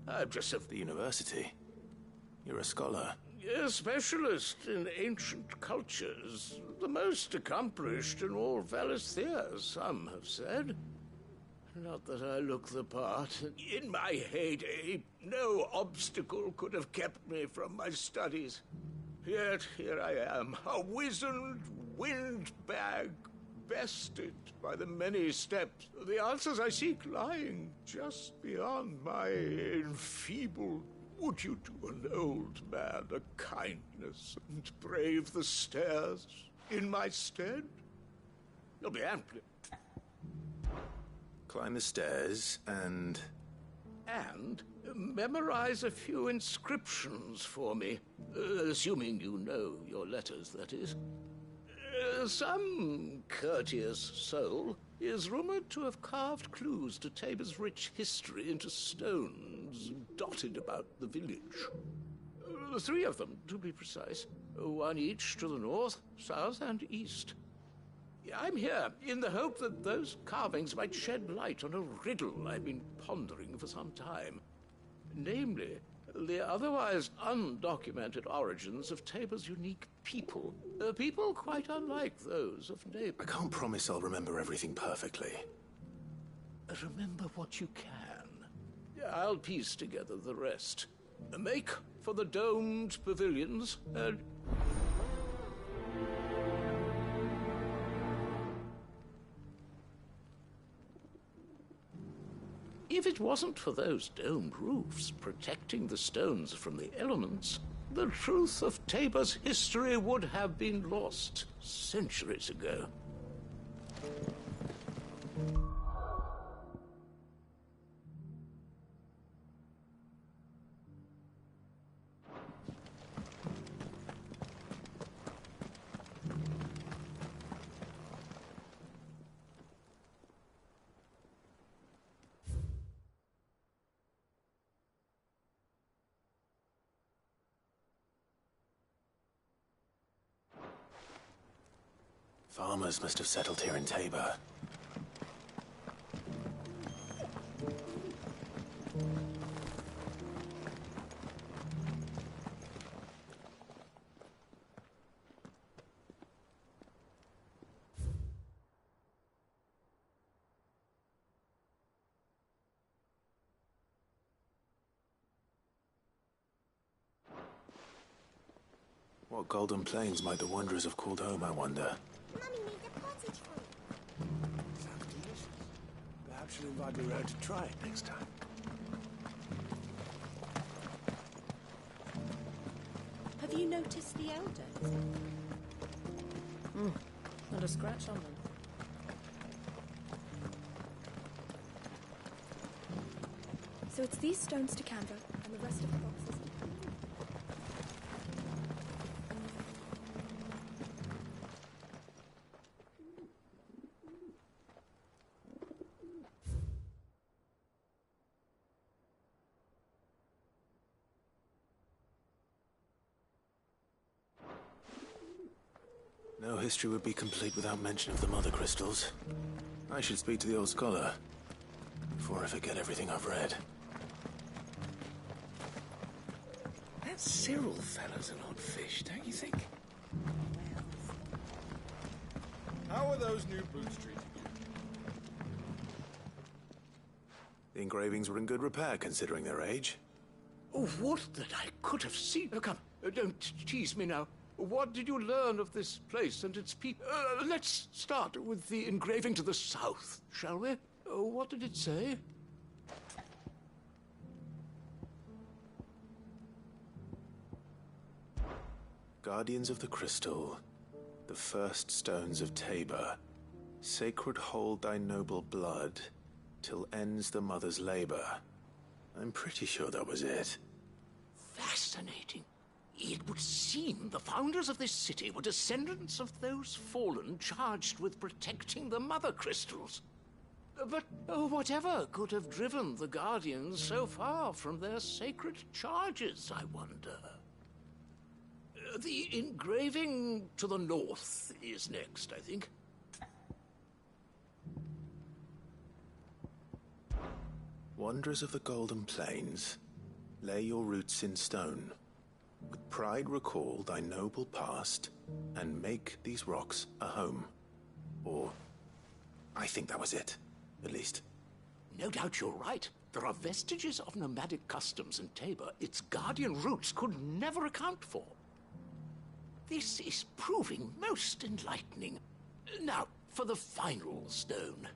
I'm just of
the university. You're a scholar.
A specialist in ancient cultures. The most accomplished in all Valisthea, some have said. Not that I look the part. In my heyday, no obstacle could have kept me from my studies. Yet here I am, a wizened windbag, bested by the many steps. The answers I seek lying just beyond my enfeebled. Would you do an old man a kindness and brave the stairs in my stead? You'll be amply...
Climb the stairs and...
And memorize a few inscriptions for me. Assuming you know your letters, that is. Some courteous soul is rumored to have carved clues to Tabor's rich history into stones dotted about the village. 3 of them, to be precise. 1 each to the north, south, and east. I'm here in the hope that those carvings might shed light on a riddle I've been pondering for some time. Namely, the otherwise undocumented origins of Tabor's unique people. People quite unlike those of neighbors.
I can't promise I'll remember everything perfectly.
Remember what you can. I'll piece together the rest. Make for the domed pavilions, and... If it wasn't for those domed roofs protecting the stones from the elements, the truth of Tabor's history would have been lost centuries ago.
Farmers must have settled here in Tabor. What golden plains might the wanderers have called home, I wonder?
Mummy made a pottage fruit. Sounds delicious. Perhaps you'll invite me round to try it next time.
Have you noticed the elders?
Not a scratch on them.
So it's these stones to Canva, and the rest of the boxes.
No history would be complete without mention of the mother crystals. I should speak to the old scholar before I forget everything I've read.
That Cyril fellow's an odd fish, don't you think?
How are those new boots treating you?
The engravings were in good repair considering their age.
Oh, what that I could have seen. Oh, come, don't tease me now. What did you learn of this place and its people? Let's start with the engraving to the south, shall we? What did it say?
Guardians of the Crystal, the first stones of Tabor, sacred hold thy noble blood, till ends the mother's labor. I'm pretty sure that was it.
Fascinating. It would seem the founders of this city were descendants of those fallen charged with protecting the mother crystals. But whatever could have driven the Guardians so far from their sacred charges, I wonder? The engraving to the north is next, I think.
Wanderers of the Golden Plains, lay your roots in stone. With pride recall thy noble past, and make these rocks a home. Or, I think that was it, at least.
No doubt you're right. There are vestiges of nomadic customs in Tabor its guardian roots could never account for. This is proving most enlightening. Now, for the final stone.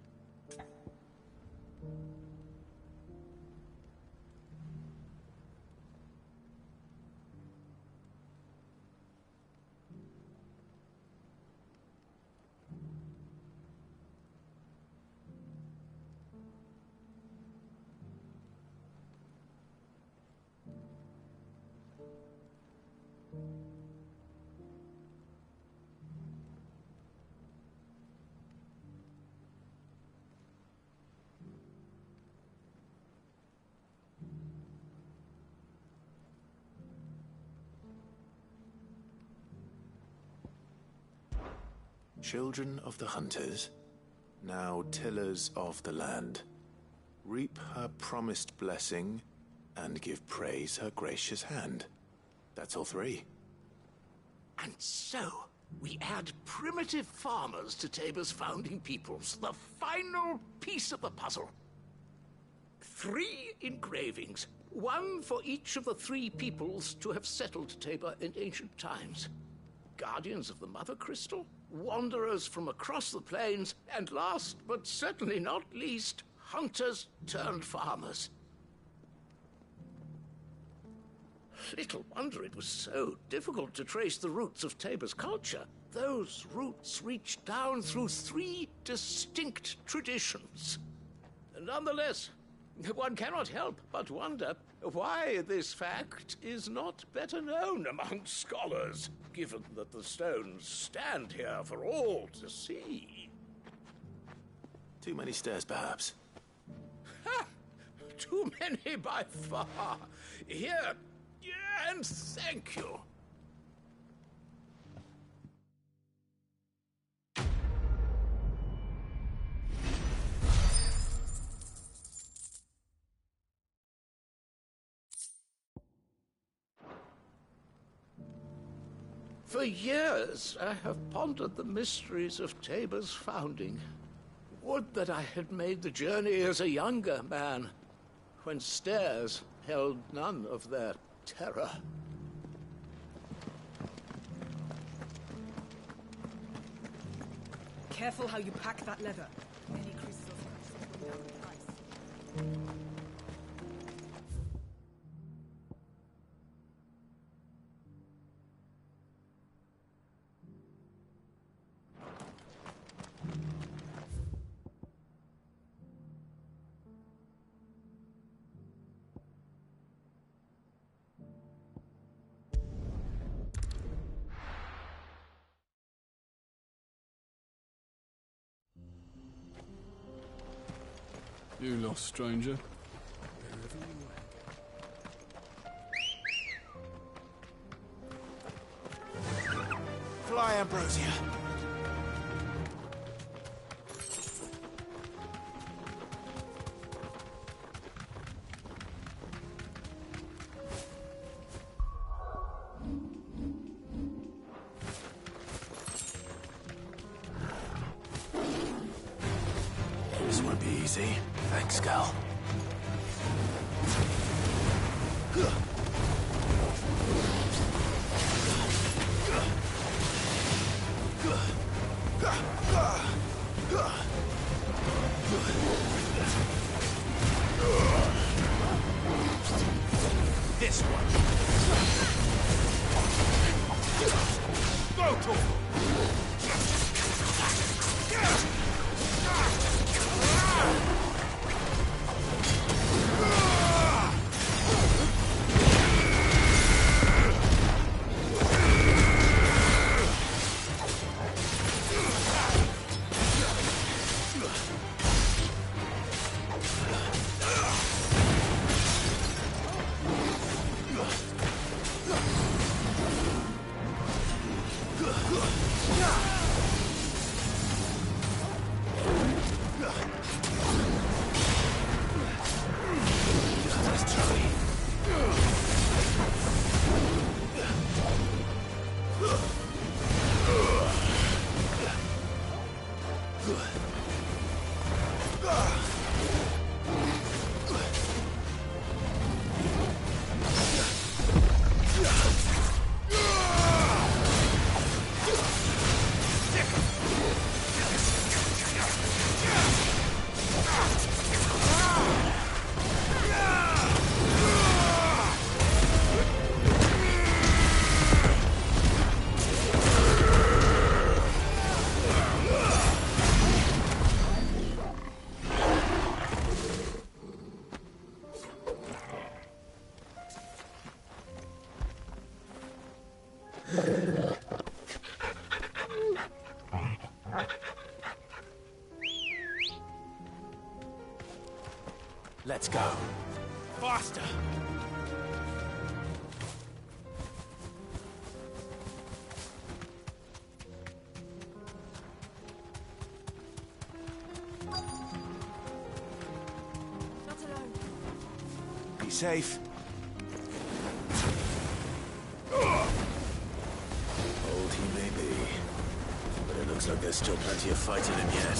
Children of the hunters, now tillers of the land, reap her promised blessing and give praise her gracious hand. That's all three.
And so, we add primitive farmers to Tabor's founding peoples, the final piece of the puzzle. 3 engravings, one for each of the 3 peoples to have settled Tabor in ancient times. Guardians of the Mother Crystal, wanderers from across the plains, and last but certainly not least, hunters turned farmers. Little wonder it was so difficult to trace the roots of Tabor's culture. Those roots reach down through 3 distinct traditions. Nonetheless, one cannot help but wonder why this fact is not better known among scholars, given that the stones stand here for all to see.
Too many stairs, perhaps.
Ha! Too many by far. Here, and thank you. For years, I have pondered the mysteries of Tabor's founding. Would that I had made the journey as a younger man, when stairs held none of their terror.
Careful how you pack that leather. Any creases or scratches will bring down the price.
You lost, stranger.
Fly, Ambrosia.
This won't be easy. Thanks, Gal.
This one. Go to him.
Let's go.
Faster.
Not alone.
Be safe.
Old he may be, but it looks like there's still plenty of fight in him yet.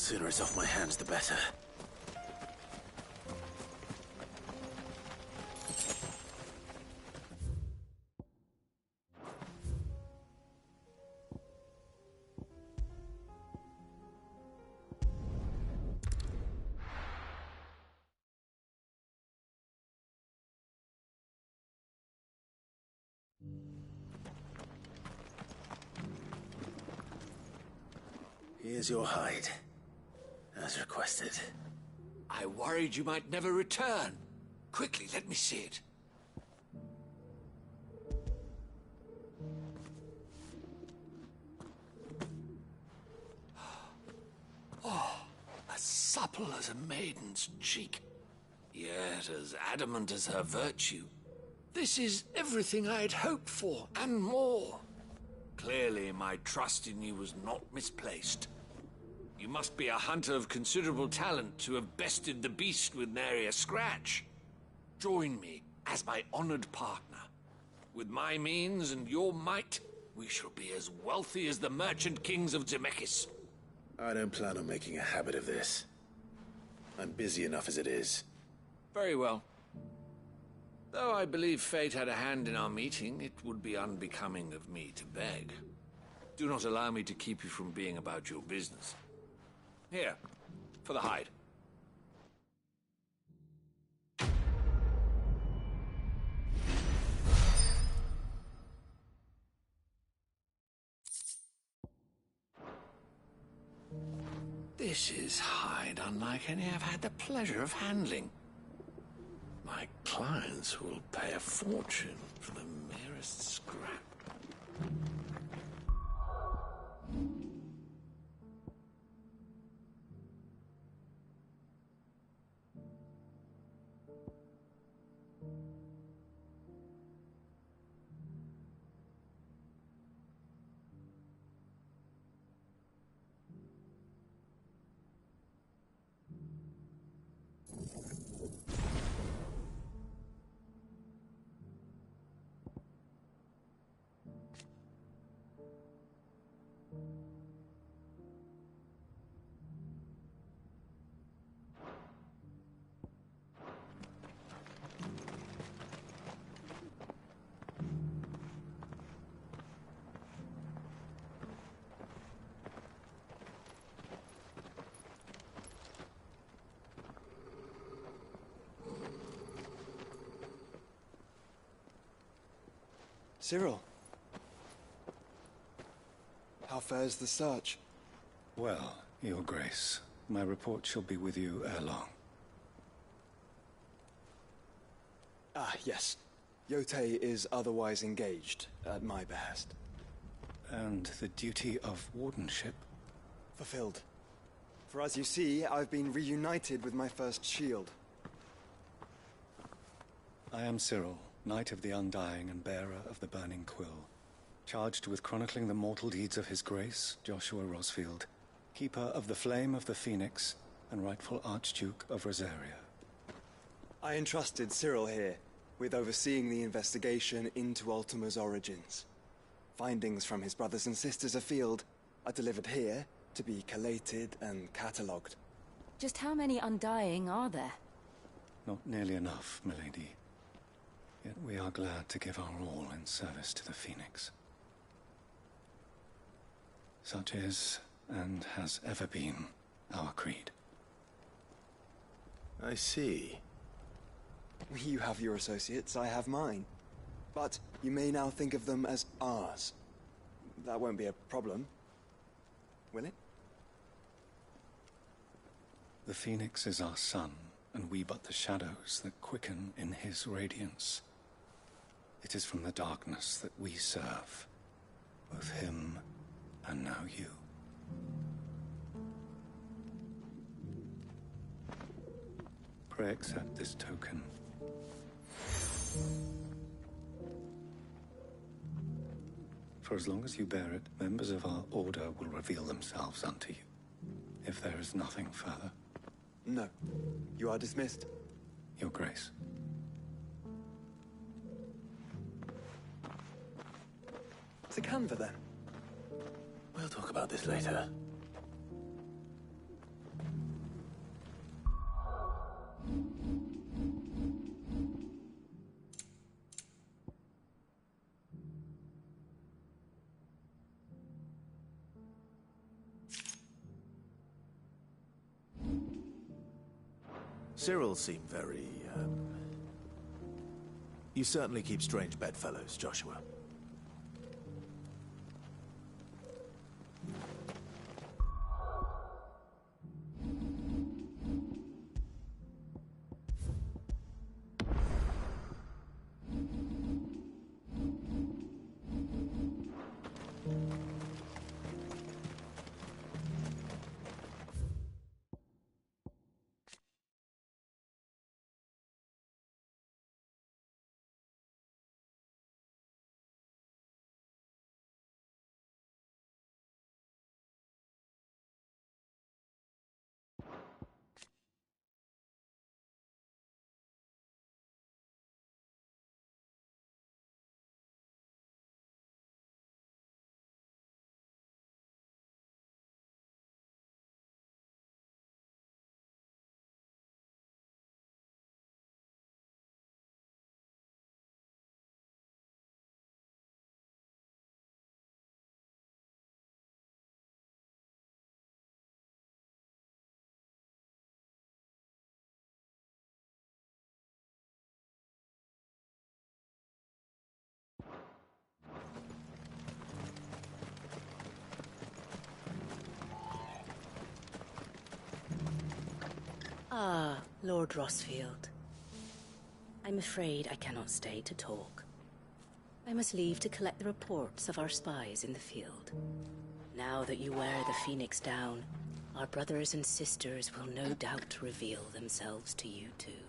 sooner it's off my hands, the better. Here's your hide, as requested.
I worried you might never return. Quickly, let me see it. Oh, as supple as a maiden's cheek, yet as adamant as her virtue. This is everything I had hoped for, and more. Clearly, my trust in you was not misplaced. You must be a hunter of considerable talent to have bested the beast with nary a scratch. Join me as my honored partner. With my means and your might, we shall be as wealthy as the merchant kings of Zemeckis.
I don't plan on making a habit of this. I'm busy enough as it is.
Very well. Though I believe fate had a hand in our meeting, it would be unbecoming of me to beg. Do not allow me to keep you from being about your business. Here, for the hide. This is hide unlike any I've had the pleasure of handling. My clients will pay a fortune for the merest scrap.
Cyril. How fares the search?
Well, Your Grace, my report shall be with you ere long.
Ah, yes. Yotei is otherwise engaged, at my behest.
And the duty of wardenship?
Fulfilled. For as you see, I've been reunited with my first shield.
I am Cyril, Knight of the Undying and bearer of the Burning Quill, charged with chronicling the mortal deeds of His Grace, Joshua Rosfield, Keeper of the Flame of the Phoenix, and rightful Archduke of Rosaria.
I entrusted Cyril here with overseeing the investigation into Ultima's origins. Findings from his brothers and sisters afield are delivered here to be collated and catalogued.
Just how many Undying are there?
Not nearly enough, milady. Yet we are glad to give our all in service to the Phoenix. Such is, and has ever been, our creed.
I see.
You have your associates, I have mine. But you may now think of them as ours. That won't be a problem, will it?
The Phoenix is our sun, and we but the shadows that quicken in his radiance. It is from the darkness that we serve, both him and now you. Pray accept this token. For as long as you bear it, members of our order will reveal themselves unto you, if there is nothing further.
No. You are dismissed.
Your Grace.
To Canva, then.
We'll talk about this later. Cyril seem very, You certainly keep strange bedfellows, Joshua.
Ah, Lord Rosfield. I'm afraid I cannot stay to talk. I must leave to collect the reports of our spies in the field. Now that you wear the Phoenix down, our brothers and sisters will no doubt reveal themselves to you too.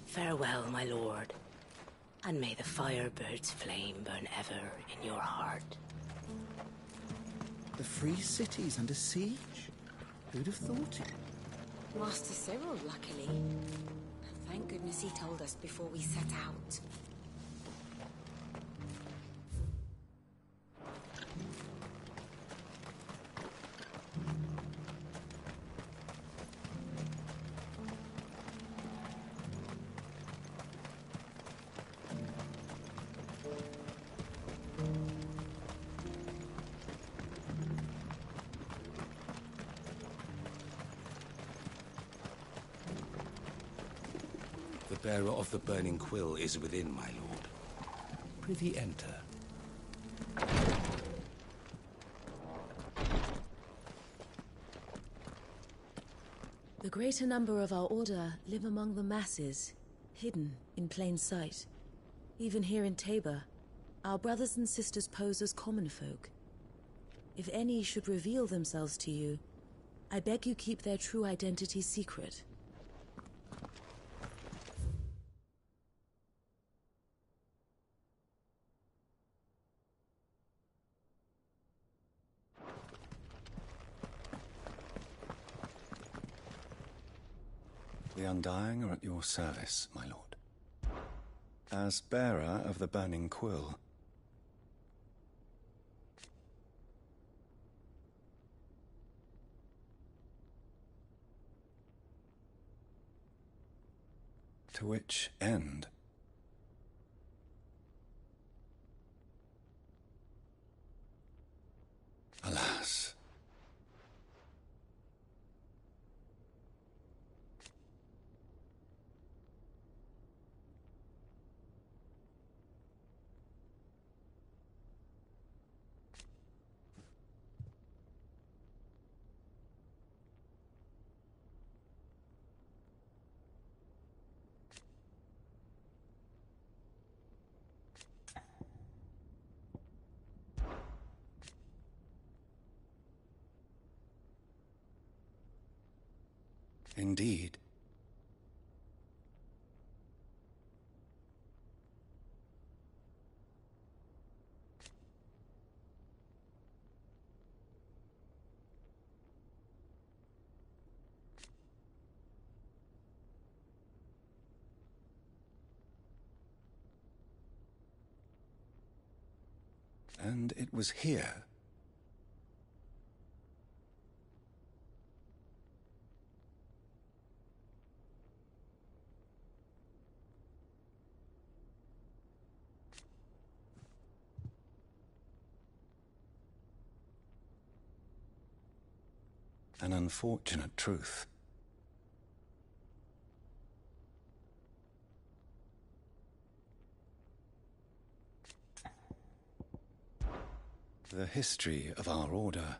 Farewell, my lord, and may the Firebird's flame burn ever in your heart.
The free city's under siege? Who'd have thought it?
Master Cyril, luckily. Thank goodness he told us before we set out.
The bearer of the burning quill is within, my lord. Prithee enter.
The greater number of our order live among the masses, hidden in plain sight. Even here in Tabor, our brothers and sisters pose as common folk. If any should reveal themselves to you, I beg you keep their true identity secret.
The Undying are at your service, my lord. As bearer of the burning quill, to which end? Alas. Indeed. And it was here. An unfortunate truth. The history of our order.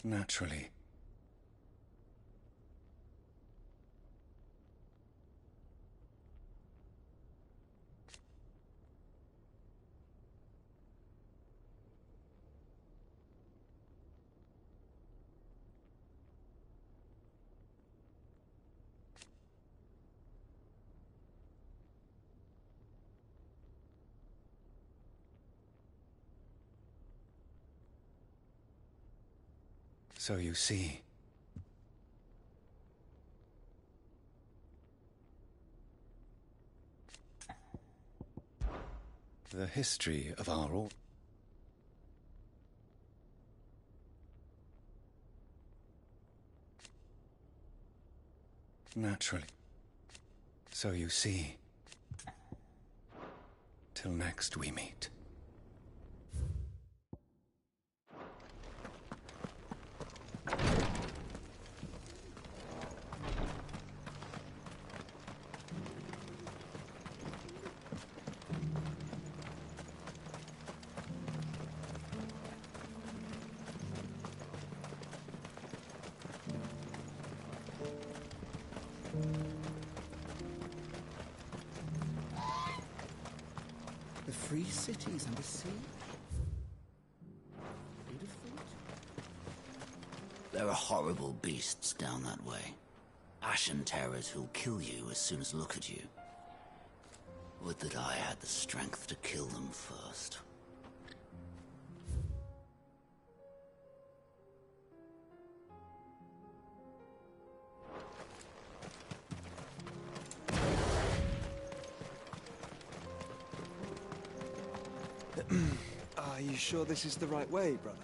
Naturally. So you see. The history of our order. Naturally. So you see. Till next we meet.
The free cities under siege? Who'd have thought?
There are horrible beasts down that way. Ashen terrors who'll kill you as soon as look at you. Would that I had the strength to kill them first.
Are you sure this is the right way, brother?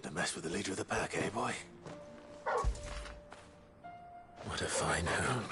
to mess with the leader of the pack, eh, boy? What a fine hound.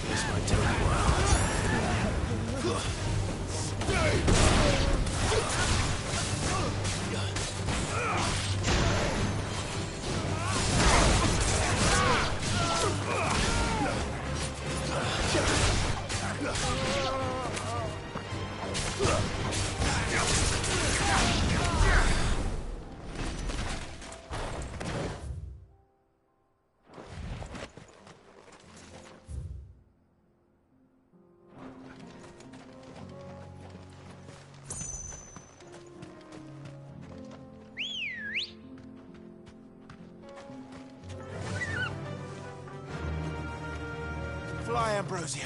This might take a while.
Fly, Ambrosia.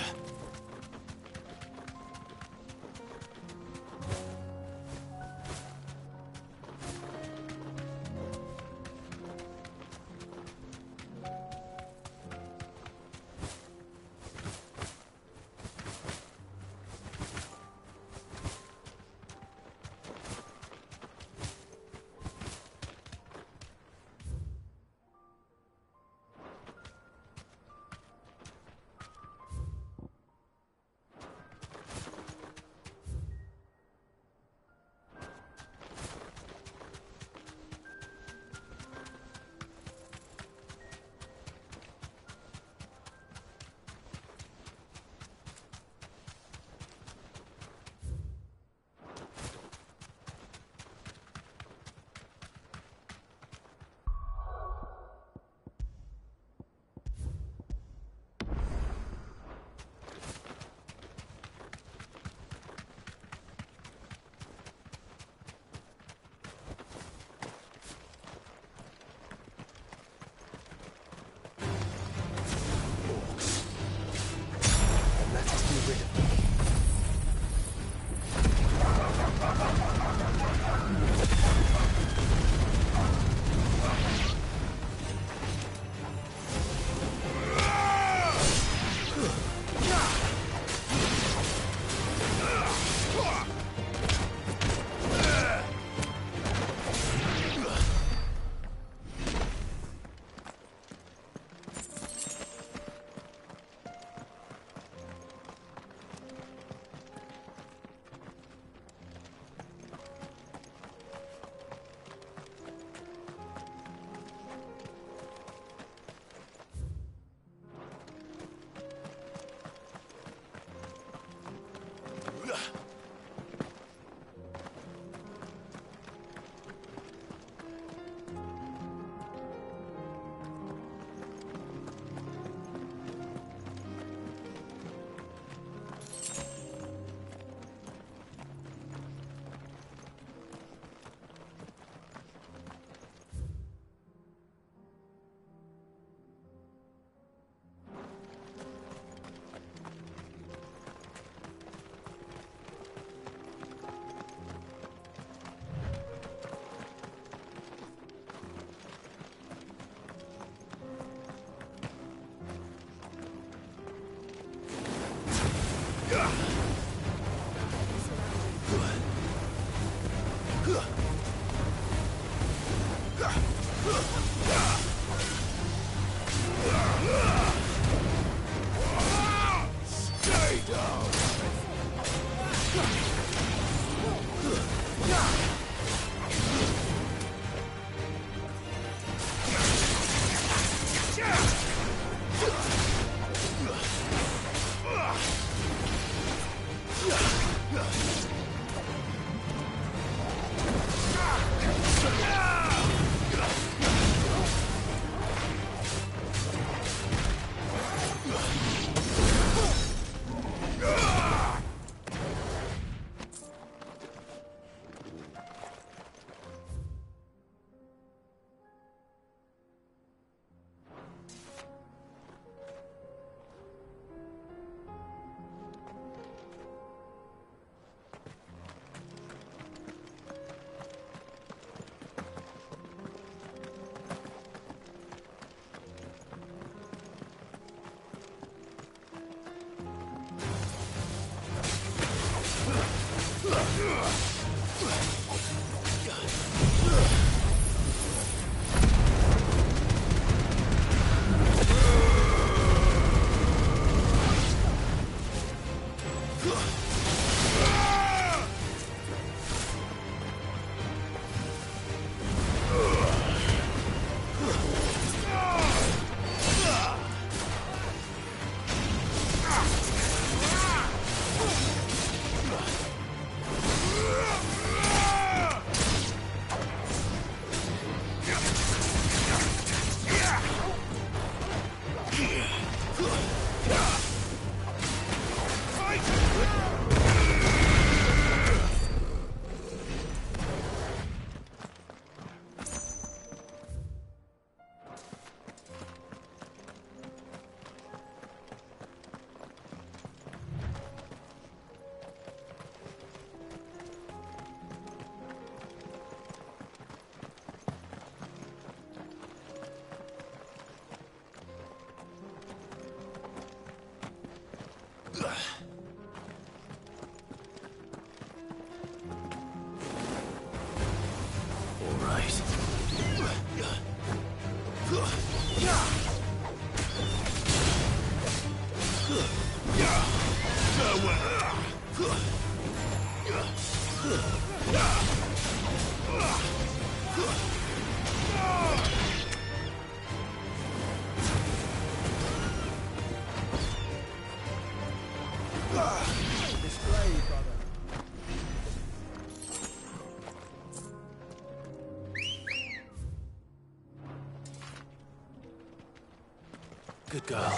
Good girl.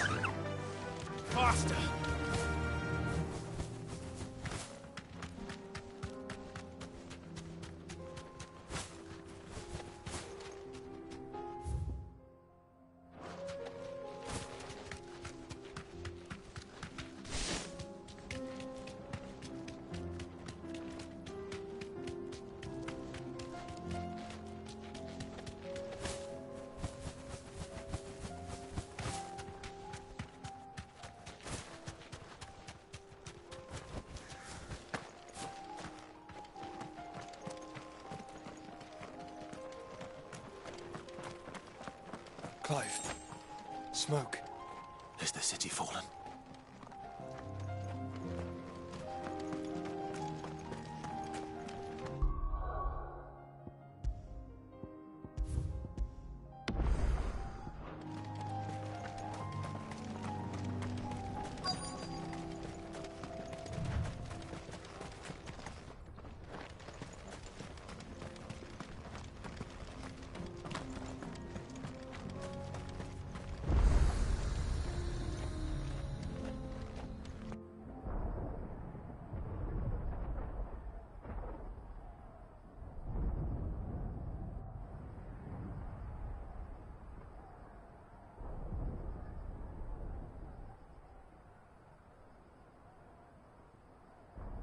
Faster!
Clive. Smoke.
Is the city fallen?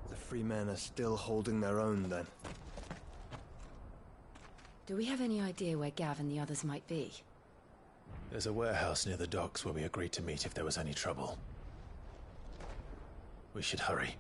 The free men are still holding their own, then.
Do we have any idea where Gav and the others might be?
There's a warehouse near the docks where we agreed to meet if there was any trouble. We should hurry.